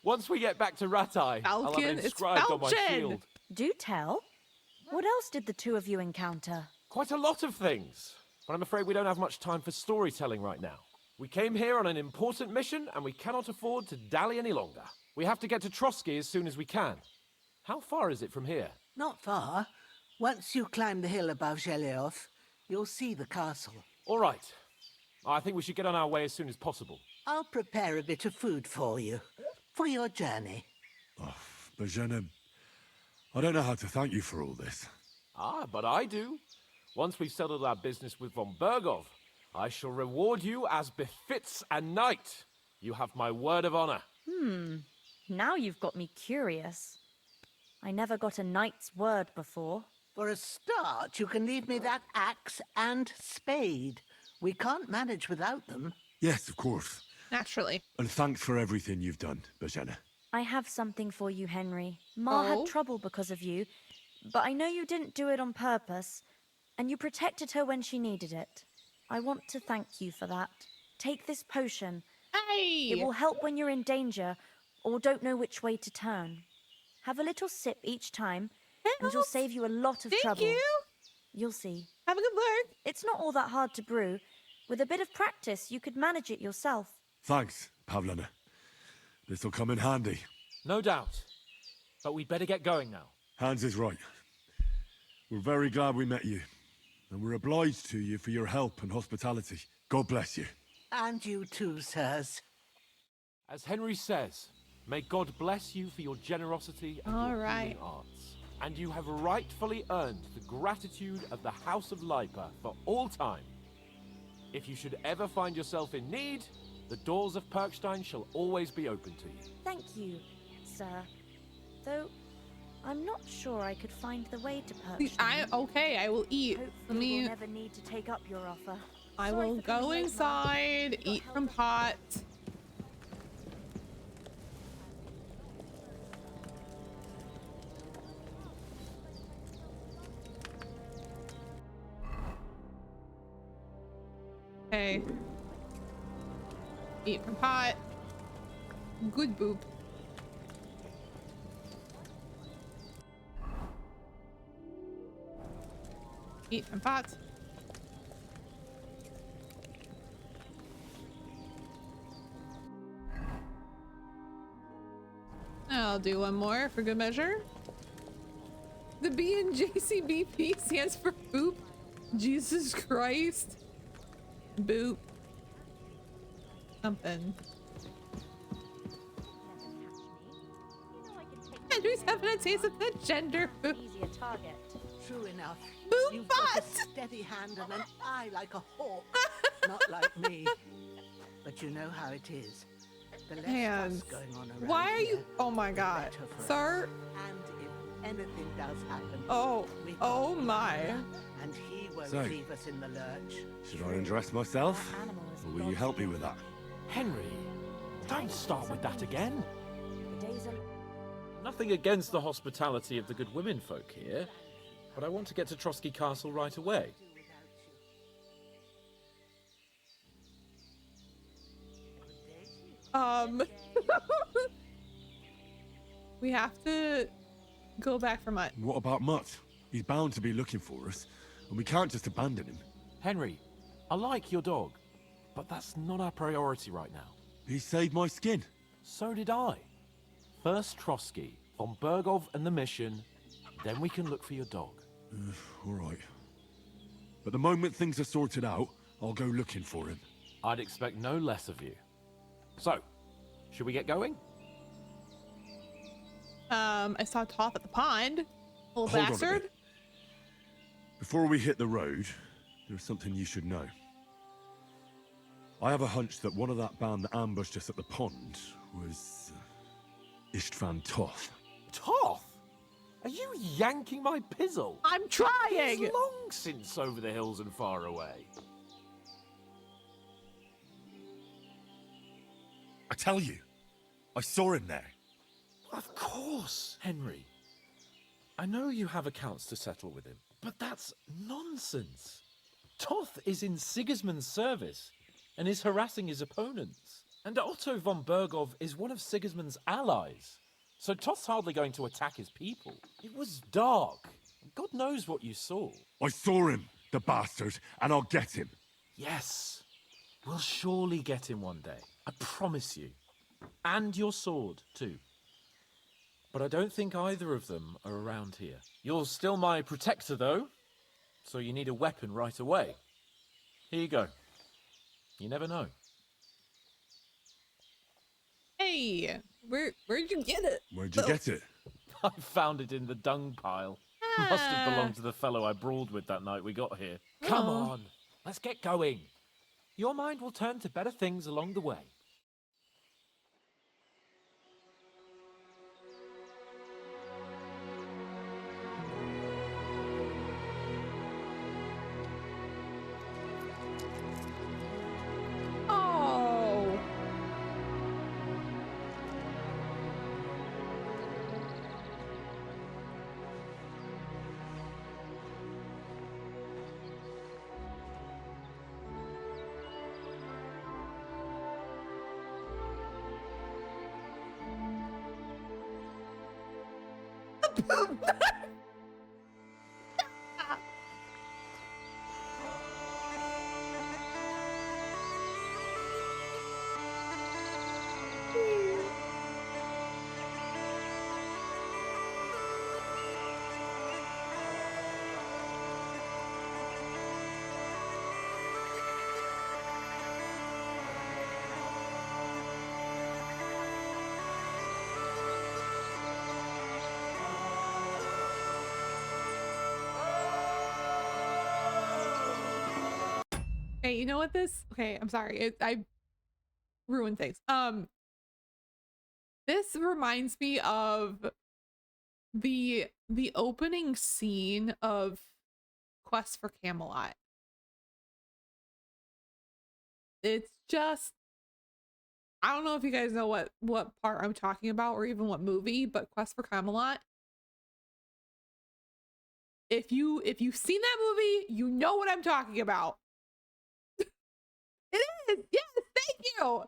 Once we get back to Ratai, I'll have it inscribed on my shield. Do tell. What else did the two of you encounter? Quite a lot of things, but I'm afraid we don't have much time for storytelling right now. We came here on an important mission, and we cannot afford to dally any longer. We have to get to Trotsky as soon as we can. How far is it from here? Not far. Once you climb the hill above Zheleov, you'll see the castle. All right. I think we should get on our way as soon as possible. I'll prepare a bit of food for you, for your journey. Oh, Bozhena, I don't know how to thank you for all this. But I do. Once we've settled our business with von Bergov, I shall reward you as befits a knight. You have my word of honor. Now you've got me curious. I never got a knight's word before. For a start, you can leave me that axe and spade. We can't manage without them. Yes, of course. Naturally. And thanks for everything you've done, Bozhena. I have something for you, Henry. Ma had trouble because of you, but I know you didn't do it on purpose, and you protected her when she needed it. I want to thank you for that. Take this potion. Hey! It will help when you're in danger or don't know which way to turn. Have a little sip each time, and it'll save you a lot of trouble. Thank you! You'll see. Have a good luck. It's not all that hard to brew. With a bit of practice, you could manage it yourself. Thanks, Pavlana. This'll come in handy. No doubt. But we'd better get going now. Hans is right. We're very glad we met you. And we're obliged to you for your help and hospitality. God bless you. And you too, sirs. As Henry says, may God bless you for your generosity and All your right. healing arts. And you have rightfully earned the gratitude of the House of Lipa for all time. If you should ever find yourself in need, the doors of Perkstein shall always be open to you. Thank you, sir. Though, I'm not sure I could find the way to Perkstein. Okay, I will eat. Hopefully we'll never need to take up your offer. I Sorry will for coming go late, inside, Mum. eat from pot. Okay. Eat from pot. Good boop. Eat from pot. I'll do one more for good measure. The B in JCBP stands for boop. Jesus Christ. Boop. Something. Henry's having a taste of the gender food. Easier target. True enough. Boop You've got a steady hand and an eye like a hawk. Not like me. But you know how it is. The less Hands. fuss going on around Why are you? here, Oh my the God, better for sir. us. And if anything does happen, Oh, we've oh got my. Yonder, and he won't So, leave us in the lurch. Should I undress myself? Or will you help me with that? Henry, don't start with that again. The days are... Nothing against the hospitality of the good women folk here, but I want to get to Trotsky Castle right away. We have to go back for Mutt. What about Mutt? He's bound to be looking for us, and we can't just abandon him. Henry, I like your dog, but that's not our priority right now. He saved my skin. So did I. First Trotsky, von Bergov and the mission, then we can look for your dog. All right. But the moment things are sorted out, I'll go looking for him. I'd expect no less of you. So, should we get going? I saw Toth at the pond. Little Hold on a bastard. bit. Before we hit the road, there's something you should know. I have a hunch that one of that band that ambushed us at the pond was Istvan Toth. Toth? Are you yanking my pizzle? I'm trying! He's long since over the hills and far away. I tell you, I saw him there. Of course, Henry. I know you have accounts to settle with him, but that's nonsense. Toth is in Sigismund's service and is harassing his opponents. And Otto von Bergov is one of Sigismund's allies. So Toth's hardly going to attack his people. It was dark. God knows what you saw. I saw him, the bastard, and I'll get him. Yes. We'll surely get him one day. I promise you. And your sword, too. But I don't think either of them are around here. You're still my protector, though. So you need a weapon right away. Here you go. You never know. Hey, where'd you get it? Where'd you get it? I found it in the dung pile. Must have belonged to the fellow I brawled with that night we got here. Come on, let's get going. Your mind will turn to better things along the way. Oh. Hey, you know what this? Okay, I'm sorry. I ruined things. This reminds me of the opening scene of Quest for Camelot. It's just, I don't know if you guys know what part I'm talking about or even what movie, but Quest for Camelot. If you've seen that movie, you know what I'm talking about. It is. Yes, thank you.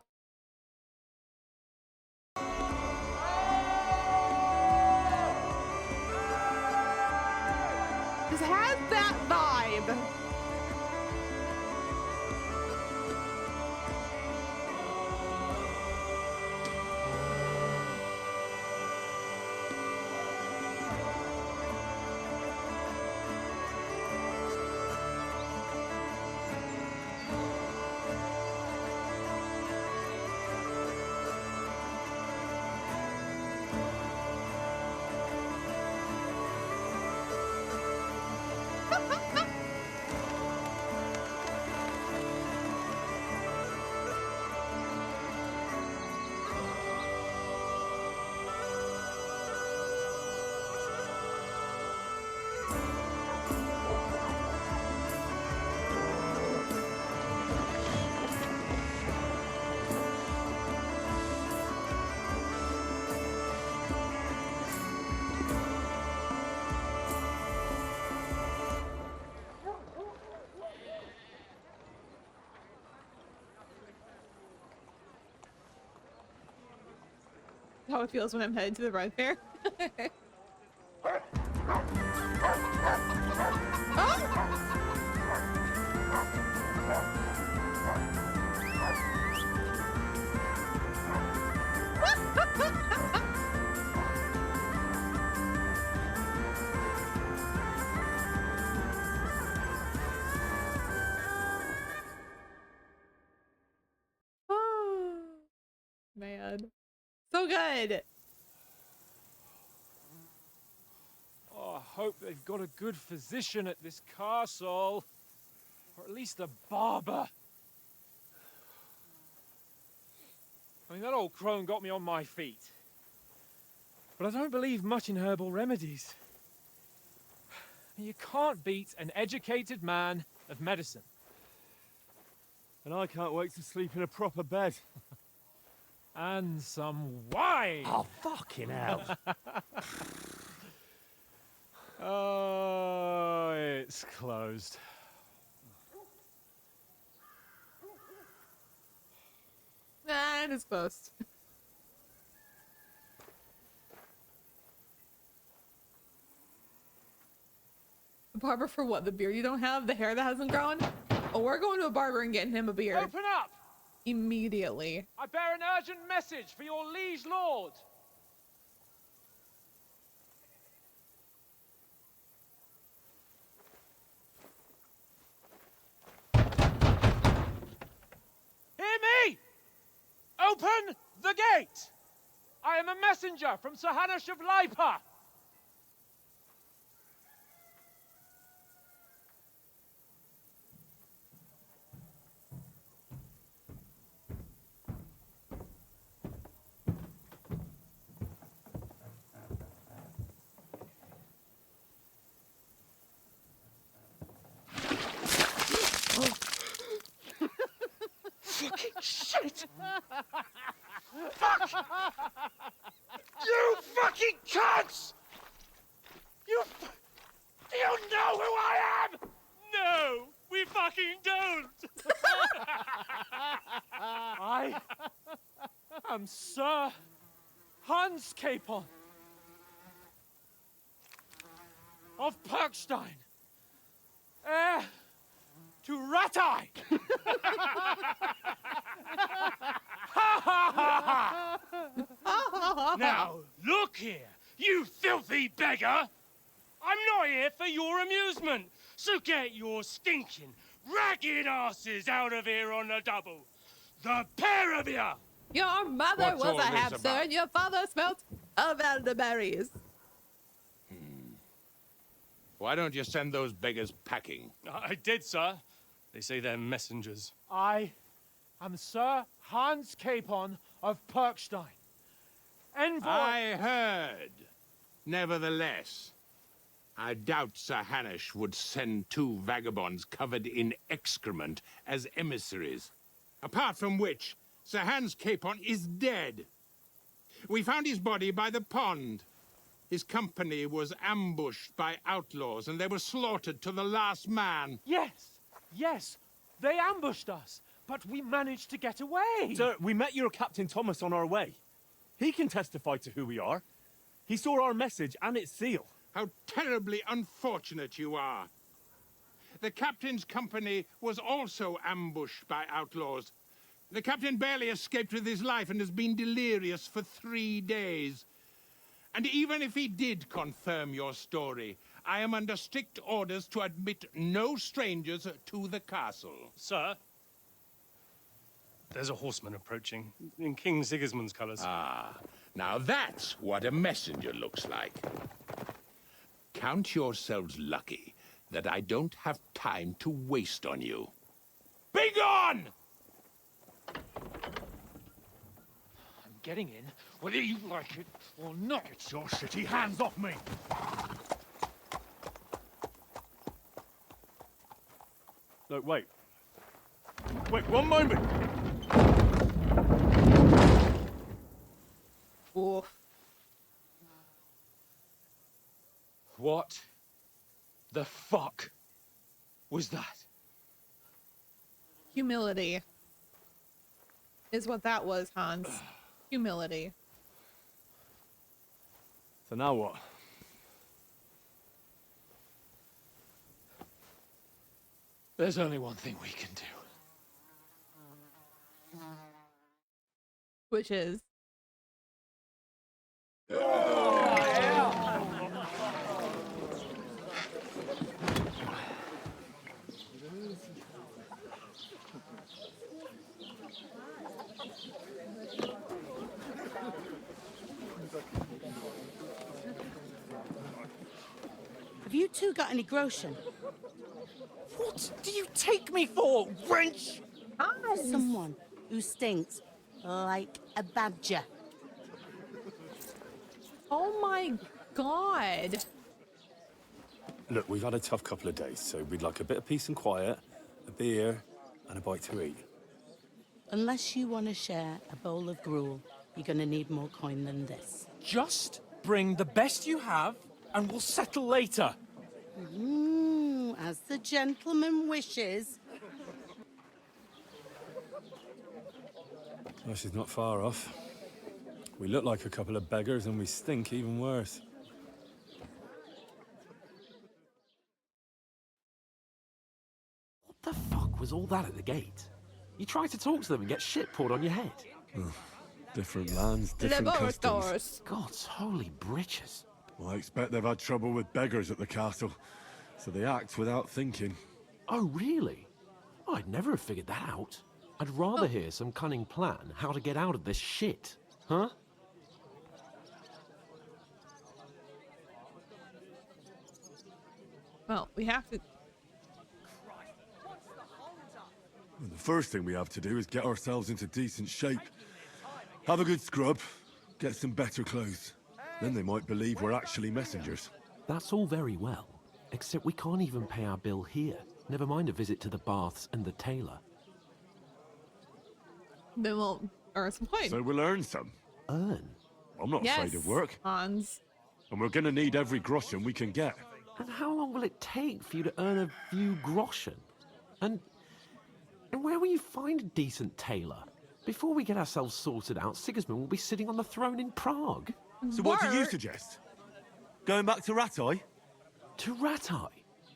This has that vibe. How it feels when I'm headed to the run fair. Man, so good. Oh, I hope they've got a good physician at this castle. Or at least a barber. I mean, that old crone got me on my feet. But I don't believe much in herbal remedies. You can't beat an educated man of medicine. And I can't wait to sleep in a proper bed. And some wine! Oh, fucking hell. Oh, it's closed. And it's closed. The barber for what? The beard you don't have? The hair that hasn't grown? Oh, we're going to a barber and getting him a beard. Open up! Immediately. I bear an urgent message for your liege lord. Hear me! Open the gate! I am a messenger from Sir Hanush of Lipa. Fucking shit! Fuck! You fucking cunts! Do you know who I am? No, we fucking don't! I am Sir Hans Capon of Perkstein, heir to Ratai! Now, look here, you filthy beggar! I'm not here for your amusement, so get your stinking, ragged asses out of here on the double. The pair of you! Your mother What's was all a this hamster about? and your father smelt of elderberries. Why don't you send those beggars packing? I did, sir. They say they're messengers. I am Sir Hans Capon of Perkstein. Envoy... I heard. Nevertheless, I doubt Sir Hanush would send two vagabonds covered in excrement as emissaries. Apart from which, Sir Hans Capon is dead. We found his body by the pond. His company was ambushed by outlaws, and they were slaughtered to the last man. Yes, yes, they ambushed us, but we managed to get away. Sir, we met your Captain Thomas on our way. He can testify to who we are. He saw our message and its seal. How terribly unfortunate you are. The captain's company was also ambushed by outlaws. The captain barely escaped with his life and has been delirious for 3 days. And even if he did confirm your story, I am under strict orders to admit no strangers to the castle. Sir, there's a horseman approaching in King Sigismund's colours. Ah, now that's what a messenger looks like. Count yourselves lucky that I don't have time to waste on you. Be gone! I'm getting in, whether you like it or not. Get your shitty hands off me! Look, wait. Wait, one moment! Oof. What the fuck was that? Humility is what that was, Hans. Humility. So now what? There's only one thing we can do. Which is... Have you two got any groschen? What do you take me for, wench? Someone who stinks like a badger. Oh my god. Look, we've had a tough couple of days, so we'd like a bit of peace and quiet, a beer, and a bite to eat. Unless you want to share a bowl of gruel, you're going to need more coin than this. Just bring the best you have, and we'll settle later. As the gentleman wishes. Well, she's not far off. We look like a couple of beggars, and we stink even worse. What the fuck was all that at the gate? You try to talk to them and get shit poured on your head. Different lands, different customs. God's holy britches. Well, I expect they've had trouble with beggars at the castle, so they act without thinking. Oh, really? I'd never have figured that out. I'd rather hear some cunning plan how to get out of this shit. Huh? Well, we have to... Well, the first thing we have to do is get ourselves into decent shape. Have a good scrub, get some better clothes. Then they might believe we're actually messengers. That's all very well, except we can't even pay our bill here. Never mind a visit to the baths and the tailor. Then we'll earn some coin. So we'll earn some. Earn? I'm not afraid of work. Hans. And we're gonna need every groschen we can get. And how long will it take for you to earn a few groschen? And where will you find a decent tailor? Before we get ourselves sorted out, Sigismund will be sitting on the throne in Prague. So what do you suggest? Going back to Ratai? To Ratai?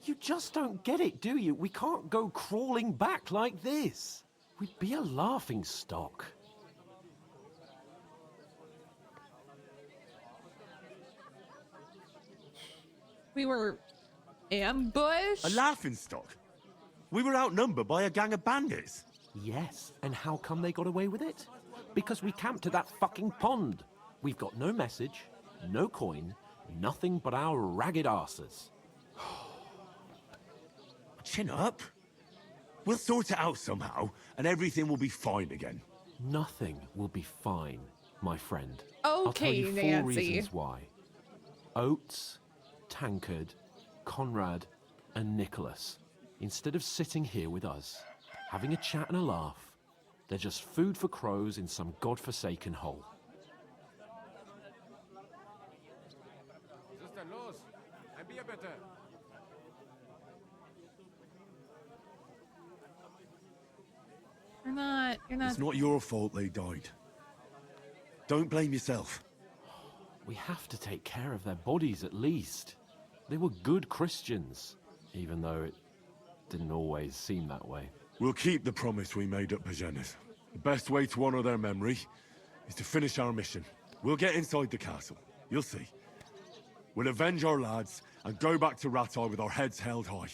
You just don't get it, do you? We can't go crawling back like this. We'd be a laughing stock. We were ambushed? A laughing stock? We were outnumbered by a gang of bandits. Yes, and how come they got away with it? Because we camped at that fucking pond. We've got no message, no coin, nothing but our ragged arses. Chin up. We'll sort it out somehow, and everything will be fine again. Nothing will be fine, my friend. I'll tell Okay, you 4 Nancy. reasons why. Oates, Tankard, Conrad, and Nicholas, instead of sitting here with us, having a chat and a laugh, they're just food for crows in some godforsaken hole. You're not. It's not your fault they died. Don't blame yourself. We have to take care of their bodies at least. They were good Christians, even though it didn't always seem that way. We'll keep the promise we made at Pagenes. The best way to honor their memory is to finish our mission. We'll get inside the castle. You'll see. We'll avenge our lads and go back to Rattay with our heads held high.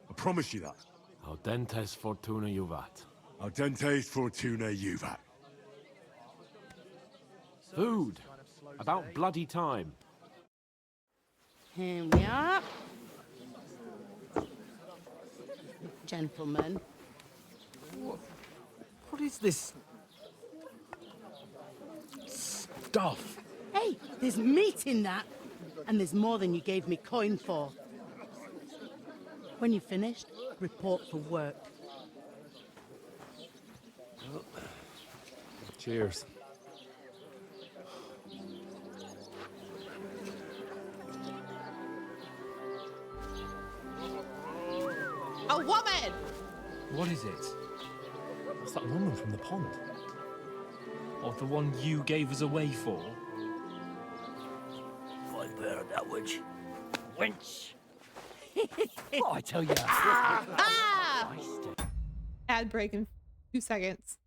I promise you that. Audentes fortuna juvat. Audentes fortuna juvat. Food. About bloody time. Here we are. Gentlemen. What is this stuff? Hey, there's meat in that. And there's more than you gave me coin for. When you're finished, report for work. Cheers. A woman! What is it? What's that woman from the pond? Or the one you gave us away for? I bear that witch. Wench! Oh, I tell you. Ah! Ad break in 2 seconds.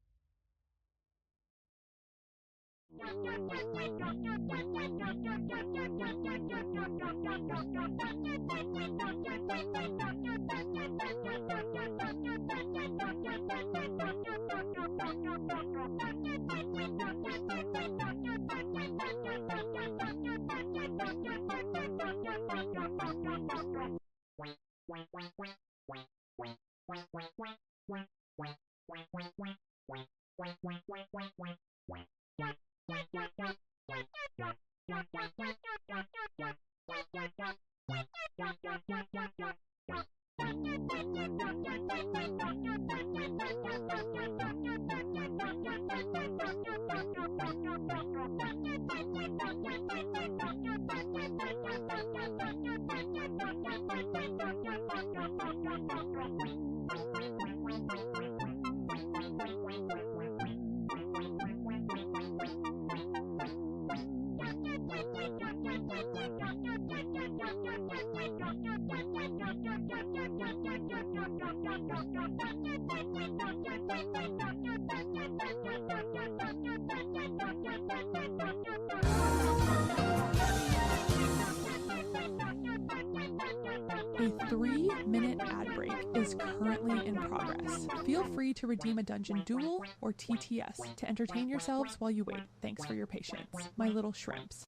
A 3-minute ad break is currently in progress. Feel free to redeem a dungeon duel or TTS to entertain yourselves while you wait. Thanks for your patience, my little shrimps.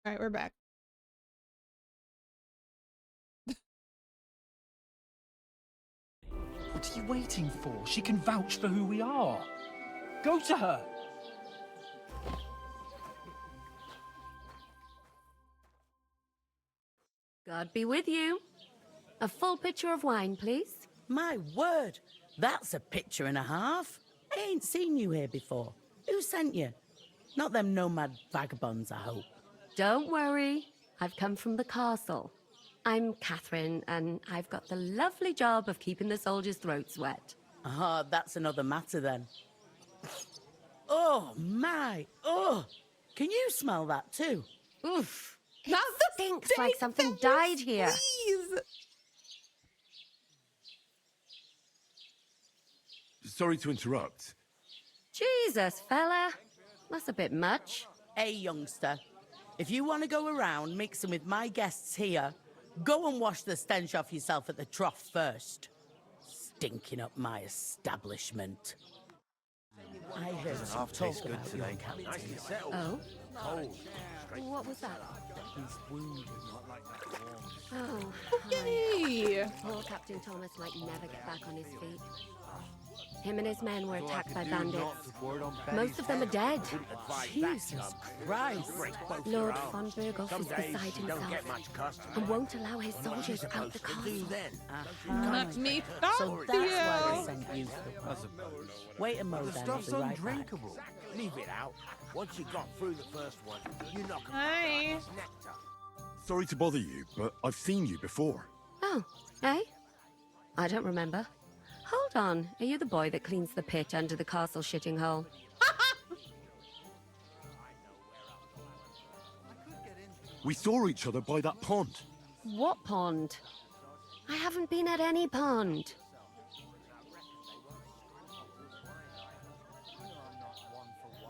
All right, we're back. What are you waiting for? She can vouch for who we are. Go to her. God be with you. A full pitcher of wine, please. My word, that's a picture and a half. I ain't seen you here before. Who sent you? Not them nomad vagabonds, I hope. Don't worry. I've come from the castle. I'm Catherine, and I've got the lovely job of keeping the soldiers' throats wet. Ah, that's another matter then. Oh, my. Oh, can you smell that too? Oof. Not It stinks like something died here. Please. Sorry to interrupt. Jesus, fella. That's a bit much. Hey, youngster. If you want to go around mixing with my guests here, go and wash the stench off yourself at the trough first. Stinking up my establishment. I heard some talk about your captain. Oh? Cold. What was that? He's wounded, not like that warm. Oh, Yay! poor Captain Thomas might never get back on his feet. Him and his men were attacked by bandits. Most of them are dead. Jesus Christ. Lord von Berghoff is beside himself and won't allow his soldiers out the castle. Let me So stop that's you. why they sent you. Wait a mo The then, I'll stuff's be right back. undrinkable. Leave it out. Once you got through the first one, you knock Hi. its nectar. Sorry to bother you, but I've seen you before. Oh, eh? I don't remember. Hold on, are you the boy that cleans the pit under the castle shitting hole? We saw each other by that pond. What pond? I haven't been at any pond.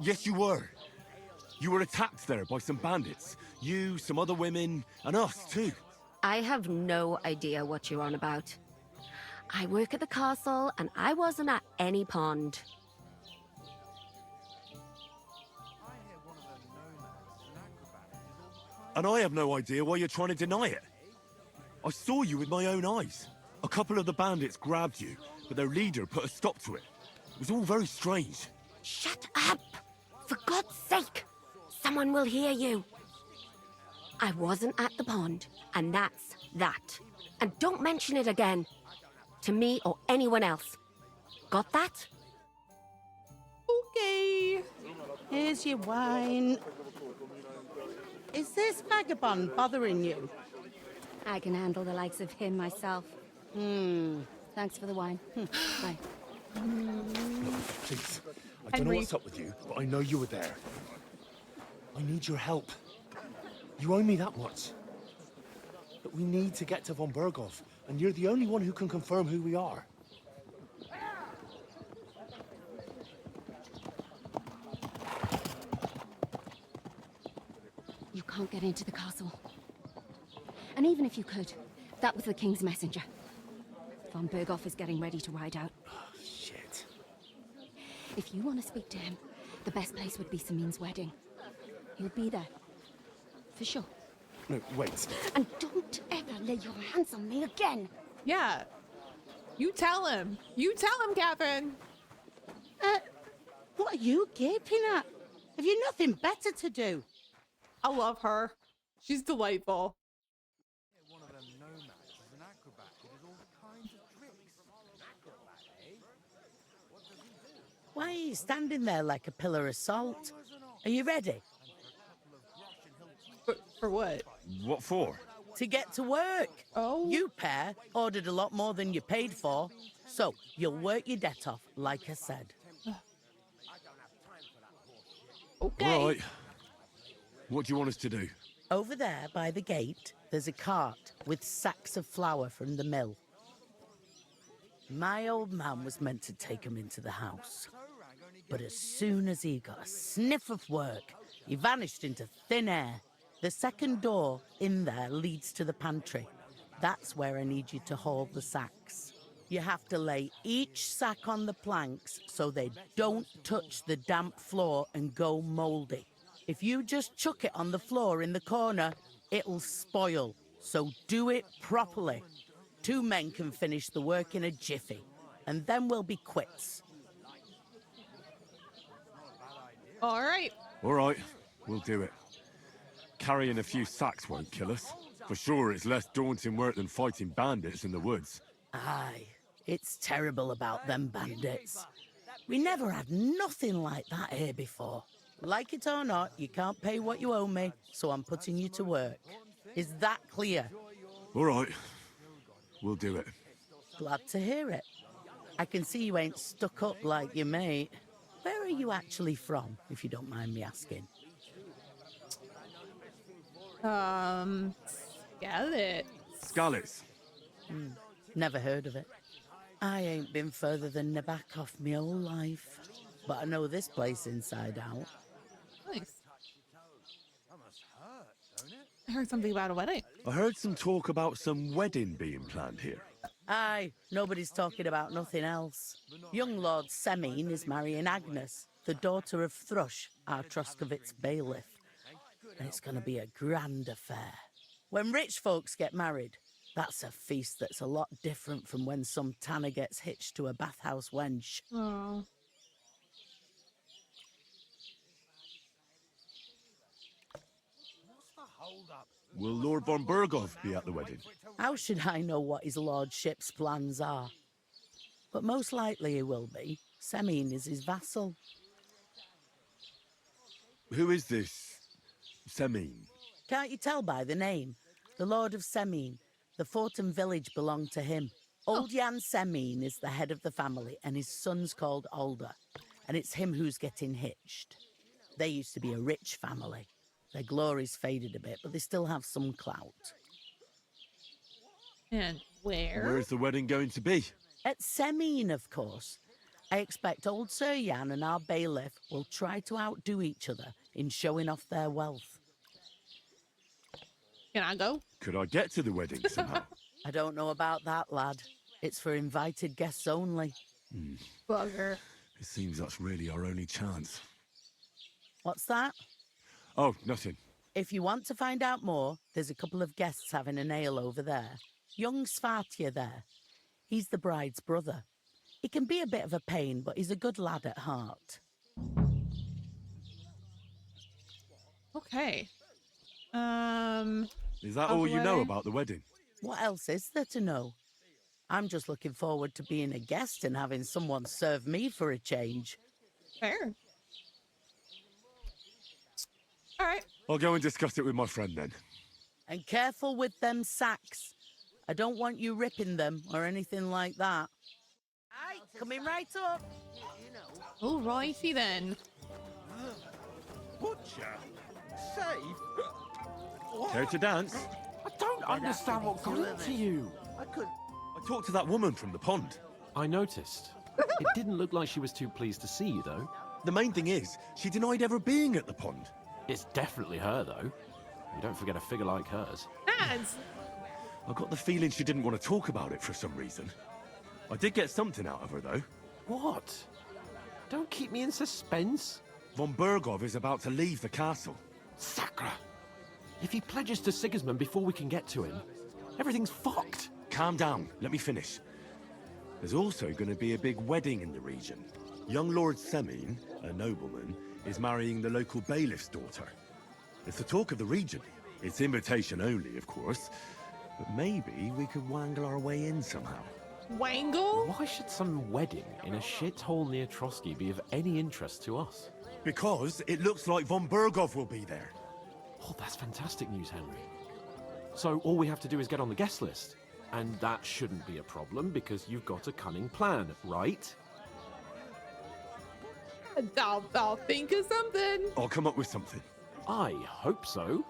Yes, you were. You were attacked there by some bandits. You, some other women, and us too. I have no idea what you're on about. I work at the castle, and I wasn't at any pond. And I have no idea why you're trying to deny it. I saw you with my own eyes. A couple of the bandits grabbed you, but their leader put a stop to it. It was all very strange. Shut up! For God's sake! Someone will hear you. I wasn't at the pond, and that's that. And don't mention it again. To me or anyone else. Got that? Okay. Here's your wine. Is this vagabond bothering you? I can handle the likes of him myself. Thanks for the wine. Bye. Please, I don't know what's up with you, but I know you were there. I need your help. You owe me that much. But we need to get to von Berghoff, and you're the only one who can confirm who we are. You can't get into the castle. And even if you could, that was the King's messenger. Von Berghoff is getting ready to ride out. Shit. If you want to speak to him, the best place would be Samin's wedding. He'll be there. For sure. No, wait. And don't ever lay your hands on me again. Yeah. You tell him. You tell him, Catherine. What are you gaping at? Have you nothing better to do? I love her. She's delightful. One of them nomads is an acrobat who does all kinds of tricks. An acrobat, eh? What does he do? Why are you standing there like a pillar of salt? Are you ready? For what? What for? To get to work. Oh. You pair ordered a lot more than you paid for, so you'll work your debt off, like I said. Okay. All right. What do you want us to do? Over there by the gate, there's a cart with sacks of flour from the mill. My old man was meant to take 'em into the house. But as soon as he got a sniff of work, he vanished into thin air. The second door in there leads to the pantry. That's where I need you to haul the sacks. You have to lay each sack on the planks so they don't touch the damp floor and go mouldy. If you just chuck it on the floor in the corner, it'll spoil. So do it properly. 2 men can finish the work in a jiffy, and then we'll be quits. All right. All right, we'll do it. Carrying a few sacks won't kill us. For sure, it's less daunting work than fighting bandits in the woods. Aye, it's terrible about them bandits. We never had nothing like that here before. Like it or not, you can't pay what you owe me, so I'm putting you to work. Is that clear? All right, we'll do it. Glad to hear it. I can see you ain't stuck up like your mate. Where are you actually from, if you don't mind me asking? Skallets. Skallets. Never heard of it. I ain't been further than Nabakov my whole life, but I know this place inside out. Nice. I heard something about a wedding. I heard some talk about some wedding being planned here. Aye, nobody's talking about nothing else. Young Lord Semin is marrying Agnes, the daughter of Thrush, our Troskovitz bailiff. And it's going to be a grand affair. When rich folks get married, that's a feast that's a lot different from when some tanner gets hitched to a bathhouse wench. Oh. Will Lord von Burgov be at the wedding? How should I know what his lordship's plans are? But most likely he will be. Semin is his vassal. Who is this Semin? Can't you tell by the name? The Lord of Semin. The fort and village belong to him. Old Jan Semin is the head of the family, and his son's called Alder. And it's him who's getting hitched. They used to be a rich family. Their glory's faded a bit, but they still have some clout. And where? Where's the wedding going to be? At Semin, of course. I expect old Sir Jan and our bailiff will try to outdo each other in showing off their wealth. Can I go? Could I get to the wedding somehow? I don't know about that, lad. It's for invited guests only. Bugger. It seems that's really our only chance. What's that? Oh, nothing. If you want to find out more, there's a couple of guests having an ale over there. Young Svartje there. He's the bride's brother. He can be a bit of a pain, but he's a good lad at heart. Okay. Is that all you know about the wedding? What else is there to know? I'm just looking forward to being a guest and having someone serve me for a change. Fair. All right. I'll go and discuss it with my friend then. And careful with them sacks. I don't want you ripping them or anything like that. Aye, coming right up. All righty then. Butcher? Safe? Care to dance? I don't understand what got into you. I could. I talked to that woman from the pond. I noticed. It didn't look like she was too pleased to see you, though. The main thing is, she denied ever being at the pond. It's definitely her, though. You don't forget a figure like hers. Ads. I got the feeling she didn't want to talk about it for some reason. I did get something out of her, though. What? Don't keep me in suspense. Von Bergov is about to leave the castle. Sacre! If he pledges to Sigismund before we can get to him, everything's fucked. Calm down, let me finish. There's also going to be a big wedding in the region. Young Lord Semin, a nobleman, is marrying the local bailiff's daughter. It's the talk of the region. It's invitation only, of course. But maybe we could wangle our way in somehow. Wangle? Why should some wedding in a shithole near Trotsky be of any interest to us? Because it looks like Von Bergov will be there. Oh, that's fantastic news, Henry. So all we have to do is get on the guest list. And that shouldn't be a problem because you've got a cunning plan, right? I'll think of something. I'll come up with something. I hope so.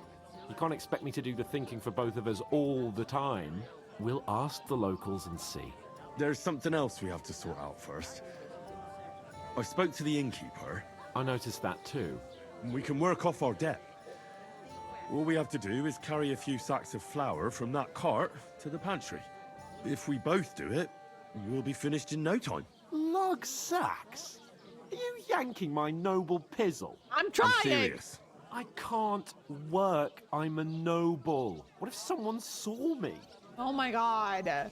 You can't expect me to do the thinking for both of us all the time. We'll ask the locals and see. There's something else we have to sort out first. I spoke to the innkeeper. I noticed that too. We can work off our debt. All we have to do is carry a few sacks of flour from that cart to the pantry. If we both do it, we'll be finished in no time. Lug sacks? Are you yanking my noble pizzle? I'm trying! I'm serious. I can't work. I'm a noble. What if someone saw me? Oh my god.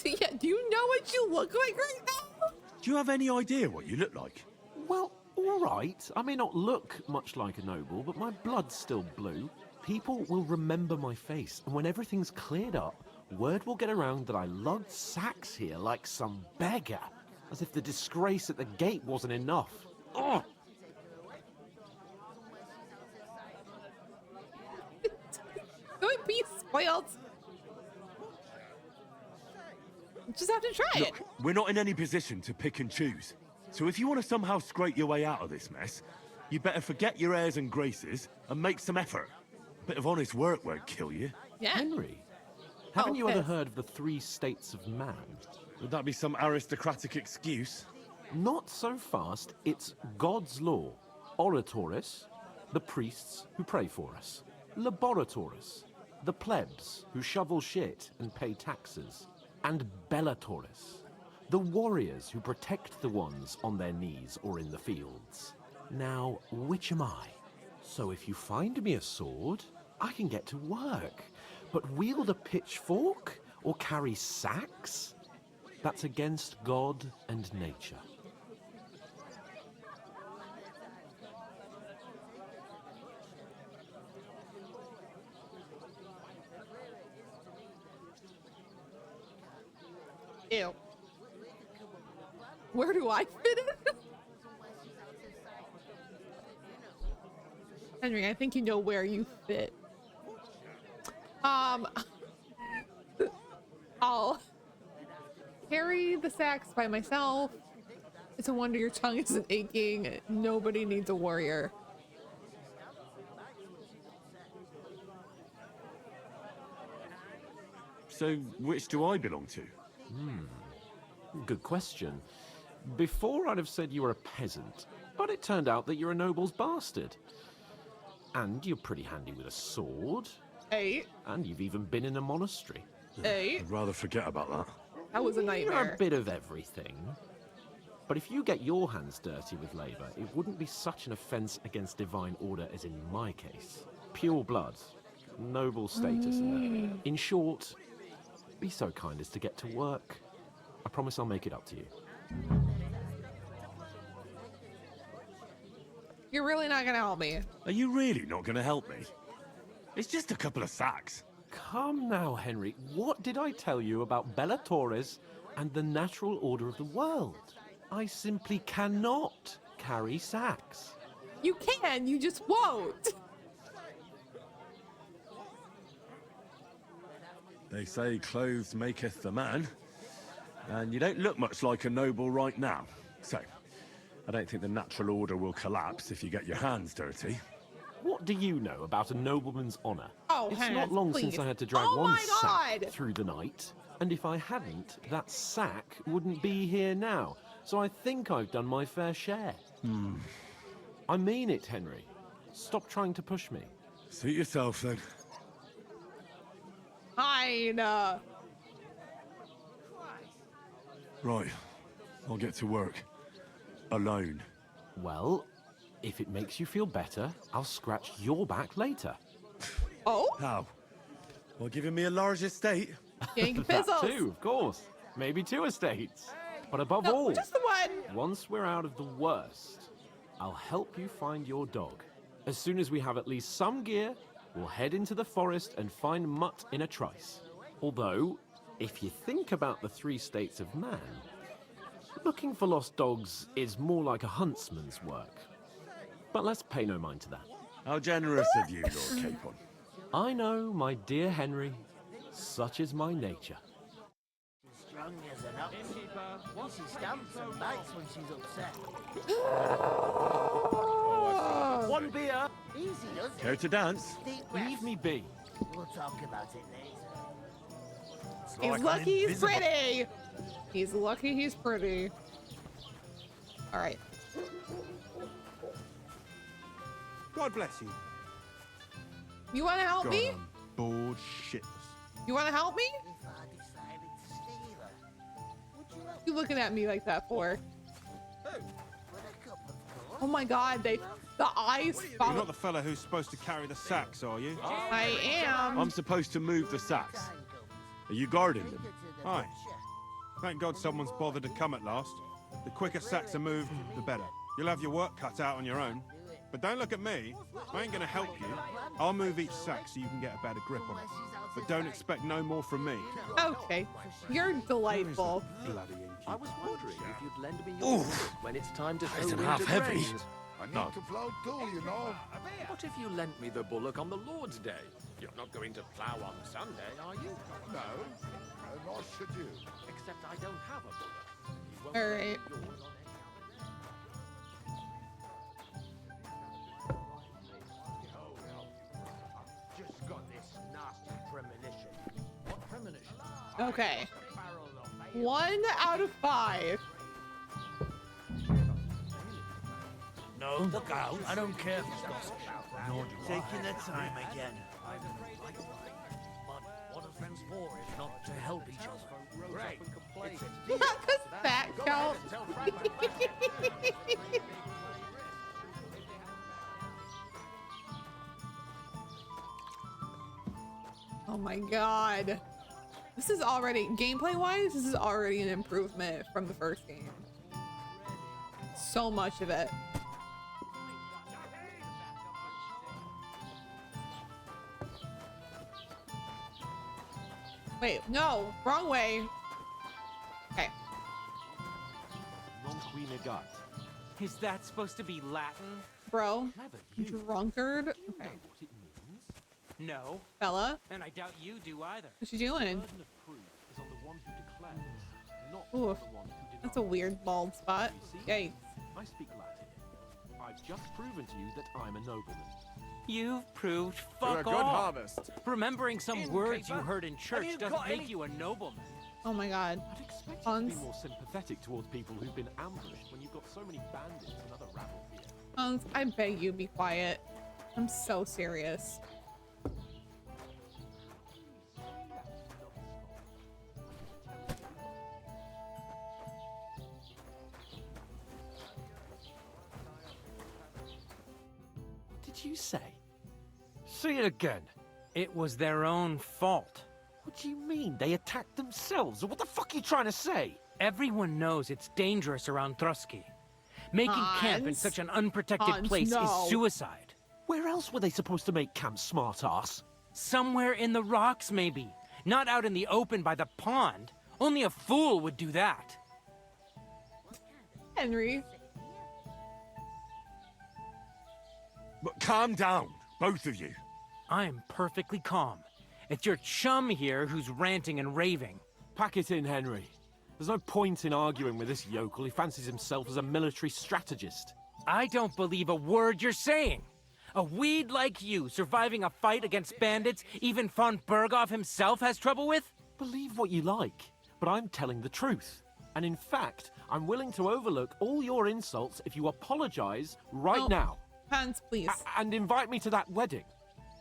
Yeah, do you know what you look like right now? Do you have any idea what you look like? Well, all right. I may not look much like a noble, but my blood's still blue. People will remember my face, and when everything's cleared up, word will get around that I lugged sacks here like some beggar. As if the disgrace at the gate wasn't enough. Ugh! Don't be spoiled. Just have to try Look, we're not in any position to pick and choose. So if you want to somehow scrape your way out of this mess, you better forget your airs and graces and make some effort. A bit of honest work won't kill you. Yeah. Henry, haven't you ever heard of the 3 states of man? Would that be some aristocratic excuse? Not so fast. It's God's law. Oratoris, the priests who pray for us. Laboratoris, the plebs who shovel shit and pay taxes. And Bellatoris, the warriors who protect the ones on their knees or in the fields. Now, which am I? So if you find me a sword, I can get to work. But wield a pitchfork or carry sacks? That's against God and nature. Ew. Where do I fit in? Henry, I think you know where you fit. I'll carry the sacks by myself. It's a wonder your tongue isn't aching. Nobody needs a warrior. So, which do I belong to? Good question. Before I'd have said you were a peasant, but it turned out that you're a noble's bastard. And you're pretty handy with a sword. Hey. And you've even been in a monastery. Hey. I'd rather forget about that. That was a nightmare. You're a bit of everything. But if you get your hands dirty with labor, it wouldn't be such an offense against divine order as in my case. Pure blood, noble status. In short, be so kind as to get to work. I promise I'll make it up to you. You're really not gonna help me. Are you really not going to help me? It's just a couple of sacks. Come now, Henry. What did I tell you about Bellatoris and the natural order of the world? I simply cannot carry sacks. You can, you just won't. They say clothes maketh the man. And you don't look much like a noble right now. So, I don't think the natural order will collapse if you get your hands dirty. What do you know about a nobleman's honor? Oh, it's Hans, not long please. since I had to drag Oh one my sack God. through the night. And if I hadn't, that sack wouldn't be here now. So I think I've done my fair share. I mean it, Henry. Stop trying to push me. Suit yourself, then. Fine. Right. I'll get to work. Alone. Well, if it makes you feel better, I'll scratch your back later. Oh? How? Well, giving me a large estate? That too, of course. Maybe 2 estates. But above all, just the one. Once we're out of the worst, I'll help you find your dog. As soon as we have at least some gear, we'll head into the forest and find Mutt in a trice. Although, if you think about the 3 states of man, looking for lost dogs is more like a huntsman's work. But let's pay no mind to that. How generous of you, Lord Capon. I know, my dear Henry. Such is my nature. Strong as an ox. She stamps and bites when she's upset. One beer. Easy does it. Care to dance? Leave me be. We'll talk about it later. He's lucky he's pretty. He's lucky he's pretty. All right. God bless you. You want to help God, me? I'm bored shitless. You want to help me? You looking at me like that for? Oh my God! The eyes. You're not the fella who's supposed to carry the sacks, are you? I am. I'm supposed to move the sacks. Are you guarding them? Aye. Thank God someone's bothered to come at last. The quicker sacks are moved, the better. You'll have your work cut out on your own. But don't look at me. I ain't gonna help you. I'll move each sack so you can get a better grip on it. But don't expect no more from me. Okay, you're delightful. Bloody I was wondering if you'd lend me your when it's time to Isn't half heavy. I need to plough too, you know. What if you lent me the bullock on the Lord's Day? You're not going to plough on Sunday, are you? No, nor should you. Except I don't have a bullock. All right. Just got this nasty premonition. What premonition? Okay. 1 out of 5. No, look out. I don't care if he's gossip. Nor do I. Taking their time again. But what are friends for if not to help each other? Great. Not does that count? Oh my God. This is already, gameplay-wise, this is already an improvement from the first game. So much of it. Wait, no, wrong way. Okay. Is that supposed to be Latin? Bro, drunkard. Okay. No. Fella, And I doubt you do either. what you doing? Ooh, that's a weird bald spot. Yikes. I speak Latin. I've just proven to you that I'm a nobleman. You've proved fuck You're a good all. harvest. Remembering some In words paper. you heard in Have church you doesn't got make any- you a nobleman. Oh my God. I'd expect you Hans, to be more sympathetic towards people who've been ambushed when you've got so many bandits and other rabble here. Hans, I beg you, be quiet. I'm so serious. What did you say? Say it again. It was their own fault. What do you mean? They attacked themselves? What the fuck are you trying to say? Everyone knows it's dangerous around Trusky. Making camp in Hans. such an unprotected Hans, place no. is suicide. Where else were they supposed to make camp, smart-ass? Somewhere in the rocks, maybe. Not out in the open by the pond. Only a fool would do that. Henry. But calm down, both of you. I'm perfectly calm. It's your chum here who's ranting and raving. Pack it in, Henry. There's no point in arguing with this yokel. He fancies himself as a military strategist. I don't believe a word you're saying. A weed like you surviving a fight against bandits even von Berghoff himself has trouble with? Believe what you like, but I'm telling the truth. And in fact, I'm willing to overlook all your insults if you apologize right now. Hans, please. And invite me to that wedding.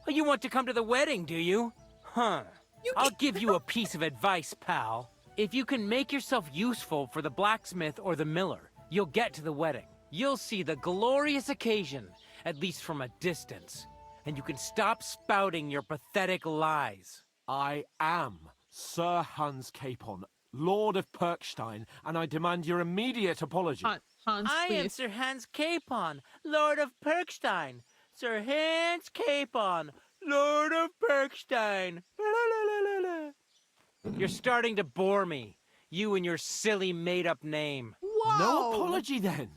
Oh, you want to come to the wedding, do you? Huh. I'll give you a piece of advice, pal. If you can make yourself useful for the blacksmith or the miller, you'll get to the wedding. You'll see the glorious occasion, at least from a distance. And you can stop spouting your pathetic lies. I am Sir Hans Capon, Lord of Perkstein, and I demand your immediate apology. Hans, I am please. Sir Hans Capon, Lord of Perkstein. Sir Hans Capon, Lord of Perkstein. You're starting to bore me. You and your silly made-up name. Whoa! No apology, then.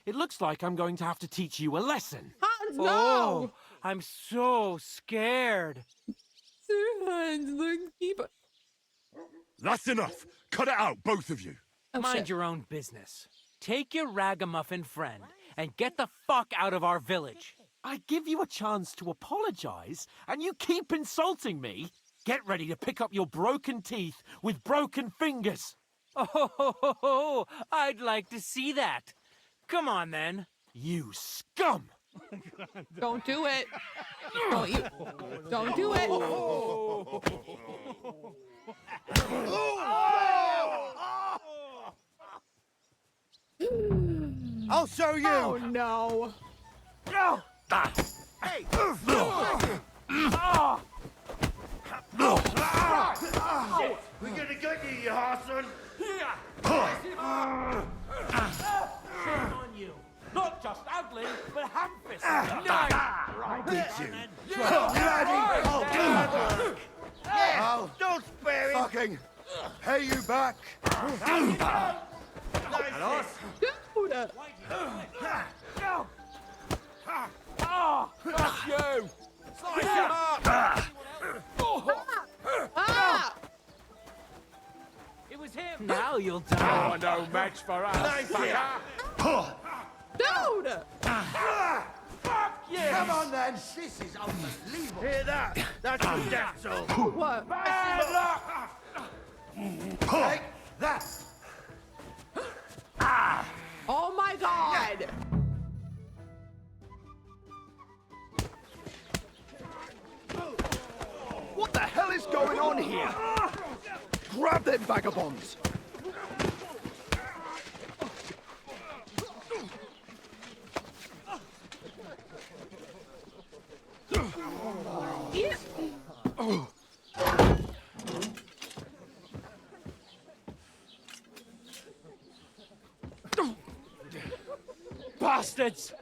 It looks like I'm going to have to teach you a lesson. Hans, no! Oh, I'm so scared. Sir Hans, look, keep... That's enough. Cut it out, both of you. Oh, Mind shit. your own business. Take your ragamuffin friend and get the fuck out of our village. I give you a chance to apologize, and you keep insulting me. Get ready to pick up your broken teeth with broken fingers. Oh, I'd like to see that. Come on, then. You scum! Don't do it. Don't do it. I'll show you! Oh, no. No! Hey! We're gonna get you, you Harson! Shame on you. Not just ugly, but ham-fisted. I beat you. Yes! Don't spare him! Fucking pay you back! Dude. Fuck you! Slice him up! Ah! It was him. Now you'll die. Oh, no match for us, fucker! Dude! Fuck you! Come on then, this is unbelievable! Hear that? That's your death zone! What? Bad luck! Take that! Oh my god! What the hell is going on here? Grab them vagabonds! Yeah. Bastards!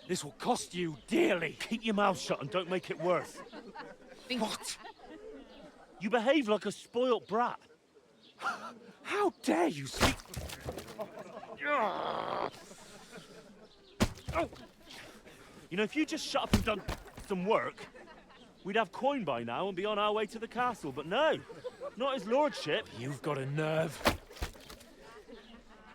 This will cost you dearly. Keep your mouth shut and don't make it worse. What? You behave like a spoilt brat. How dare you speak... You know, if you just shut up and done some work, we'd have coin by now and be on our way to the castle. But no, not his lordship. You've got a nerve.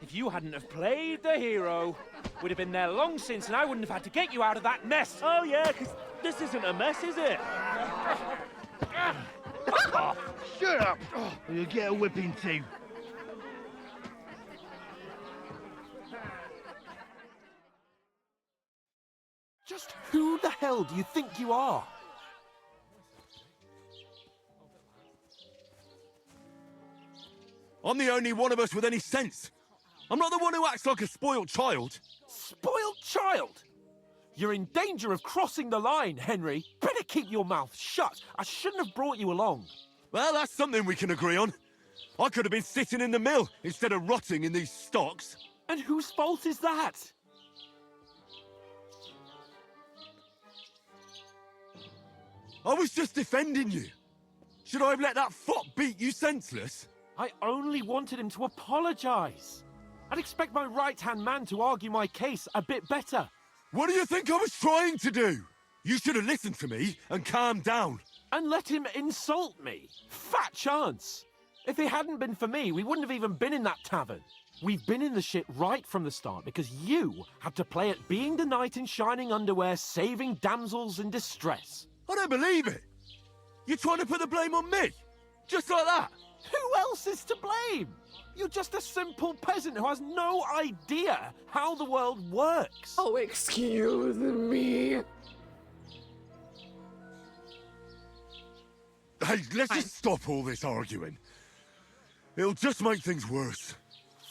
If you hadn't have played the hero, we'd have been there long since and I wouldn't have had to get you out of that mess. Oh yeah, because this isn't a mess, is it? Oh, shut up! Or you'll get a whipping too. Just who the hell do you think you are? I'm the only one of us with any sense. I'm not the one who acts like a spoiled child. Spoiled child? You're in danger of crossing the line, Henry. Better keep your mouth shut. I shouldn't have brought you along. Well, that's something we can agree on. I could have been sitting in the mill instead of rotting in these stocks. And whose fault is that? I was just defending you. Should I have let that fop beat you senseless? I only wanted him to apologize. I'd expect my right-hand man to argue my case a bit better. What do you think I was trying to do? You should have listened to me and calmed down. And let him insult me. Fat chance. If it hadn't been for me, we wouldn't have even been in that tavern. We've been in the shit right from the start because you had to play at being the knight in shining underwear, saving damsels in distress. I don't believe it. You're trying to put the blame on me? Just like that? Who else is to blame? You're just a simple peasant who has no idea how the world works. Oh, excuse me. Hey, let's just stop all this arguing. It'll just make things worse.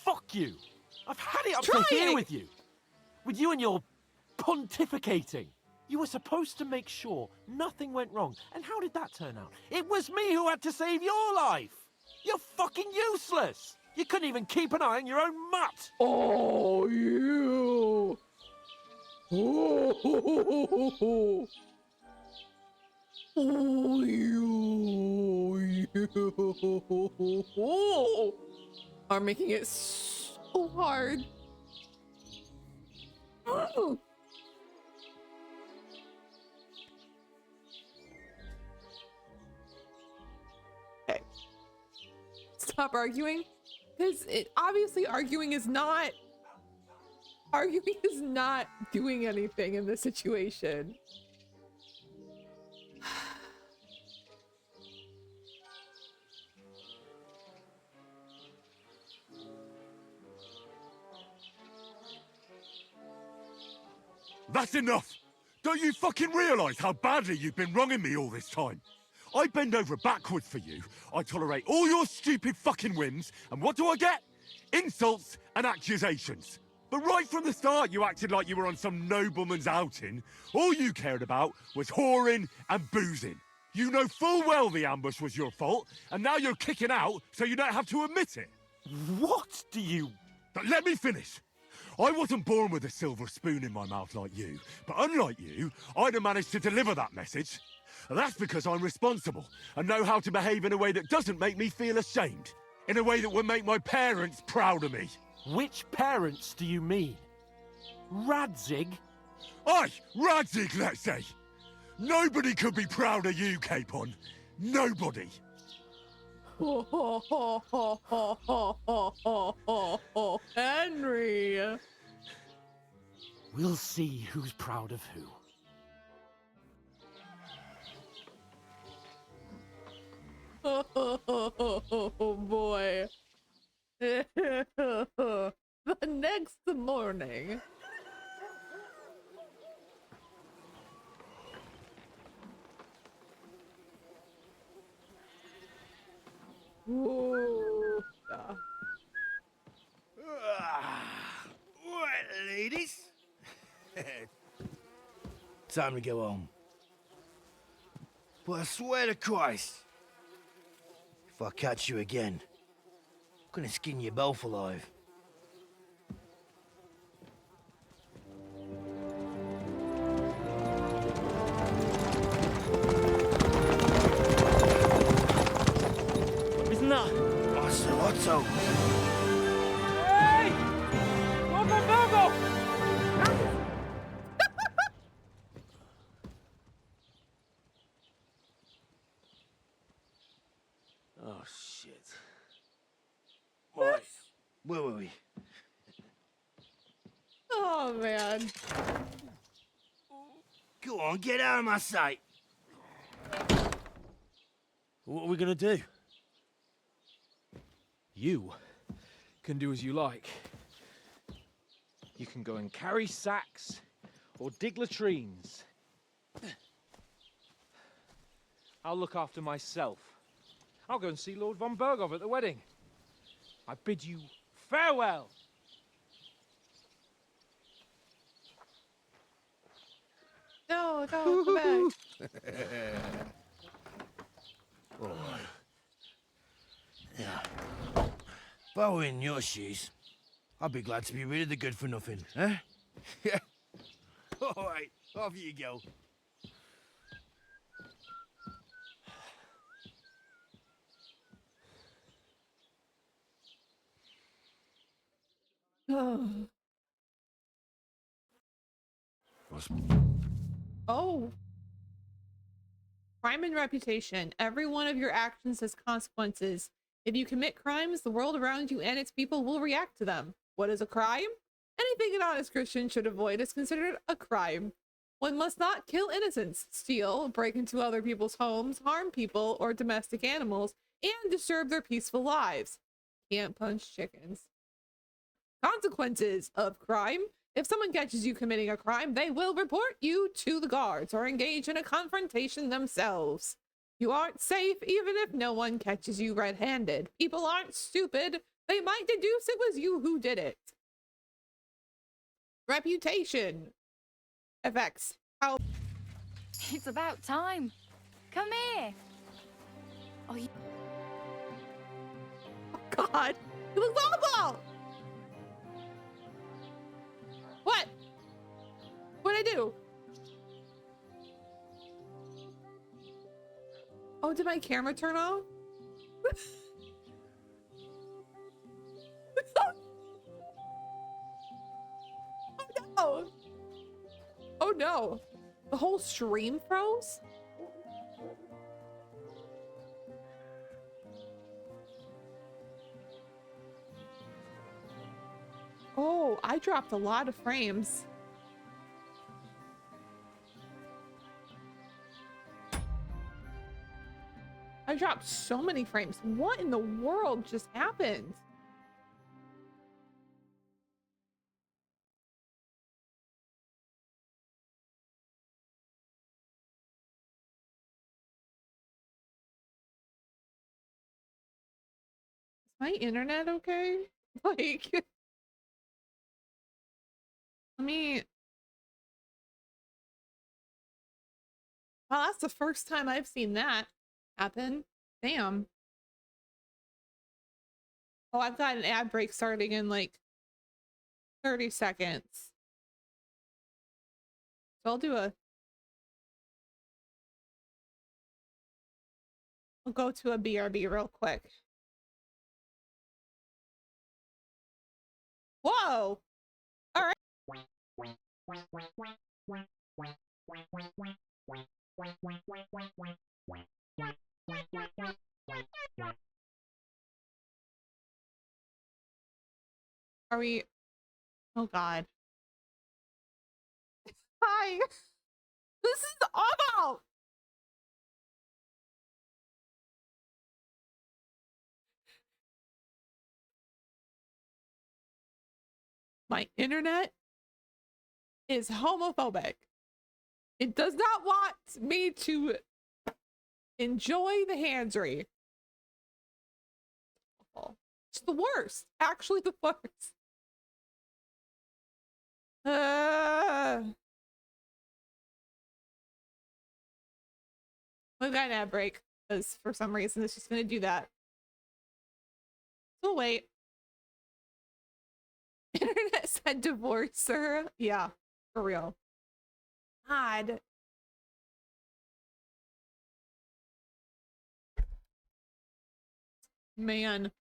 Fuck you! I've had it up to here with you! With you and your pontificating. You were supposed to make sure nothing went wrong. And how did that turn out? It was me who had to save your life! You're fucking useless! You couldn't even keep an eye on your own mutt! Oh, you! Oh, you are making it so hard. Okay. Stop arguing, because obviously arguing is not doing anything in this situation. That's enough! Don't you fucking realise how badly you've been wronging me all this time? I bend over backwards for you, I tolerate all your stupid fucking whims, and what do I get? Insults and accusations. But right from the start you acted like you were on some nobleman's outing. All you cared about was whoring and boozing. You know full well the ambush was your fault, and now you're kicking out so you don't have to admit it. What do you... But let me finish. I wasn't born with a silver spoon in my mouth like you, but unlike you, I'd have managed to deliver that message. That's because I'm responsible and know how to behave in a way that doesn't make me feel ashamed. In a way that would make my parents proud of me. Which parents do you mean? Radzig? Aye, Radzig, let's say. Nobody could be proud of you, Capon. Nobody. Henry. We'll see who's proud of who. Oh boy. The next morning. Ooh. Right, ladies. Time to go home. But I swear to Christ, if I catch you again, I'm gonna skin you both alive. Isn't that? Ocelotto. Hey! Lord Virgo! Oh, shit. Right, where were we? Oh, man. Go on, get out of my sight. What are we gonna do? You can do as you like. You can go and carry sacks or dig latrines. I'll look after myself. I'll go and see Lord von Bergov at the wedding. I bid you farewell. No, come back. All right. Yeah. If I were in your shoes, I'd be glad to be rid of the good for nothing, eh? Yeah. All right, off you go. Oh. Crime and reputation. Every one of your actions has consequences. If you commit crimes, the world around you and its people will react to them. What is a crime? Anything an honest Christian should avoid is considered a crime. One must not kill innocents, steal, break into other people's homes, harm people or domestic animals, and disturb their peaceful lives. Can't punch chickens. Consequences of crime. If someone catches you committing a crime, they will report you to the guards or engage in a confrontation themselves. You aren't safe even if no one catches you red-handed. People aren't stupid. They might deduce it was you who did it. Reputation affects how... It's about time. Come here. Oh, God, it was awful! What? What'd I do? Oh, did my camera turn off? Oh no! Oh no! The whole stream froze? Oh, I dropped a lot of frames. I dropped so many frames. What in the world just happened? Is my internet okay? Like, let me... Well, that's the first time I've seen that happen. Damn. Oh, I've got an ad break starting in like 30 seconds. So I'll go to a BRB real quick. Whoa! All right. Are we... Oh God. Hi! This is awful! My internet is homophobic. It does not want me to enjoy the Hansry. It's the worst. Actually the worst. We've got an ad break because for some reason it's just gonna do that. So wait. Internet said divorce, sir. Yeah, for real. God. Man.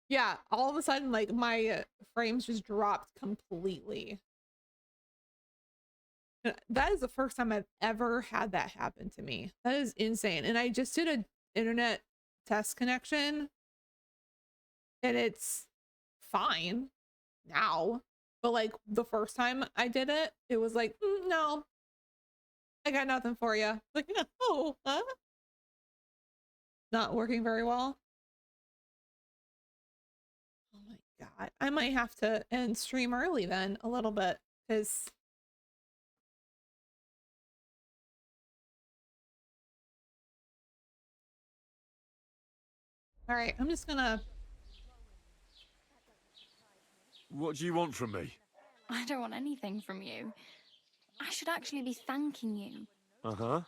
Yeah, all of a sudden, like, my frames just dropped completely. That is the first time I've ever had that happen to me. That is insane. And I just did an internet test connection and it's fine now. But like the first time I did it, it was like, no, I got nothing for you. Like, no, huh? Not working very well. Oh my God. I might have to end stream early then a little bit because all right, I'm just gonna... What do you want from me? I don't want anything from you. I should actually be thanking you. Uh-huh.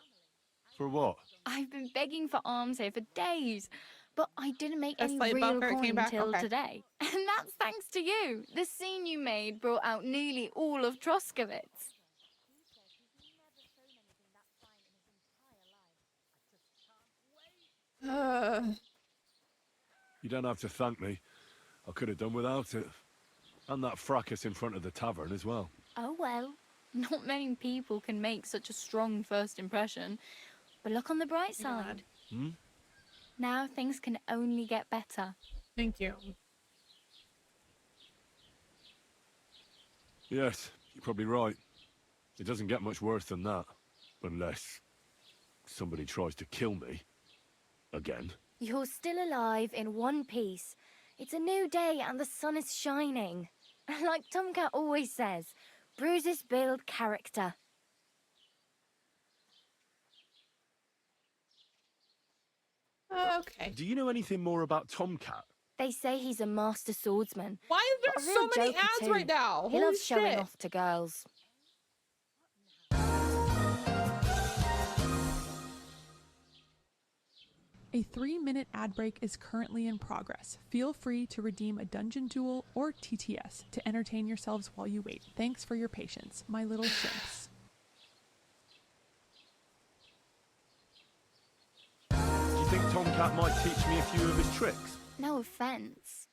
For what? I've been begging for alms here for days, but I didn't make any Like real buffer coin came back? until Okay. today. And that's thanks to you. The scene you made brought out nearly all of Troskowitz. You don't have to thank me. I could have done without it. And that fracas in front of the tavern as well. Oh well, not many people can make such a strong first impression. But look on the bright side. Hmm? Now things can only get better. Thank you. Yes, you're probably right. It doesn't get much worse than that. Unless somebody tries to kill me. Again. You're still alive in one piece. It's a new day and the sun is shining. Like Tomcat always says, bruises build character. Okay. Do you know anything more about Tomcat? They say he's a master swordsman. Why is but a there real so many joker ads too. right now? He Holy loves showing shit. off to girls. A 3-minute ad break is currently in progress. Feel free to redeem a dungeon duel or TTS to entertain yourselves while you wait. Thanks for your patience, my little shimps. Do you think Tomcat might teach me a few of his tricks? No offense.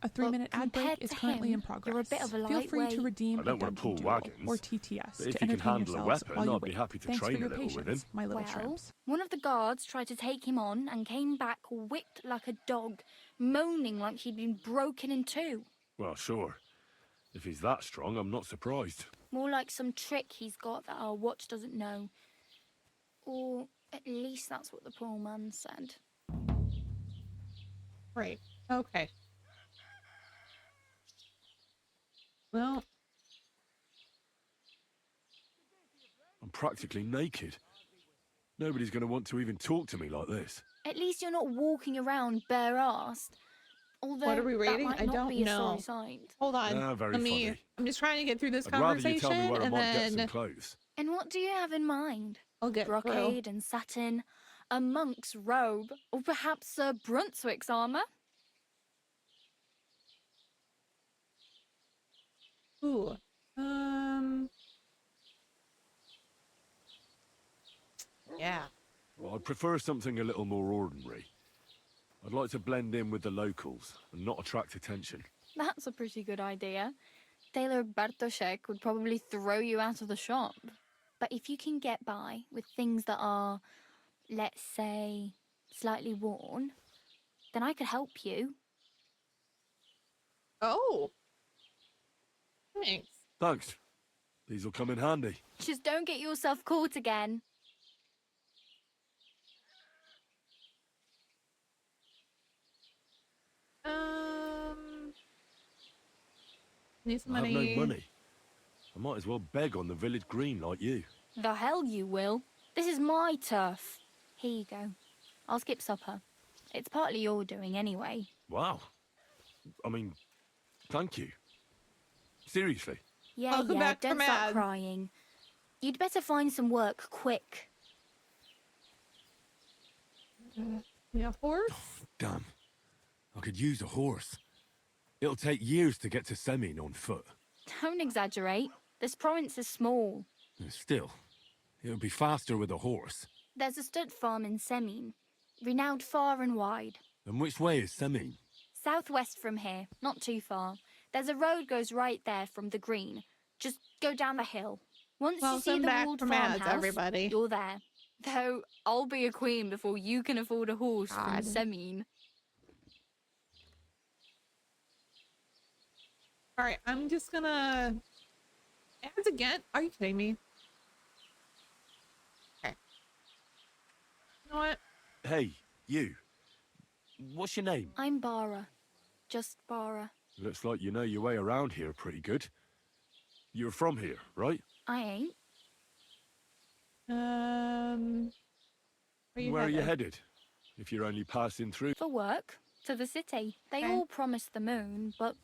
A 3-minute ad break compared is to currently him, in progress. you're a bit of a Feel free to lightweight. redeem I a don't want to dungeon pull duel wagons, or TTS but if to he can entertain handle a yourselves weapon, while you I'd be wait. happy to Thanks train for a your little with patience, him. my little Well, shrimps. one of the guards tried to take him on and came back whipped like a dog, moaning like he'd been broken in two. Well, sure. If he's that strong, I'm not surprised. More like some trick he's got that our watch doesn't know. Or at least that's what the poor man said. Right. Okay. Well, I'm practically naked. Nobody's going to want to even talk to me like this. At least you're not walking around bare-assed. Although what are we that rating? might I not don't be a know. sorry sight. Hold on. Very Let me. funny. I'm just trying to get through this I'd rather conversation, you tell me where I and might get some then clothes. And what do you have in mind? I'll get Brocade and satin, a monk's robe, or perhaps Sir Brunswick's armor? Ooh. Yeah. Well, I'd prefer something a little more ordinary. I'd like to blend in with the locals and not attract attention. That's a pretty good idea. Tailor Bartoszek would probably throw you out of the shop. But if you can get by with things that are, let's say, slightly worn, then I could help you. Oh. Thanks. Thanks. These will come in handy. Just don't get yourself caught again. Need some I have money. no money. I might as well beg on the village green like you. The hell you will. This is my turf. Here you go. I'll skip supper. It's partly your doing anyway. Wow. I mean, thank you. Seriously. Yeah, Welcome back don't from stop ad. crying. You'd better find some work quick. Yeah, horse? Damn. I could use a horse. It'll take years to get to Semin on foot. Don't exaggerate. This province is small. Still, it'll be faster with a horse. There's a stud farm in Semin, renowned far and wide. And which way is Semin? Southwest from here, not too far. There's a road goes right there from the green. Just go down the hill. Once you see Welcome the back walled from ads, farmhouse, everybody. you're there. Though I'll be a queen before you can afford a horse from God. Semin. All right, I'm just gonna ads again. Are you kidding me? Okay. You know what? Hey, you. What's your name? I'm Bara. Just Bara. Looks like you know your way around here pretty good. You're from here, right? I ain't. Where are you headed? If you're only passing through. For work. To the city. They Okay. all promise the moon, but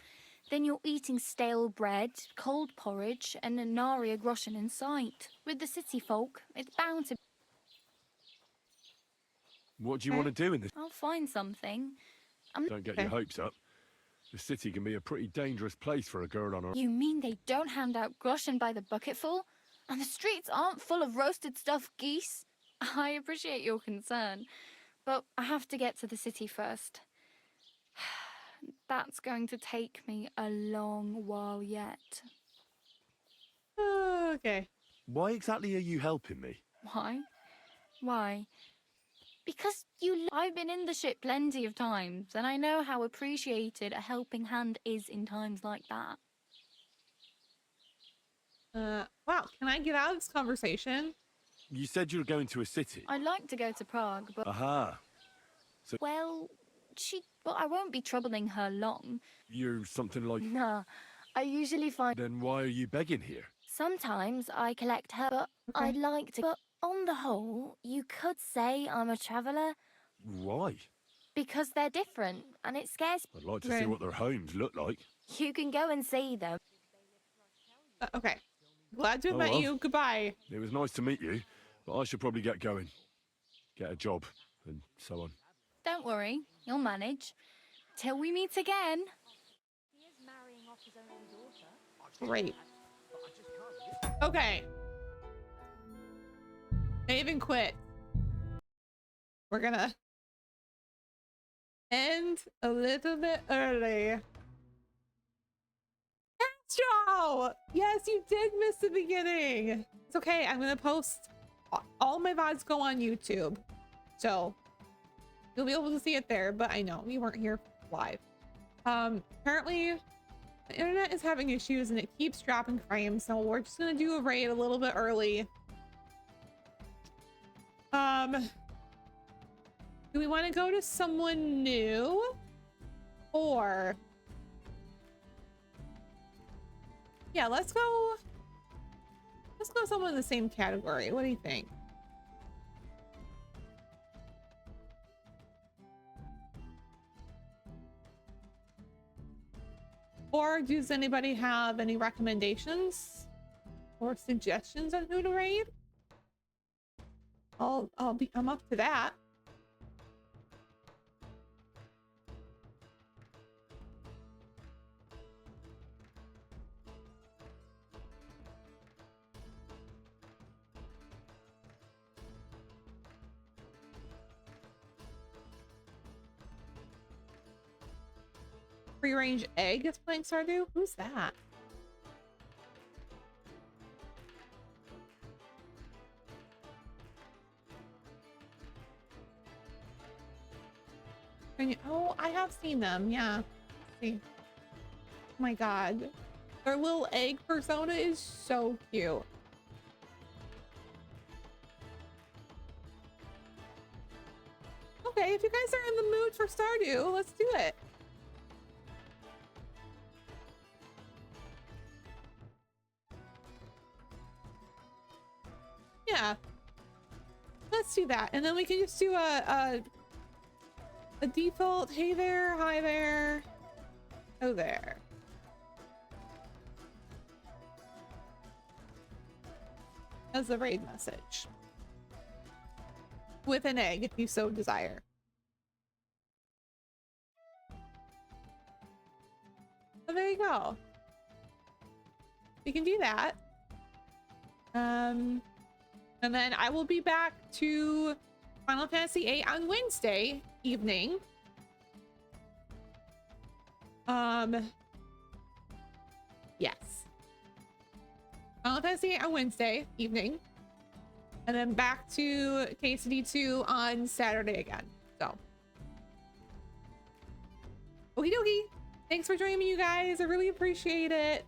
then you're eating stale bread, cold porridge, and a naria groschen in sight. With the city folk, it's bound to... What do you want to do in this? I'll find something. Don't get your hopes up. The city can be a pretty dangerous place for a girl on her. You mean they don't hand out groschen by the bucketful? And the streets aren't full of roasted stuffed geese? I appreciate your concern, but I have to get to the city first. That's going to take me a long while yet. Okay. Why exactly are you helping me? Why? Why? Because I've been in the ship plenty of times, and I know how appreciated a helping hand is in times like that. Wow, can I get out of this conversation? You said you were going to a city. I'd like to go to Prague, but... Aha. So Well, I won't be troubling her long. you're something like... Nah, I usually find... Then why are you begging here? Sometimes I collect her, but I'd like to... But on the whole, you could say I'm a traveller. Why? Because they're different, and it scares. I'd like to see what their homes look like. You can go and see them. Okay. Glad to have Oh, met well. you. Goodbye. It was nice to meet you, but I should probably get going. Get a job, and so on. Don't worry, you'll manage. Till we meet again. Great. Okay. I even quit. We're gonna end a little bit early. Astro! Yes, you did miss the beginning. It's okay. I'm gonna post all my VODs go on YouTube, so you'll be able to see it there. But I know you weren't here live. Apparently the internet is having issues and it keeps dropping frames, so we're just gonna do a raid a little bit early. Do we want to go to someone new, or yeah, let's go someone in the same category. What do you think? Or does anybody have any recommendations or suggestions on who to raid? I'm up to that. Free range egg is playing Stardew? Who's that? Oh, I have seen them. Yeah. Let's see. Oh my god. Their little egg persona is so cute. Okay, if you guys are in the mood for Stardew, let's do it. Yeah. Let's do that. And then we can just do a default, hey there, hi there, oh there. As a raid message. With an egg, if you so desire. So there you go. We can do that. And then I will be back to Final Fantasy VIII on Wednesday evening. Yes. Final Fantasy VIII on Wednesday evening. And then back to KCD2 on Saturday again. So. Okie dokie. Thanks for joining me, you guys. I really appreciate it.